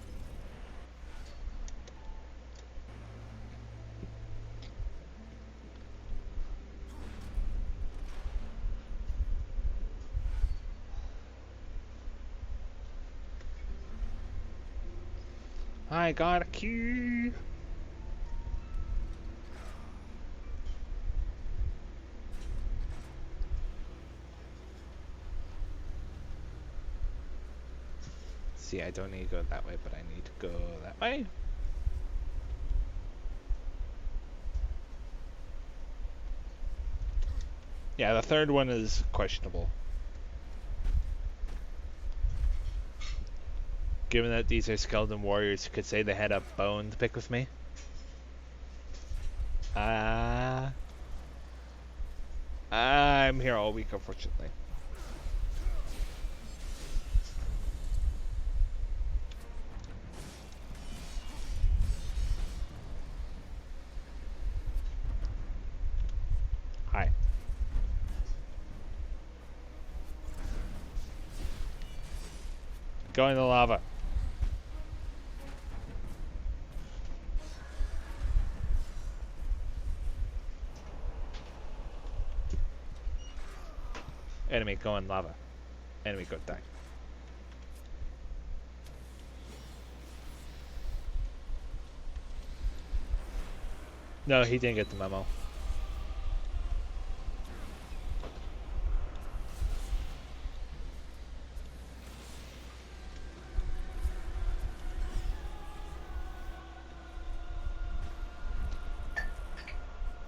S1: I got a key. See, I don't need to go that way, but I need to go that way. Yeah, the third one is questionable. Given that these are skeleton warriors who could say they had a bone to pick with me. I'm here all week, unfortunately. Hi. Go in the lava. Enemy, go in lava. Enemy, go die. No, he didn't get the memo.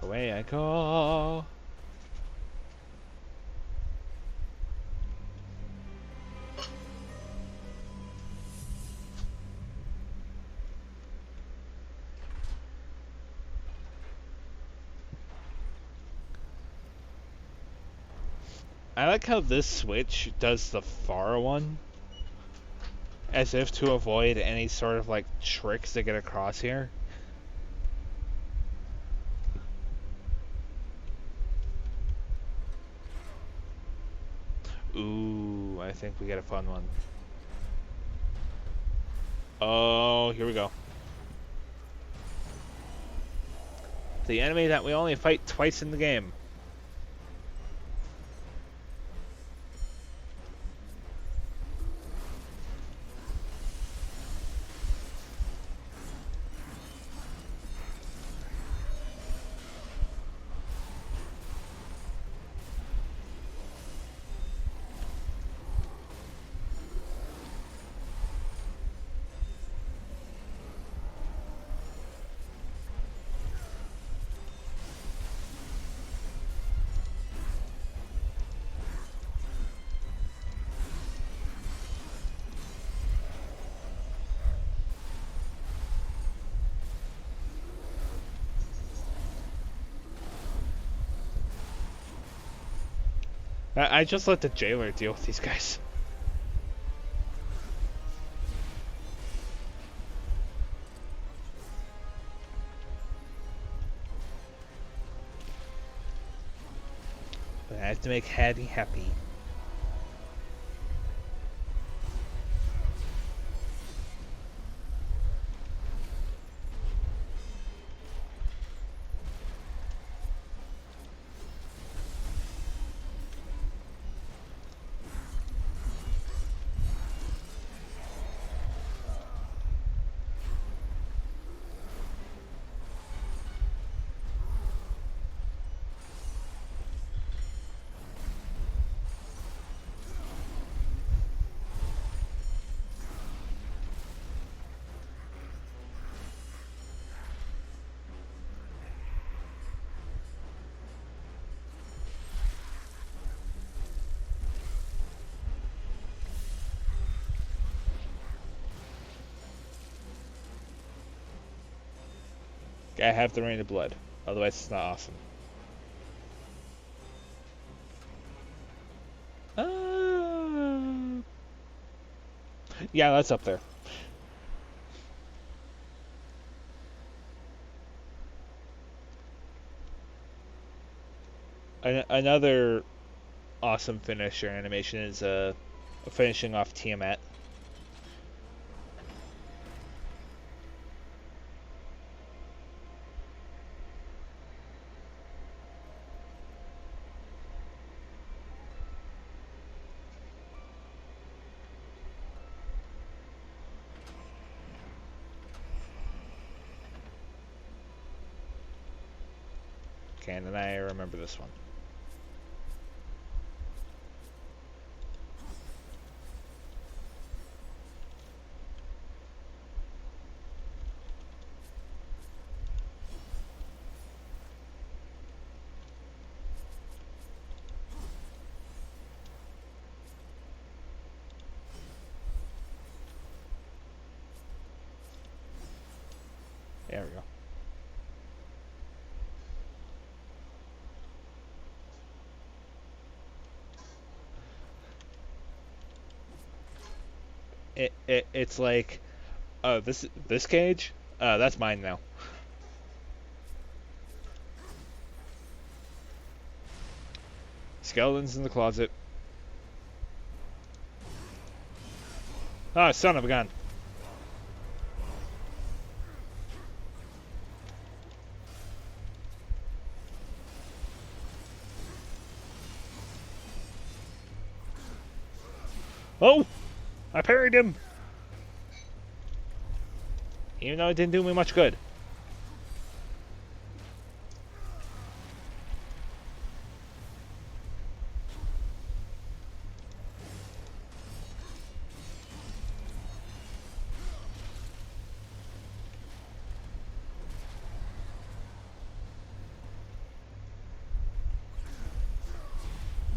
S1: Away I go. I like how this switch does the far one, as if to avoid any sort of like tricks to get across here. Ooh, I think we get a fun one. Oh, here we go. The enemy that we only fight twice in the game. I just let the jailer deal with these guys. But I have to make Hattie happy. I have the rain of blood. Otherwise, it's not awesome. Yeah, that's up there. Another awesome finisher animation is finishing off Tiamat. Okay, and then I remember this one. There we go. It's like, oh, this cage, that's mine now. Skeletons in the closet. Ah, son of a gun. Oh! I parried him! Even though it didn't do me much good.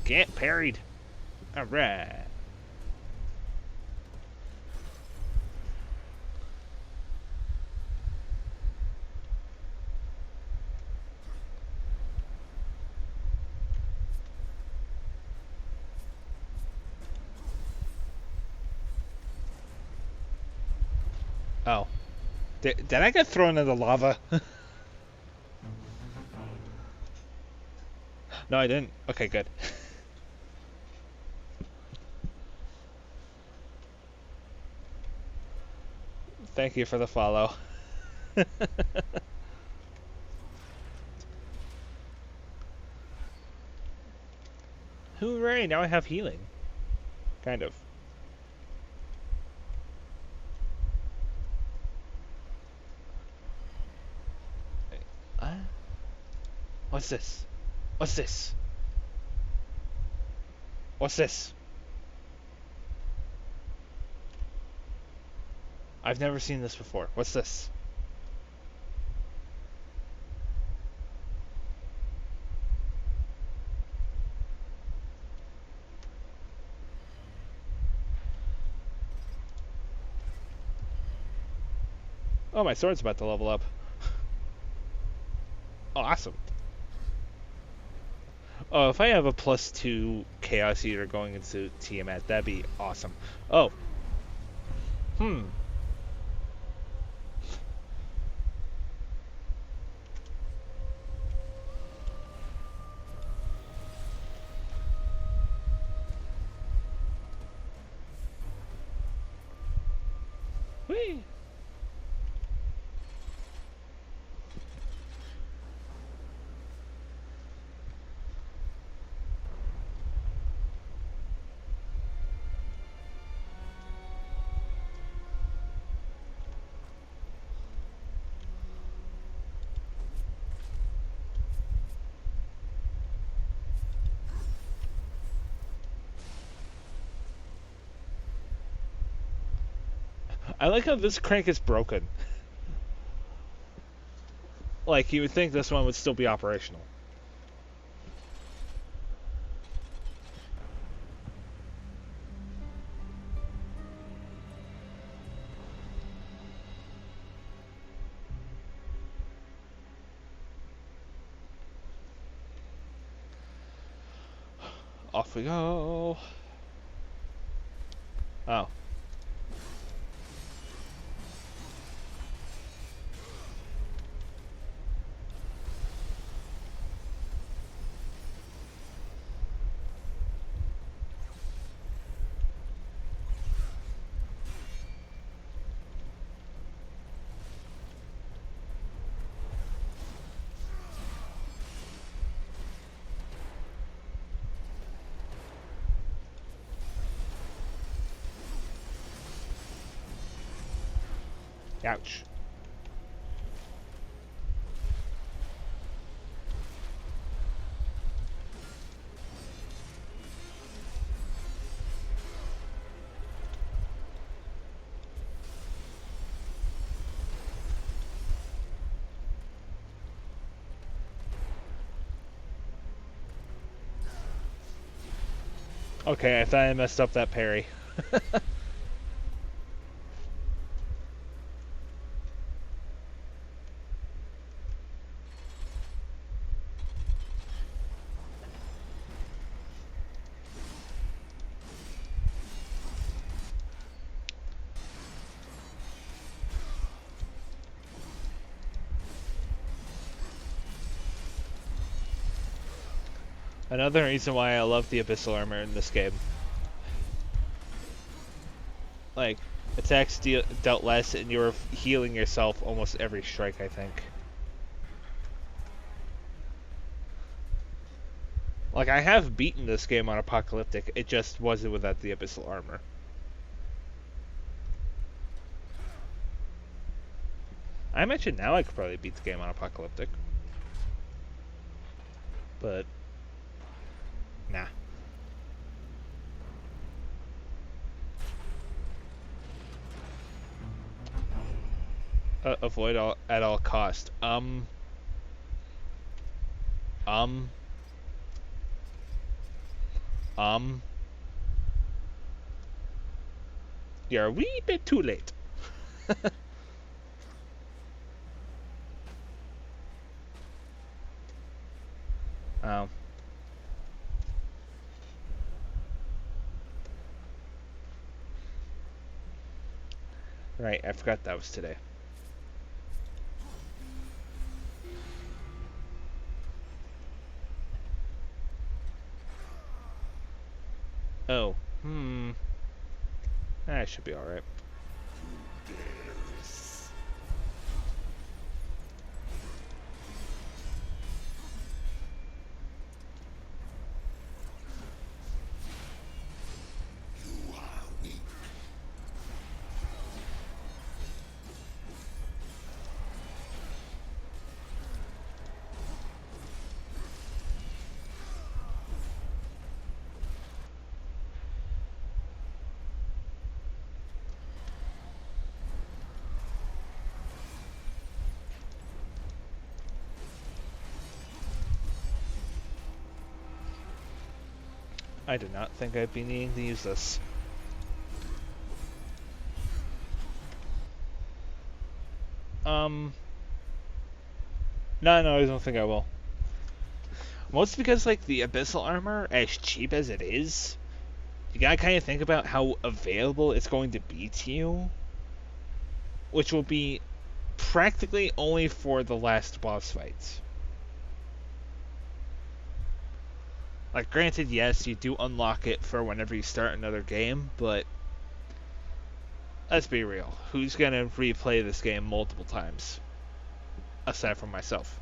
S1: Get parried. Alright. Oh. Did I get thrown into lava? No, I didn't. Okay, good. Thank you for the follow. Hooray, now I have healing. Kind of. What's this? What's this? What's this? I've never seen this before. What's this? Oh, my sword's about to level up. Awesome. Oh, if I have a +2 Chaos Eater going into Tiamat, that'd be awesome. Oh. Whee! I like how this crank is broken. Like, you would think this one would still be operational. Off we go. Oh. Ouch. Okay, I thought I messed up that parry. Another reason why I love the Abyssal Armor in this game. Like, attacks dealt less, and you're healing yourself almost every strike, I think. Like, I have beaten this game on Apocalyptic, it just wasn't without the Abyssal Armor. I imagine now I could probably beat the game on Apocalyptic. But, nah. Avoid at all cost. You're a wee bit too late. Oh. Right, I forgot that was today. Oh, that should be alright. I did not think I'd be needing to use this. No, I don't think I will. Mostly because, like, the Abyssal Armor, as cheap as it is, you gotta kind of think about how available it's going to be to you. Which will be practically only for the last boss fights. Like, granted, yes, you do unlock it for whenever you start another game, but let's be real. Who's gonna replay this game multiple times? Aside from myself.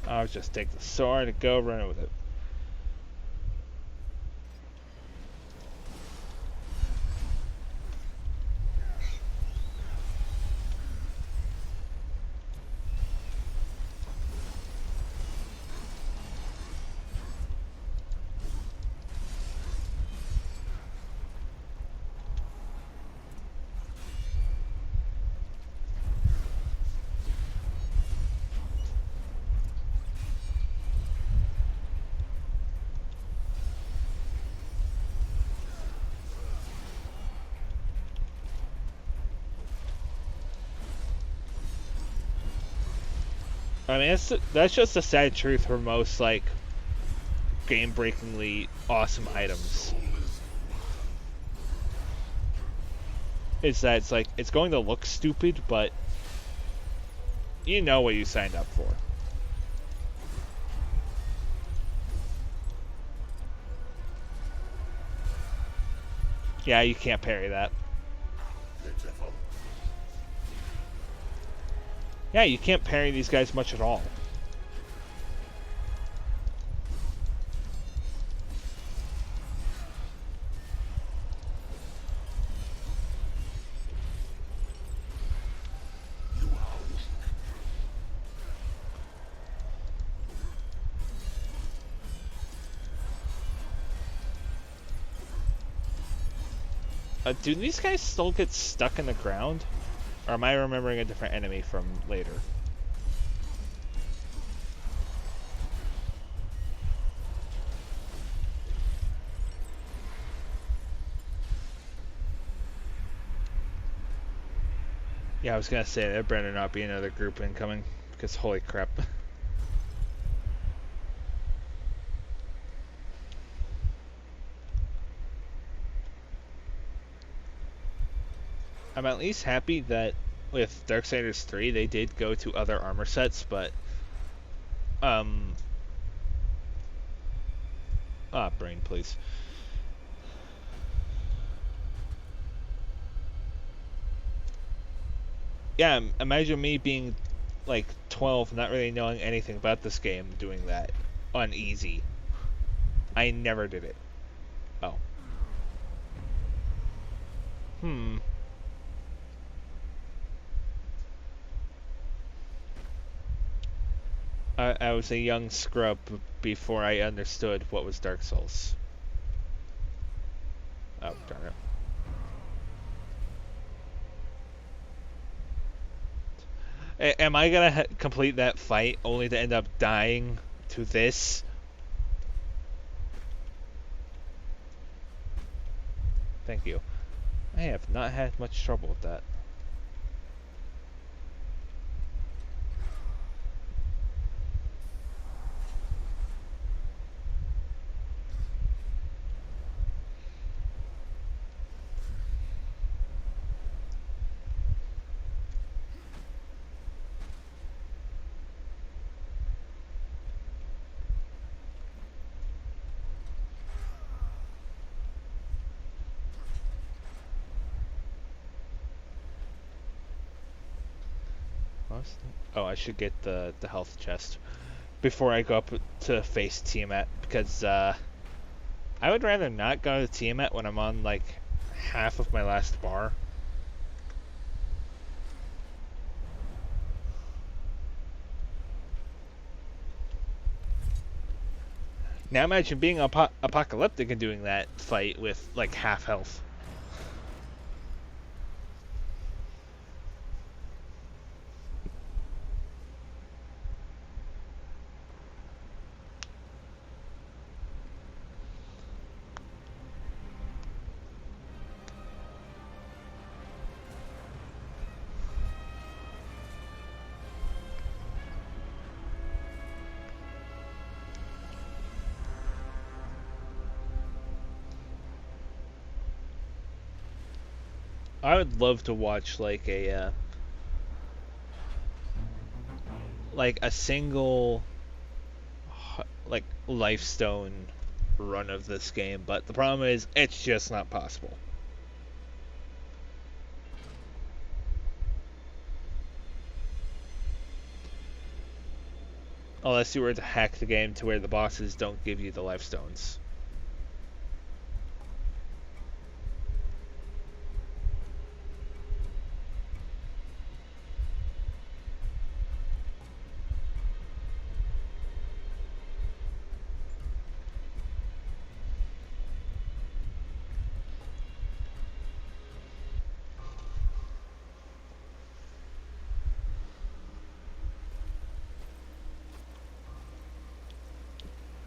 S1: I'll just take the sword and go run with it. I mean, that's just the sad truth for most, like, game-breakingly awesome items. is that it's like, it's going to look stupid, but you know what you signed up for. Yeah, you can't parry that. Yeah, you can't parry these guys much at all. Do these guys still get stuck in the ground? Or am I remembering a different enemy from later? Yeah, I was gonna say there better not be another group incoming, because holy crap. I'm at least happy that with Darksiders 3 they did go to other armor sets, but brain please. Yeah, imagine me being like 12, not really knowing anything about this game, doing that on easy. I never did it. Oh. I was a young scrub before I understood what was Dark Souls. Oh, darn it. Am I gonna complete that fight only to end up dying to this? Thank you. I have not had much trouble with that. Oh, I should get the health chest before I go up to face Tiamat, because I would rather not go to Tiamat when I'm on like half of my last bar. Now imagine being apocalyptic and doing that fight with like half health. I would love to watch like a single like lifestone run of this game, but the problem is it's just not possible. Unless you were to hack the game to where the bosses don't give you the lifestones.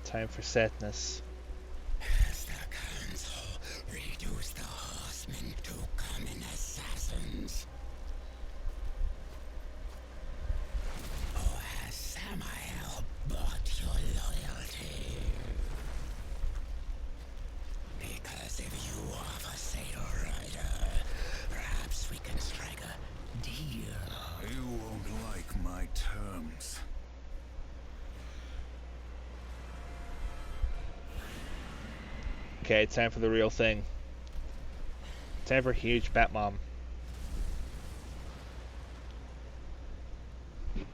S1: Time for sadness.
S2: Has the council reduced the horsemen to common assassins? Or has Samael bought your loyalty? Because if you are the Satyr Rider,
S1: Okay, it's time for the real thing. Time for huge Batmom.
S6: You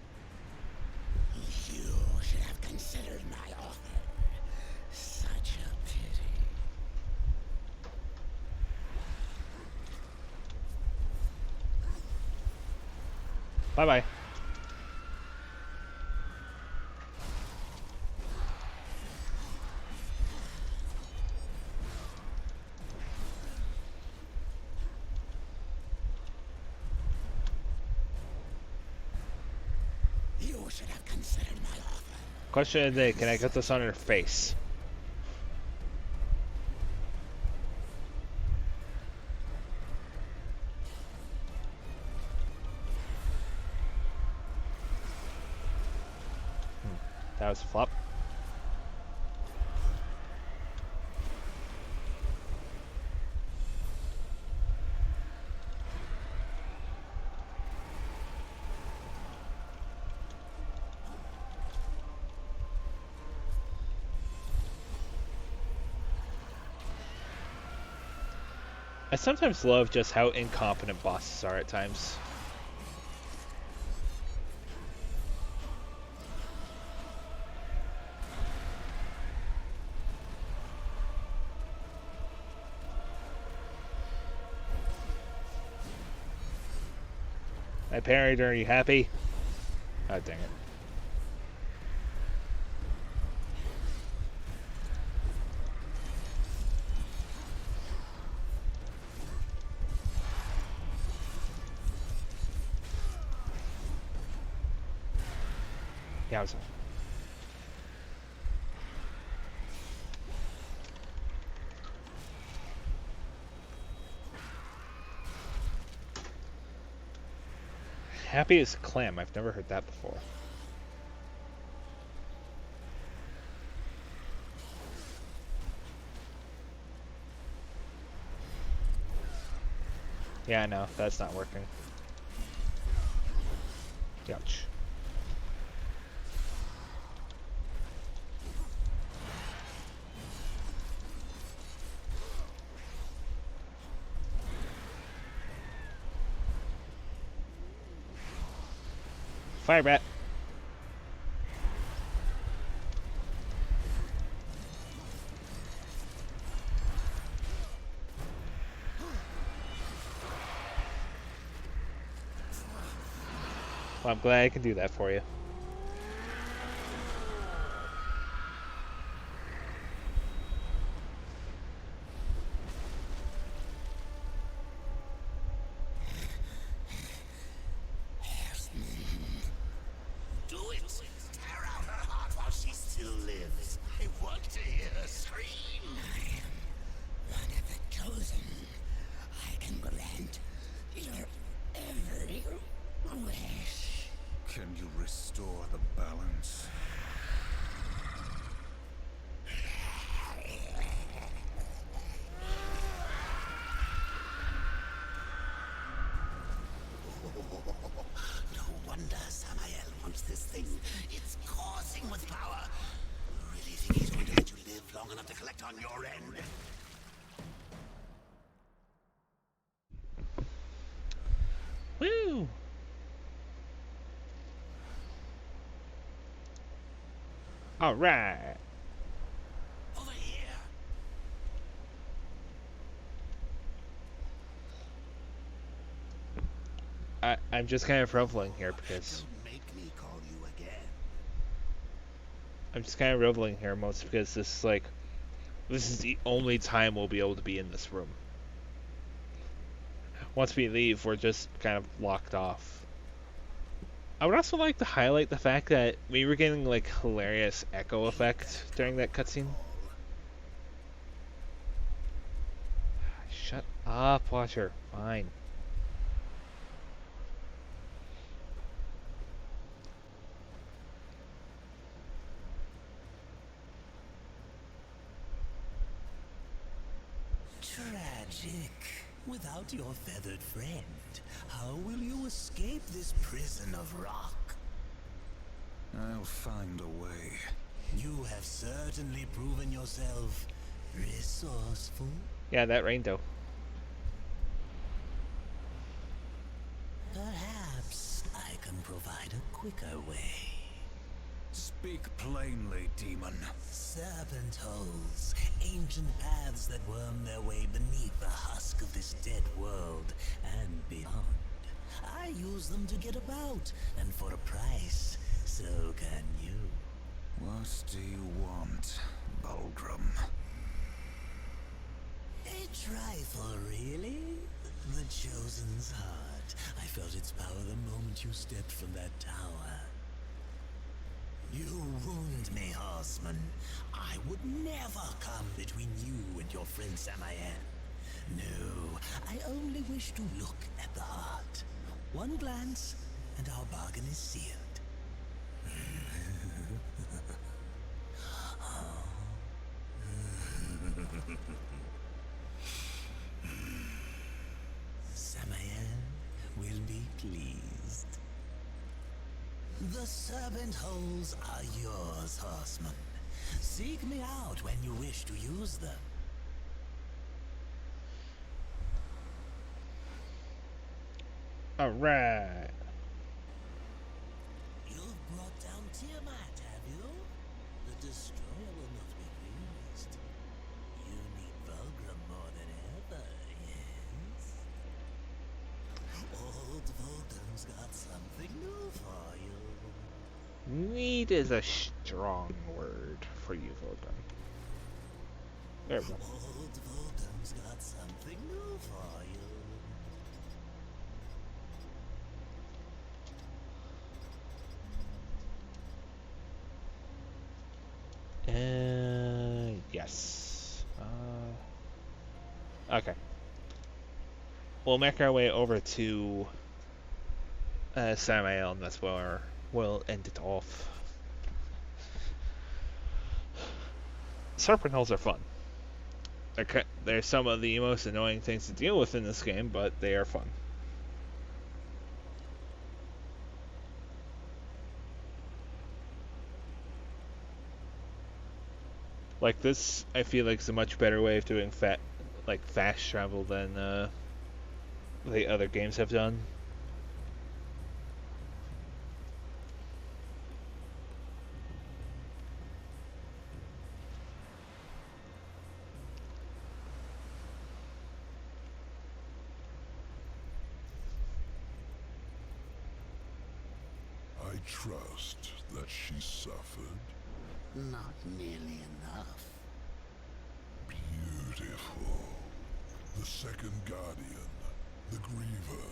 S6: should have considered my offer. Such a pity.
S1: Bye-bye.
S6: You should have considered my offer.
S1: Question of the day, can I get this on her face? That was a flop. I sometimes love just how incompetent bosses are at times. I parried her, are you happy? Oh, dang it. Yeah, I was... Happy as clam. I've never heard that before. Yeah, I know. That's not working. Ouch. Fire bat. Well, I'm glad I can do that for you.
S6: Do it! Tear out her heart while she still lives. I want to hear her scream. I am one of the chosen. I can grant your every wish.
S5: Can you restore the balance?
S6: No wonder Samael wants this thing. It's coursing with power. You really think he's going to let you live long enough to collect on your end?
S1: Woo! Alright.
S6: Over here.
S1: I'm just kind of reveling here because...
S6: Don't make me call you again.
S1: I'm just kind of reveling here most because this is like... This is the only time we'll be able to be in this room. Once we leave, we're just kind of locked off. I would also like to highlight the fact that we were getting like hilarious echo effect during that cutscene. Shut up, Watcher. Fine.
S6: Tragic. Without your feathered friend, how will you escape this prison of rock?
S5: I'll find a way.
S6: You have certainly proven yourself Resourceful?
S1: Yeah, that rainbow.
S6: Perhaps I can provide a quicker way.
S5: Speak plainly, demon.
S6: Serpent holes, ancient paths that worm their way beneath the husk of this dead world and beyond. I use them to get about, and for a price, so can you.
S5: What do you want, Bulgrim?
S6: A trifle, really? The Chosen's heart. I felt its power the moment you stepped from that tower. You wound me, horseman. I would never come between you and your friend Samael. No, I only wish to look at the heart. One glance, and our bargain is sealed. Samael will be pleased. The serpent holes are yours, horseman. Seek me out when you wish to use them.
S1: Alright.
S6: You've brought down Tiamat, have you? The Destroyer will not be pleased. You need Vulgrim more than ever, yes? Old Vulgrim's got something new for you.
S1: Need is a strong word for you, Volkan. There we go.
S6: Old Vulgrim's got something new for you.
S1: Yes. Okay. We'll make our way over to Samael, and that's where we'll end it off. Serpent holes are fun. They're some of the most annoying things to deal with in this game, but they are fun. Like this, I feel like is a much better way of doing fast travel than the other games have done.
S3: I trust that she suffered.
S6: Not nearly enough.
S3: Beautiful. The second guardian, the Griever,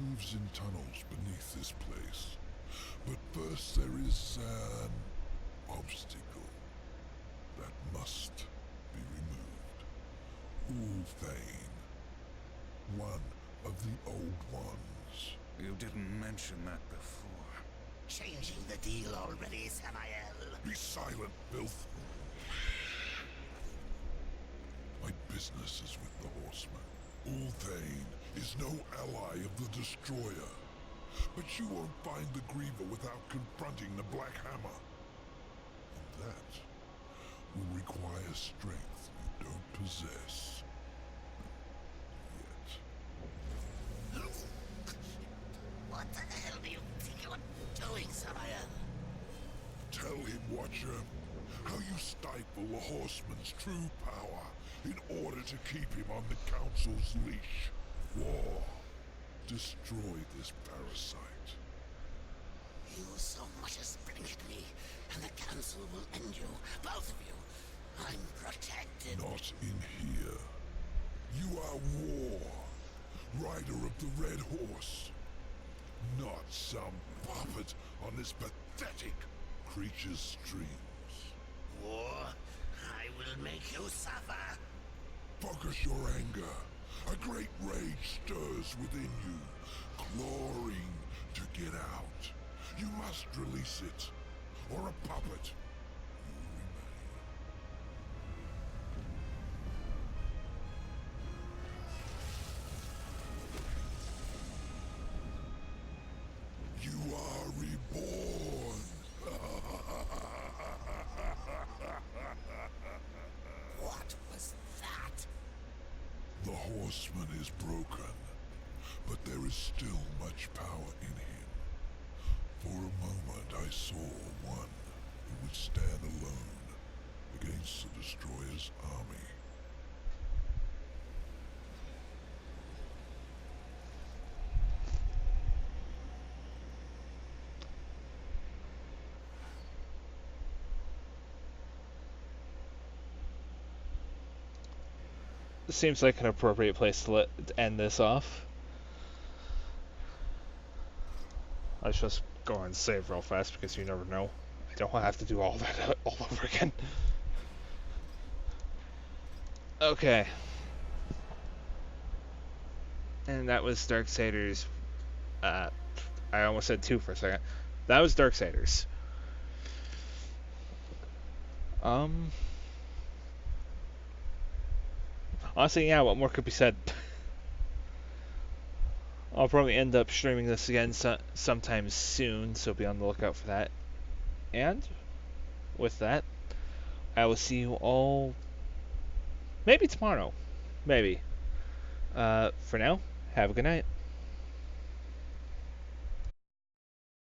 S3: moves in tunnels beneath this place. But first there is an obstacle that must be removed. Ulthane, one of the old ones.
S5: You didn't mention that before.
S6: Changing the deal already, Samael.
S3: Be silent, filth. My business is with the horseman. Ulthane is no ally of the Destroyer. But you won't find the Griever without confronting the Black Hammer. And that will require strength you don't possess. Yet.
S6: What the hell do you think you're doing, Samael?
S3: Tell him, Watcher, how you stifle the horseman's true power in order to keep him on the Council's leash. War. Destroy this parasite.
S6: You so much as blink at me, and the Council will end you, both of you. I'm protected.
S3: Not in here. You are War, rider of the Red Horse. Not some puppet on this pathetic creature's strings.
S6: War, I will make you suffer.
S3: Focus your anger. A great rage stirs within you, clawing to get out. You must release it, or a puppet you will remain. You are reborn.
S6: What
S3: horseman is broken, but there is still much power in him. For a moment I saw one who would stand alone against the destroyer's army.
S1: Seems like an appropriate place to end this off. Let's just go and save real fast because you never know. I don't want to have to do all that all over again. Okay. And that was Darksiders. I almost said 2 for a second. That was Darksiders. Honestly, yeah, what more could be said? I'll probably end up streaming this again sometime soon, so be on the lookout for that. And with that, I will see you all maybe tomorrow. Maybe. For now, have a good night.